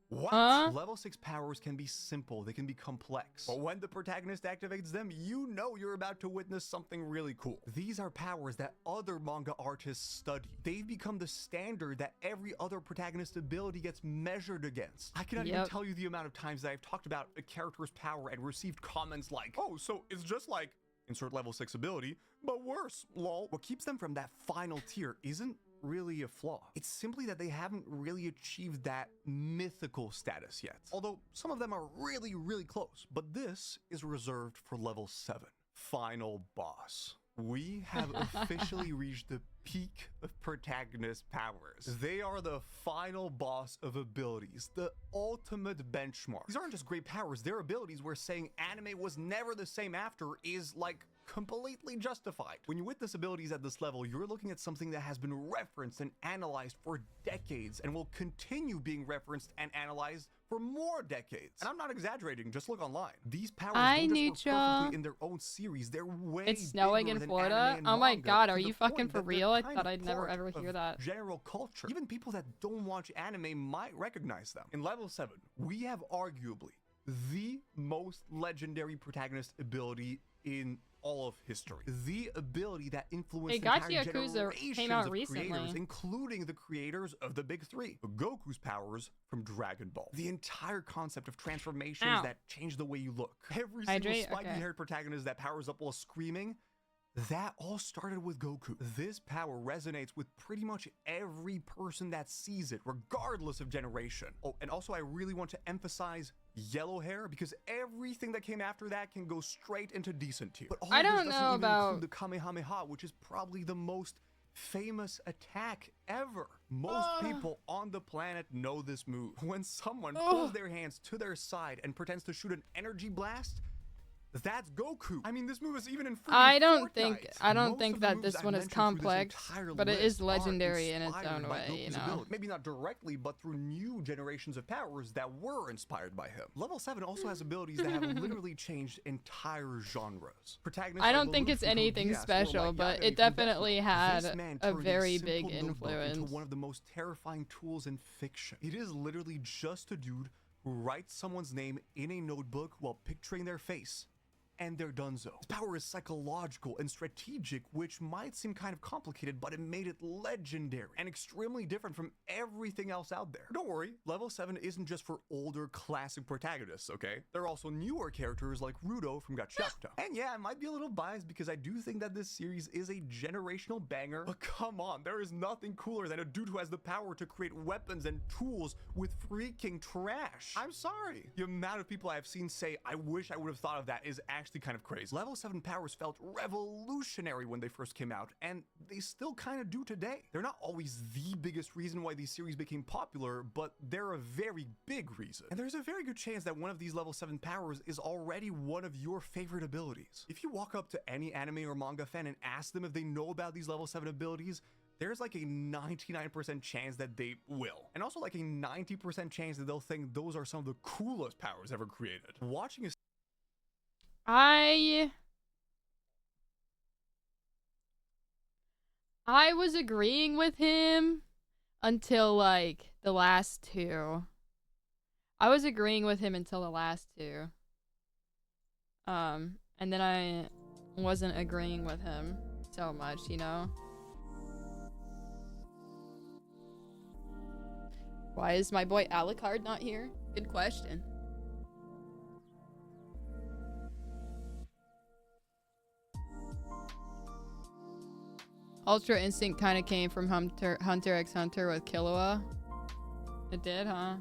S5: What? Level 6 powers can be simple, they can be complex, but when the protagonist activates them, you know you're about to witness something really cool. These are powers that other manga artists study. They've become the standard that every other protagonist ability gets measured against. I cannot even tell you the amount of times that I've talked about a character's power and received comments like, oh, so it's just like insert level 6 ability, but worse, lol. What keeps them from that final tier isn't really a flaw. It's simply that they haven't really achieved that mythical status yet. Although some of them are really, really close. But this is reserved for level 7. Final boss. We have officially reached the peak of protagonist powers. They are the final boss of abilities, the ultimate benchmark. These aren't just great powers, they're abilities where saying anime was never the same after is like completely justified. When you witness abilities at this level, you're looking at something that has been referenced and analyzed for decades and will continue being referenced and analyzed for more decades. And I'm not exaggerating, just look online. These powers don't just work perfectly in their own series, they're way
S1: It's snowing
S5: bigger
S1: in
S5: than
S1: Florida?
S5: anime and
S1: Oh my
S5: manga,
S1: god,
S5: to
S1: are
S5: the
S1: you fucking
S5: point
S1: for
S5: that they're
S1: real? I
S5: kind
S1: thought
S5: of
S1: I'd never
S5: part
S1: ever hear
S5: of
S1: that.
S5: general culture. Even people that don't watch anime might recognize them. In level 7, we have arguably the most legendary protagonist ability in all of history. The ability that influenced
S1: Hey,
S5: entire
S1: Gachi Yakuza
S5: generations
S1: came out
S5: of
S1: recently.
S5: creators, including the creators of the big 3. Goku's powers from Dragon Ball. The entire concept of transformations
S1: Ow.
S5: that change the way you look. Every single
S1: Hydrate?
S5: spiky-haired protagonist that powers up while screaming, that all started with Goku. This power resonates with pretty much every person that sees it, regardless of generation. Oh, and also I really want to emphasize yellow hair, because everything that came after that can go straight into decent tier. But all
S1: I
S5: of this
S1: don't
S5: doesn't
S1: know
S5: even
S1: about-
S5: include the Kamehameha, which is probably the most famous attack ever. Most people on the planet know this move. When someone pulls their hands to their side and pretends to shoot an energy blast, that's Goku. I mean, this move is even in freaking
S1: I don't
S5: Fortnite.
S1: think
S5: Most of the
S1: that
S5: moves
S1: this
S5: I've
S1: one is
S5: mentioned through this
S1: complex,
S5: entire
S1: but it
S5: list
S1: is
S5: are
S1: legendary in its
S5: inspired
S1: own
S5: by
S1: way, you
S5: Goku's
S1: know.
S5: ability. Maybe not directly, but through new generations of powers that were inspired by him. Level 7 also has abilities that have literally changed entire genres. Protagonists
S1: I
S5: like
S1: don't think
S5: Lofi
S1: it's
S5: from
S1: anything
S5: Geass or
S1: special,
S5: like
S1: but
S5: Yagami
S1: it
S5: from Death
S1: definitely
S5: Note.
S1: had
S5: This man
S1: a
S5: turned
S1: very
S5: simple
S1: big
S5: notebook
S1: influence.
S5: into one of the most terrifying tools in fiction. It is literally just a dude who writes someone's name in a notebook while picturing their face, and they're donezo. His power is psychological and strategic, which might seem kind of complicated, but it made it legendary and extremely different from everything else out there. Don't worry, level 7 isn't just for older classic protagonists, okay? There are also newer characters like Rudo from Gachapta. And yeah, I might be a little biased because I do think that this series is a generational banger, but come on, there is nothing cooler than a dude who has the power to create weapons and tools with freaking trash. I'm sorry. The amount of people I've seen say, I wish I would have thought of that, is actually kind of crazy. Level 7 powers felt revolutionary when they first came out, and they still kind of do today. They're not always the biggest reason why these series became popular, but they're a very big reason. And there's a very good chance that one of these level 7 powers is already one of your favorite abilities. If you walk up to any anime or manga fan and ask them if they know about these level 7 abilities, there's like a 99% chance that they will. And also like a 90% chance that they'll think those are some of the coolest powers ever created. Watching a
S1: I was agreeing with him until like the last 2. I was agreeing with him until the last 2. And then I wasn't agreeing with him so much, you know? Why is my boy Alucard not here? Good question. Ultra Instinct kind of came from Hunter x Hunter with Killua. It did, huh?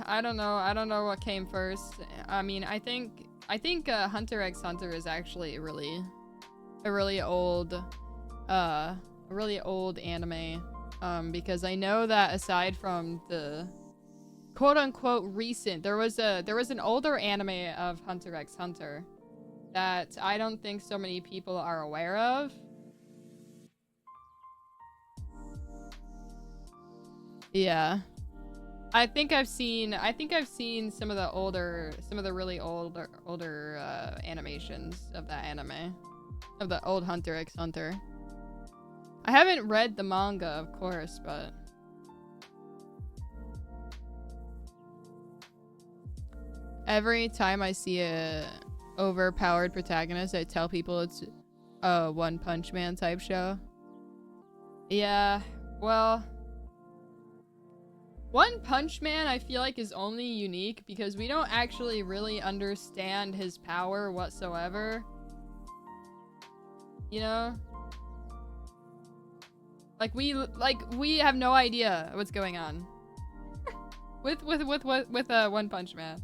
S1: I don't know what came first. I mean, I think Hunter x Hunter is actually a really old anime. Because I know that aside from the quote unquote recent, there was an older anime of Hunter x Hunter that I don't think so many people are aware of. Yeah. I think I've seen some of the really older animations of that anime. Of the old Hunter x Hunter. I haven't read the manga, of course, but every time I see a overpowered protagonist, I tell people it's a One Punch Man type show. Yeah, well, One Punch Man I feel like is only unique because we don't actually really understand his power whatsoever. You know? Like we have no idea what's going on with One Punch Man.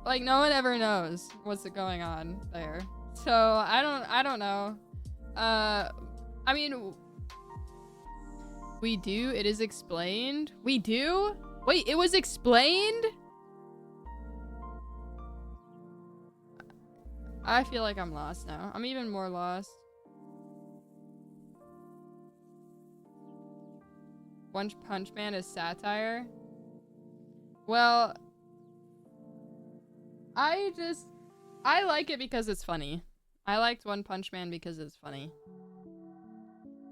S1: Like no one ever knows what's going on there. So I don't know. I mean, we do. It is explained. We do. Wait, it was explained? I feel like I'm lost now. I'm even more lost. One Punch Man is satire? Well, I like it because it's funny. I liked One Punch Man because it's funny.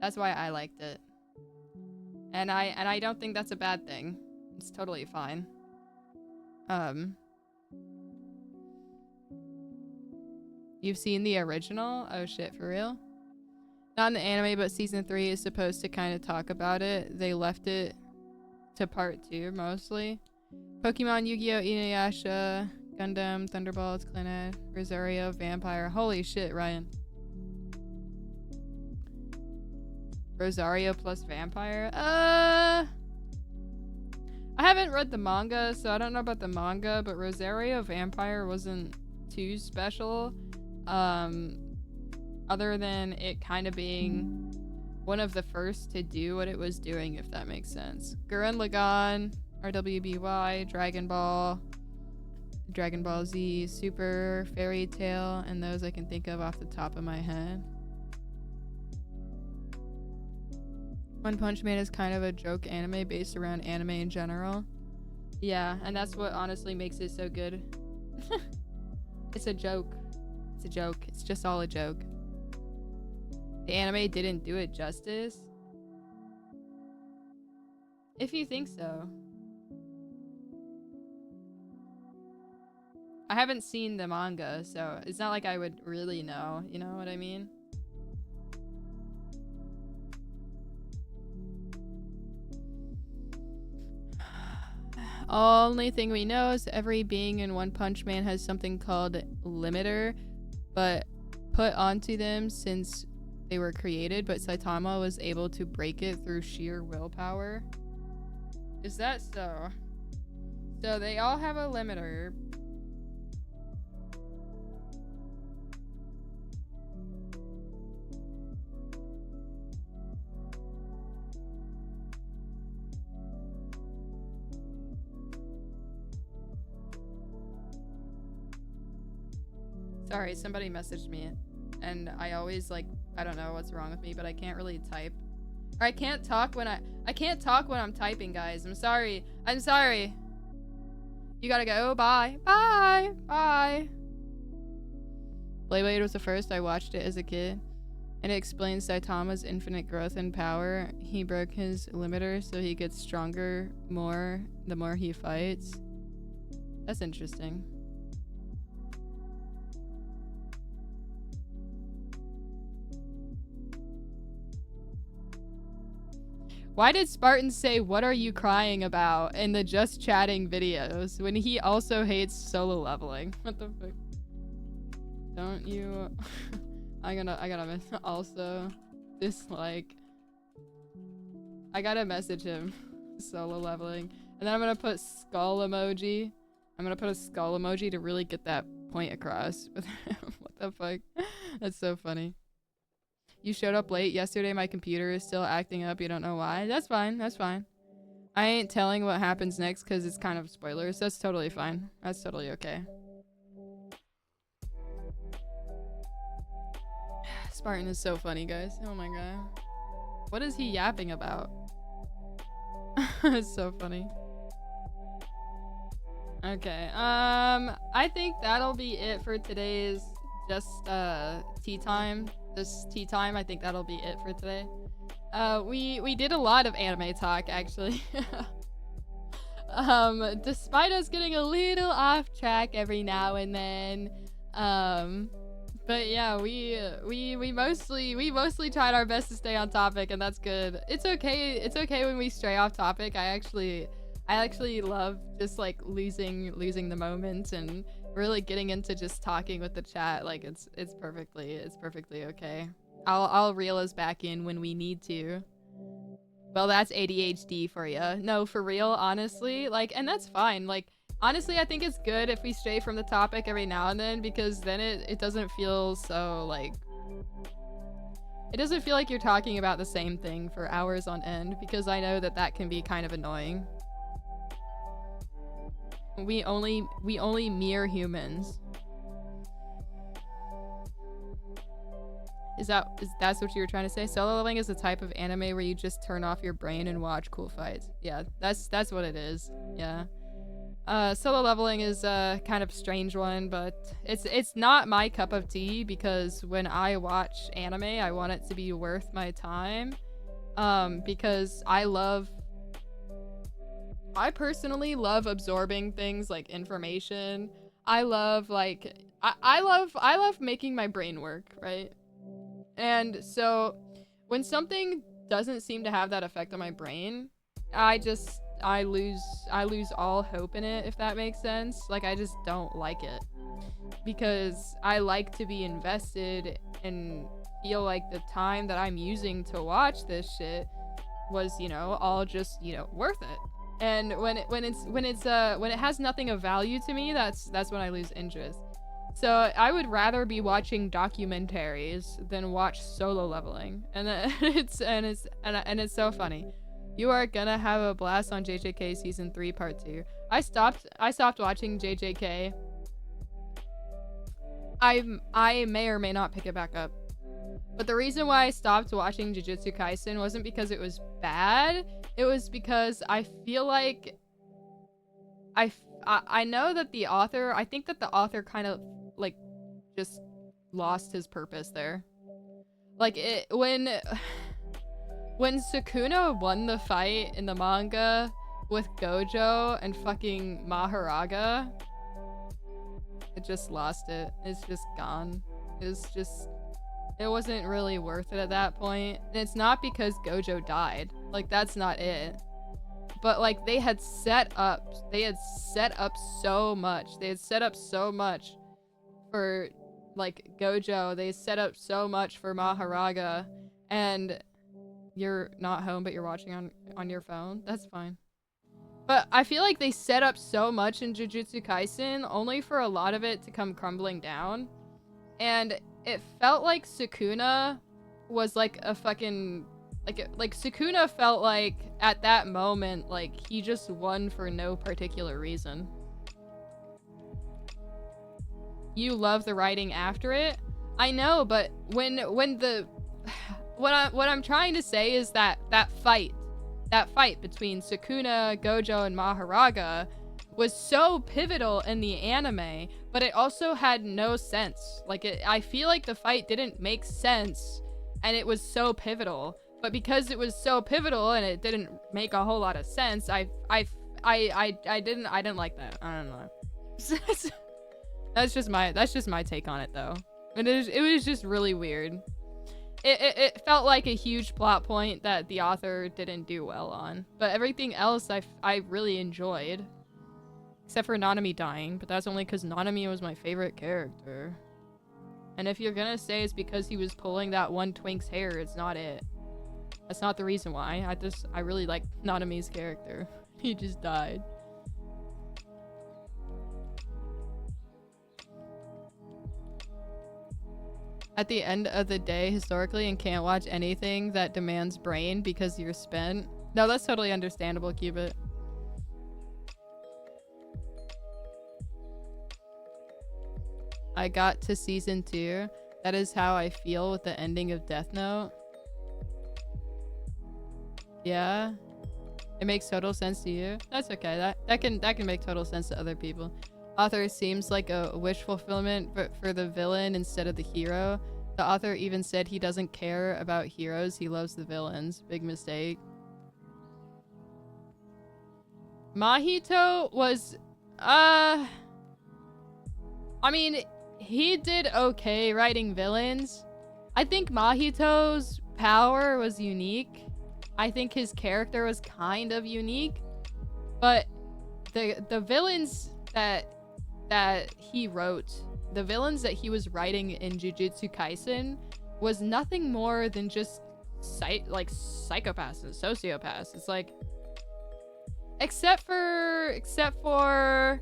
S1: That's why I liked it. And I don't think that's a bad thing. It's totally fine. You've seen the original? Oh shit, for real? Not in the anime, but season 3 is supposed to kind of talk about it. They left it to part 2 mostly. Pokemon, Yu-Gi-Oh!, Inuyasha, Gundam, Thunderbolts, Clannad, Rosario, Vampire. Holy shit, Ryan. Rosario plus Vampire? I haven't read the manga, so I don't know about the manga, but Rosario Vampire wasn't too special. Other than it kind of being one of the first to do what it was doing, if that makes sense. Gurren Lagann, RWBY, Dragon Ball Z, Super, Fairy Tail, and those I can think of off the top of my head. One Punch Man is kind of a joke anime based around anime in general. Yeah, and that's what honestly makes it so good. It's a joke. It's a joke. It's just all a joke. The anime didn't do it justice. If you think so. I haven't seen the manga, so it's not like I would really know. You know what I mean? Only thing we know is every being in One Punch Man has something called limiter, but put onto them since they were created, but Saitama was able to break it through sheer willpower. Is that so? So they all have a limiter. Sorry, somebody messaged me, and I always like, I don't know what's wrong with me, but I can't really type. Or I can't talk when I can't talk when I'm typing, guys. I'm sorry. I'm sorry. You gotta go. Bye. Bye. Bye. Blade was the first. I watched it as a kid, and it explains Saitama's infinite growth and power. He broke his limiter, so he gets stronger the more he fights. That's interesting. Why did Spartan say, "What are you crying about?" in the just chatting videos when he also hates solo leveling? What the fuck? Don't you? I gotta also dislike. I gotta message him solo leveling, and then I'm gonna put skull emoji. I'm gonna put a skull emoji to really get that point across with him. What the fuck? That's so funny. You showed up late yesterday. My computer is still acting up. You don't know why. That's fine. That's fine. I ain't telling what happens next because it's kind of spoilers. That's totally fine. That's totally okay. Spartan is so funny, guys. Oh my god. What is he yapping about? It's so funny. Okay. I think that'll be it for today's just tea time. This tea time, I think that'll be it for today. We did a lot of anime talk, actually. Despite us getting a little off track every now and then. But yeah, we mostly tried our best to stay on topic, and that's good. It's okay when we stray off topic. I actually love just like losing the moment and really getting into just talking with the chat. Like it's perfectly okay. I'll reel us back in when we need to. Well, that's ADHD for you. No, for real, honestly. Like, and that's fine. Like, honestly, I think it's good if we stray from the topic every now and then, because then it doesn't feel so, like... It doesn't feel like you're talking about the same thing for hours on end, because I know that that can be kind of annoying. We only mere humans. That's what you were trying to say? Solo leveling is a type of anime where you just turn off your brain and watch cool fights. Yeah, that's what it is. Yeah. Solo leveling is a kind of strange one, but it's not my cup of tea, because when I watch anime, I want it to be worth my time. Because I personally love absorbing things like information. I love I love making my brain work, right? And so when something doesn't seem to have that effect on my brain, I lose all hope in it, if that makes sense. Like, I just don't like it, because I like to be invested and feel like the time that I'm using to watch this shit was, you know, all just, you know, worth it. And when it has nothing of value to me, that's when I lose interest. So I would rather be watching documentaries than watch solo leveling. And it's so funny. You are gonna have a blast on JJK season 3 part 2. I stopped watching JJK. I may or may not pick it back up. But the reason why I stopped watching Jujutsu Kaisen wasn't because it was bad. It was because I feel like I know that the author, I think that the author kind of like just lost his purpose there. Like, when Sukuna won the fight in the manga with Gojo and fucking Maharaga, it just lost it. It's just gone. It wasn't really worth it at that point. And it's not because Gojo died. Like, that's not it. But like, they had set up so much. They had set up so much for like Gojo. They set up so much for Maharaga, and you're not home but you're watching on your phone. That's fine. But I feel like they set up so much in Jujutsu Kaisen only for a lot of it to come crumbling down. And it felt like Sukuna was like a fucking like Sukuna felt like at that moment like he just won for no particular reason. You love the writing after it? I know, but when what I'm trying to say is that fight between Sukuna, Gojo, and Maharaga was so pivotal in the anime, but it also had no sense. Like, I feel like the fight didn't make sense, and it was so pivotal. But because it was so pivotal and it didn't make a whole lot of sense, I didn't like that. I don't know. That's just my take on it, though. And it was just really weird. It felt like a huge plot point that the author didn't do well on. But everything else I really enjoyed. Except for Nanami dying, but that's only because Nanami was my favorite character. And if you're gonna say it's because he was pulling that one twink's hair, it's not it. That's not the reason why. I really like Nanami's character. He just died. At the end of the day, historically, and can't watch anything that demands brain because you're spent. No, that's totally understandable, Cubit. I got to season 2. That is how I feel with the ending of Death Note. Yeah. It makes total sense to you. That's okay. That can make total sense to other people. Author seems like a wish fulfillment for the villain instead of the hero. The author even said he doesn't care about heroes. He loves the villains. Big mistake. Mahito was I mean, he did okay writing villains. I think Mahito's power was unique. I think his character was kind of unique. But the villains that he wrote, the villains that he was writing in Jujutsu Kaisen was nothing more than just psychopaths and sociopaths. It's like, except for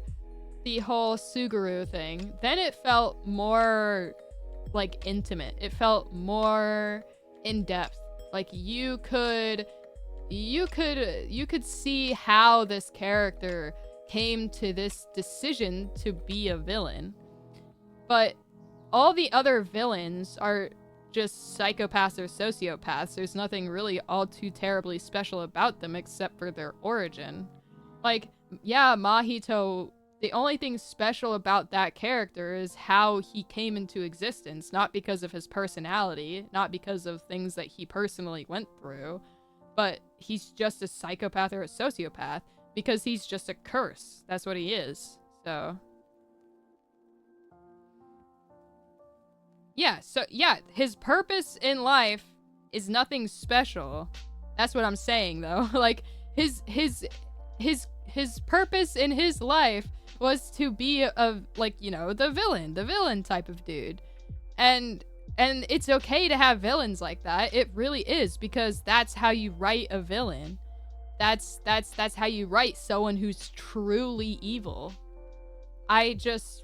S1: the whole Suguru thing, then it felt more like intimate. It felt more in depth. Like you could see how this character came to this decision to be a villain. But all the other villains are just psychopaths or sociopaths. There's nothing really all too terribly special about them except for their origin. Like, yeah, Mahito, the only thing special about that character is how he came into existence, not because of his personality, not because of things that he personally went through, but he's just a psychopath or a sociopath because he's just a curse. That's what he is. So yeah, his purpose in life is nothing special. That's what I'm saying though. Like his purpose in his life was to be the villain type of dude. And it's okay to have villains like that. It really is, because that's how you write a villain. That's how you write someone who's truly evil. I just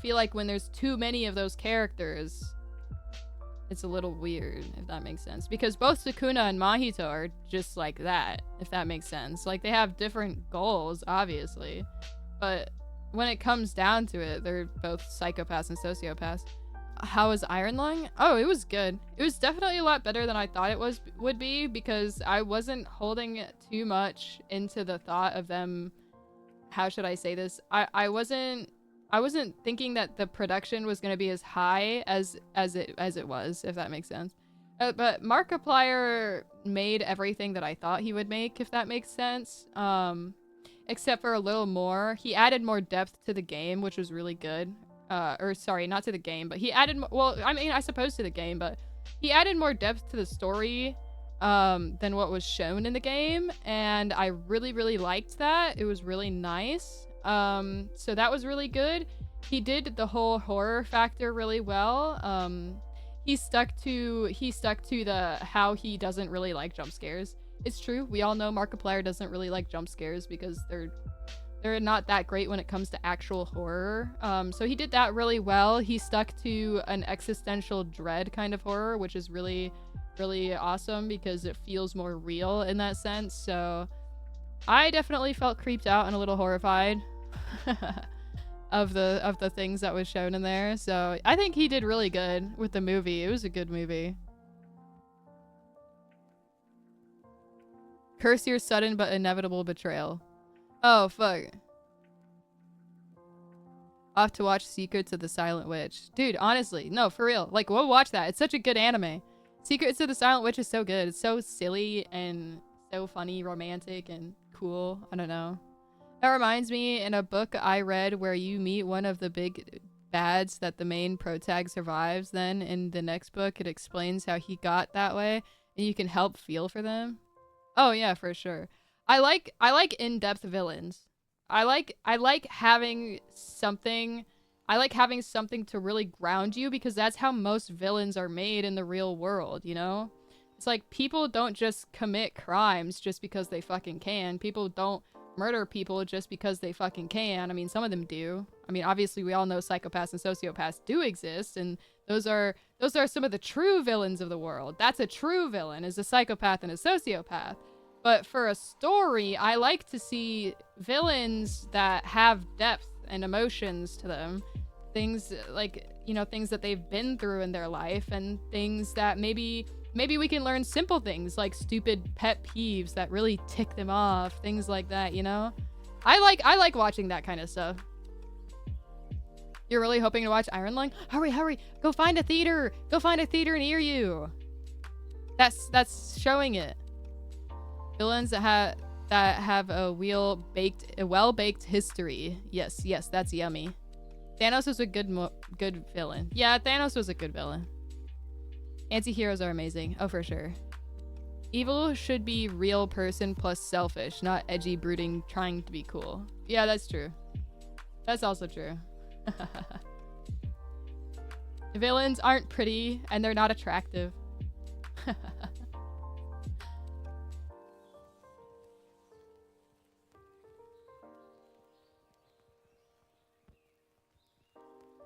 S1: feel like when there's too many of those characters, it's a little weird, if that makes sense. Because both Sukuna and Mahito are just like that, if that makes sense. Like, they have different goals, obviously. But when it comes down to it, they're both psychopaths and sociopaths. How was Iron Lung? Oh, it was good. It was definitely a lot better than I thought it would be, because I wasn't holding too much into the thought of them. How should I say this? I wasn't thinking that the production was going to be as high as it was, if that makes sense. But Markiplier made everything that I thought he would make, if that makes sense. Except for a little more. He added more depth to the game, which was really good. Sorry, not to the game, but he added, I suppose to the game, but he added more depth to the story than what was shown in the game, and I really, really liked that. It was really nice. So that was really good. He did the whole horror factor really well. He stuck to the how he doesn't really like jump scares. It's true. We all know Markiplier doesn't really like jump scares because they're not that great when it comes to actual horror. So he did that really well. He stuck to an existential dread kind of horror, which is really, really awesome because it feels more real in that sense. So I definitely felt creeped out and a little horrified of the things that was shown in there. So I think he did really good with the movie. It was a good movie. Curse your sudden but inevitable betrayal. Oh, fuck. Off to watch Secrets of the Silent Witch. Dude, honestly, no, for real. Like, we'll watch that. It's such a good anime. Secrets of the Silent Witch is so good. It's so silly and so funny, romantic, and cool. I don't know. That reminds me, in a book I read where you meet one of the big bads that the main protag survives, then in the next book it explains how he got that way, and you can help feel for them. Oh yeah, for sure. I like in-depth villains. I like having something. I like having something to really ground you, because that's how most villains are made in the real world, you know? It's like, people don't just commit crimes just because they fucking can. People don't murder people just because they fucking can. I mean, some of them do. I mean, obviously we all know psychopaths and sociopaths do exist, and those are some of the true villains of the world. That's a true villain, is a psychopath and a sociopath. But for a story, I like to see villains that have depth and emotions to them. Things like, you know, things that they've been through in their life, and things that maybe we can learn simple things like stupid pet peeves that really tick them off. Things like that, you know? I like watching that kind of stuff. You're really hoping to watch Iron Lung? Hurry! Go find a theater! Go find a theater near you! That's showing it. Villains that have a well-baked history. Yes, that's yummy. Thanos was a good villain. Yeah, Thanos was a good villain. Anti-heroes are amazing. Oh, for sure. Evil should be real person plus selfish, not edgy, brooding, trying to be cool. Yeah, that's true. That's also true. Villains aren't pretty, and they're not attractive.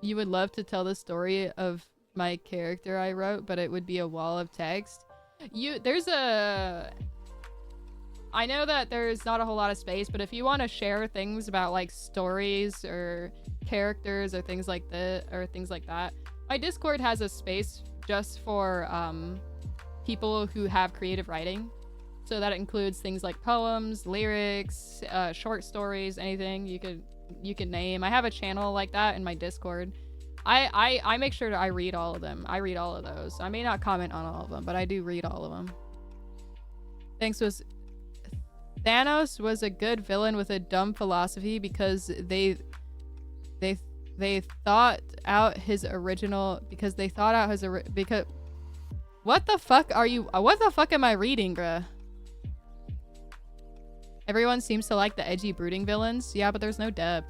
S1: you would love to tell the story of my character I wrote, but it would be a wall of text. I know that there's not a whole lot of space, but if you want to share things about like stories or characters or things like that, my Discord has a space just for people who have creative writing. So that includes things like poems, lyrics, short stories, anything you could name. I have a channel like that in my Discord. I make sure I read all of them. I read all of those. I may not comment on all of them, but I do read all of them. Thanos was a good villain with a dumb philosophy because they thought out his original because what the fuck am I reading, bruh? Everyone seems to like the edgy brooding villains. Yeah, but there's no depth.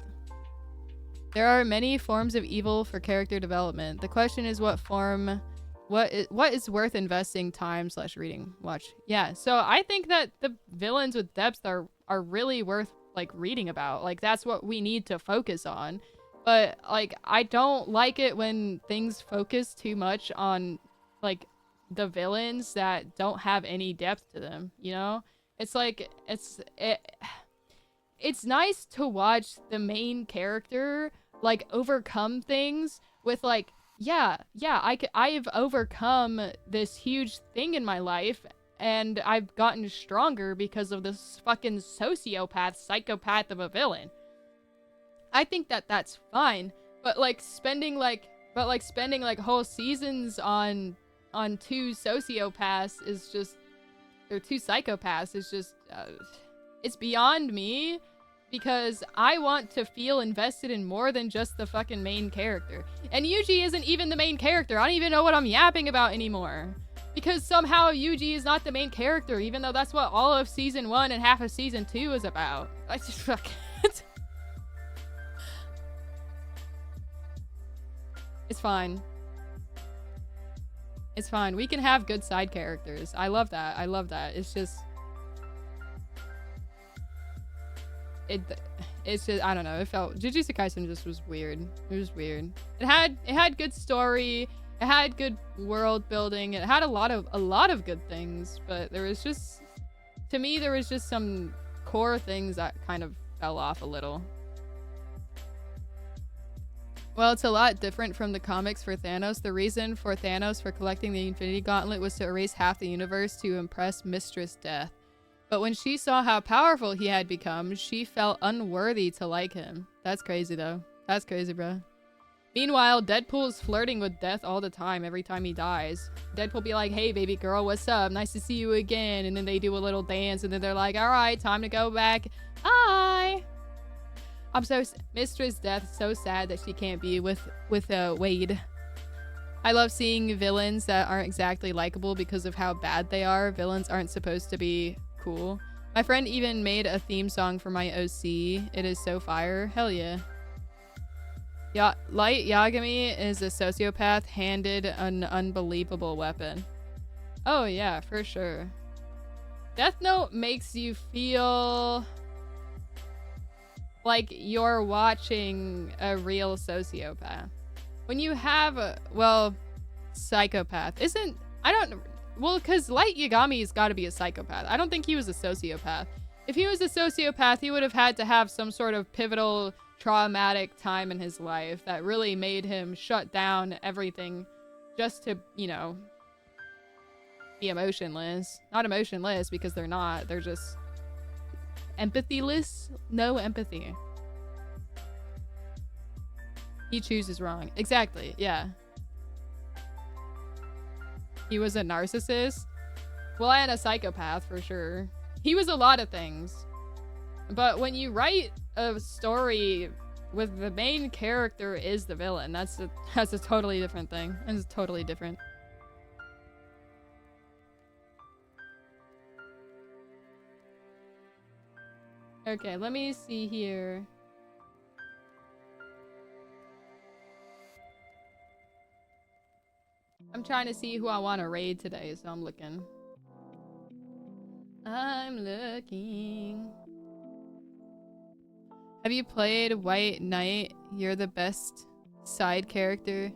S1: There are many forms of evil for character development. The question is what is worth investing time / reading. Watch. Yeah, so I think that the villains with depth are really worth like reading about. Like that's what we need to focus on. But like I don't like it when things focus too much on like the villains that don't have any depth to them, you know? It's like it's nice to watch the main character like overcome things with like I've overcome this huge thing in my life and I've gotten stronger because of this fucking psychopath of a villain. I think that that's fine, but spending whole seasons on two sociopaths is just, or two psychopaths is just it's beyond me. Because I want to feel invested in more than just the fucking main character. And Yuji isn't even the main character. I don't even know what I'm yapping about anymore. Because somehow Yuji is not the main character, even though that's what all of season 1 and half of season 2 is about. I just fuck it. It's fine. It's fine. We can have good side characters. I love that. I love that. It's just... It's just, I don't know, it felt, Jujutsu Kaisen just was weird. It was weird. It had good story, it had good world building, it had a lot of good things, but there was just, to me, there was just some core things that kind of fell off a little. Well, it's a lot different from the comics for Thanos. The reason for Thanos for collecting the Infinity Gauntlet was to erase half the universe to impress Mistress Death. But when she saw how powerful he had become, she felt unworthy to like him. That's crazy, though. That's crazy, bro. Meanwhile, Deadpool is flirting with Death all the time every time he dies. Deadpool be like, hey, baby girl, what's up? Nice to see you again. And then they do a little dance, and then they're like, all right, time to go back. Bye. Mistress Death, so sad that she can't be with Wade. I love seeing villains that aren't exactly likable because of how bad they are. Villains aren't supposed to be cool. My friend even made a theme song for my OC. It is so fire. Hell yeah. Light Yagami is a sociopath handed an unbelievable weapon. Oh yeah, for sure. Death Note makes you feel like you're watching a real sociopath. When you have a, well, psychopath isn't, well, because Light Yagami's got to be a psychopath. I don't think he was a sociopath. If he was a sociopath, he would have had to have some sort of pivotal, traumatic time in his life that really made him shut down everything just to, you know, be emotionless. Not emotionless because they're not. They're just empathyless. No empathy. He chooses wrong. Exactly. Yeah. He was a narcissist. Well, and a psychopath for sure. He was a lot of things. But when you write a story with the main character is the villain, that's a totally different thing. It's totally different. Okay, let me see here. I'm trying to see who I want to raid today, so I'm looking. I'm looking. Have you played White Knight? You're the best side character,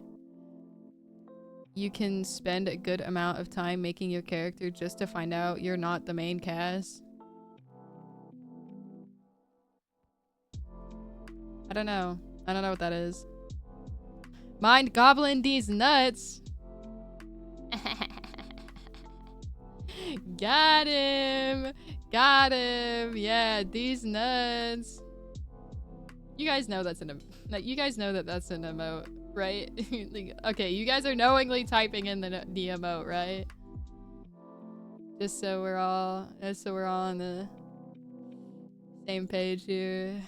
S1: you can spend a good amount of time making your character just to find out you're not the main cast. I don't know. I don't know what that is. Mind gobbling these nuts. Got him. Got him. Yeah, these nuts. You guys know that's you guys know that that's an emote, right? Like, okay, you guys are knowingly typing in the emote, right? Just so we're all on the same page here.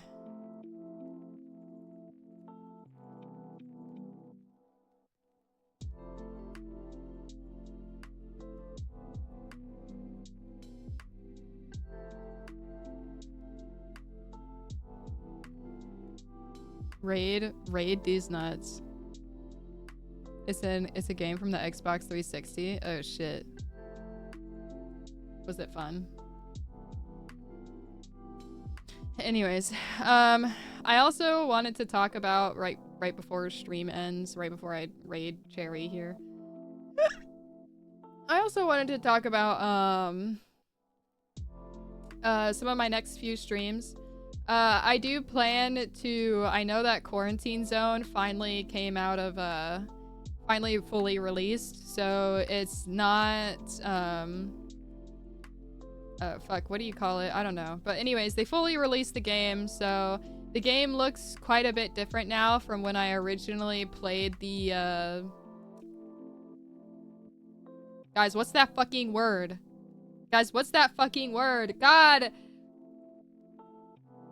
S1: Raid these nuts. It's a game from the Xbox 360. Oh shit. Was it fun? Anyways, I also wanted to talk about right before stream ends, right before I raid Cherry here. I also wanted to talk about some of my next few streams. I do plan to, I know that Quarantine Zone finally came out of, finally fully released, so it's not, fuck, what do you call it? I don't know. But anyways, they fully released the game, so the game looks quite a bit different now from when I originally played the, Guys, what's that fucking word? Guys, what's that fucking word? God!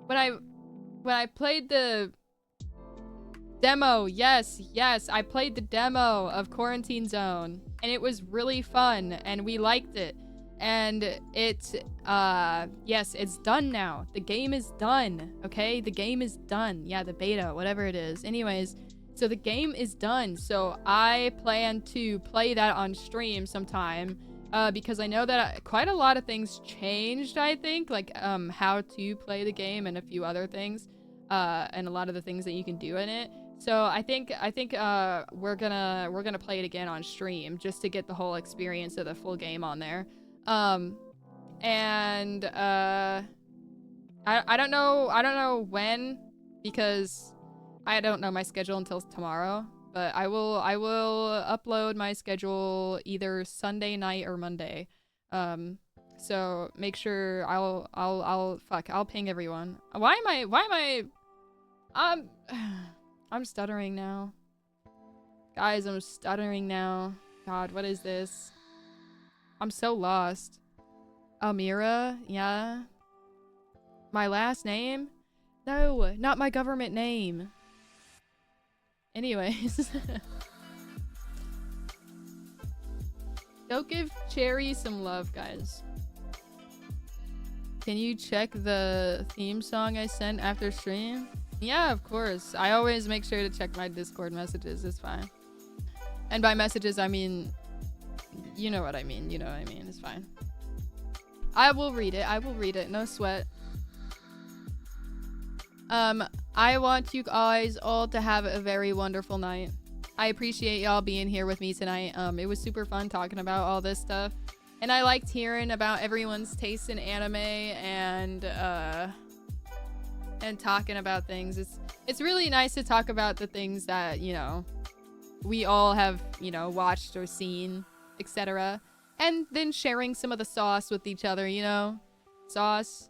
S1: When I played the demo, yes, I played the demo of Quarantine Zone, and it was really fun, and we liked it. And it's, yes, it's done now. The game is done, okay? The game is done. Yeah, the beta, whatever it is. Anyways, so the game is done, so I plan to play that on stream sometime. Because I know that quite a lot of things changed, I think, like how to play the game and a few other things, and a lot of the things that you can do in it. So I think we're gonna play it again on stream just to get the whole experience of the full game on there. And I don't know when, because I don't know my schedule until tomorrow. But I will upload my schedule either Sunday night or Monday. So make sure I'll ping everyone. Why am I I'm stuttering now. Guys, I'm stuttering now. God, what is this? I'm so lost. Almira, yeah. My last name? No, not my government name. Anyways. Go give Cherry some love, guys. Can you check the theme song I sent after stream? Yeah, of course. I always make sure to check my Discord messages. It's fine. And by messages, I mean... You know what I mean. You know what I mean. It's fine. I will read it. I will read it. No sweat. I want you guys all to have a very wonderful night. I appreciate y'all being here with me tonight. It was super fun talking about all this stuff. And I liked hearing about everyone's taste in anime and talking about things. It's really nice to talk about the things that, you know, we all have, you know, watched or seen, etc. And then sharing some of the sauce with each other, you know? Sauce.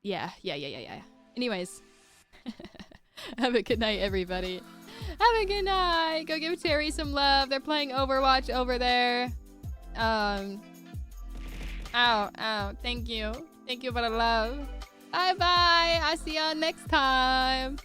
S1: Yeah. Anyways. Have a good night, everybody. Have a good night. Go give Cherry some love. They're playing Overwatch over there. Ow. Thank you. Thank you for the love. Bye-bye. I'll see y'all next time.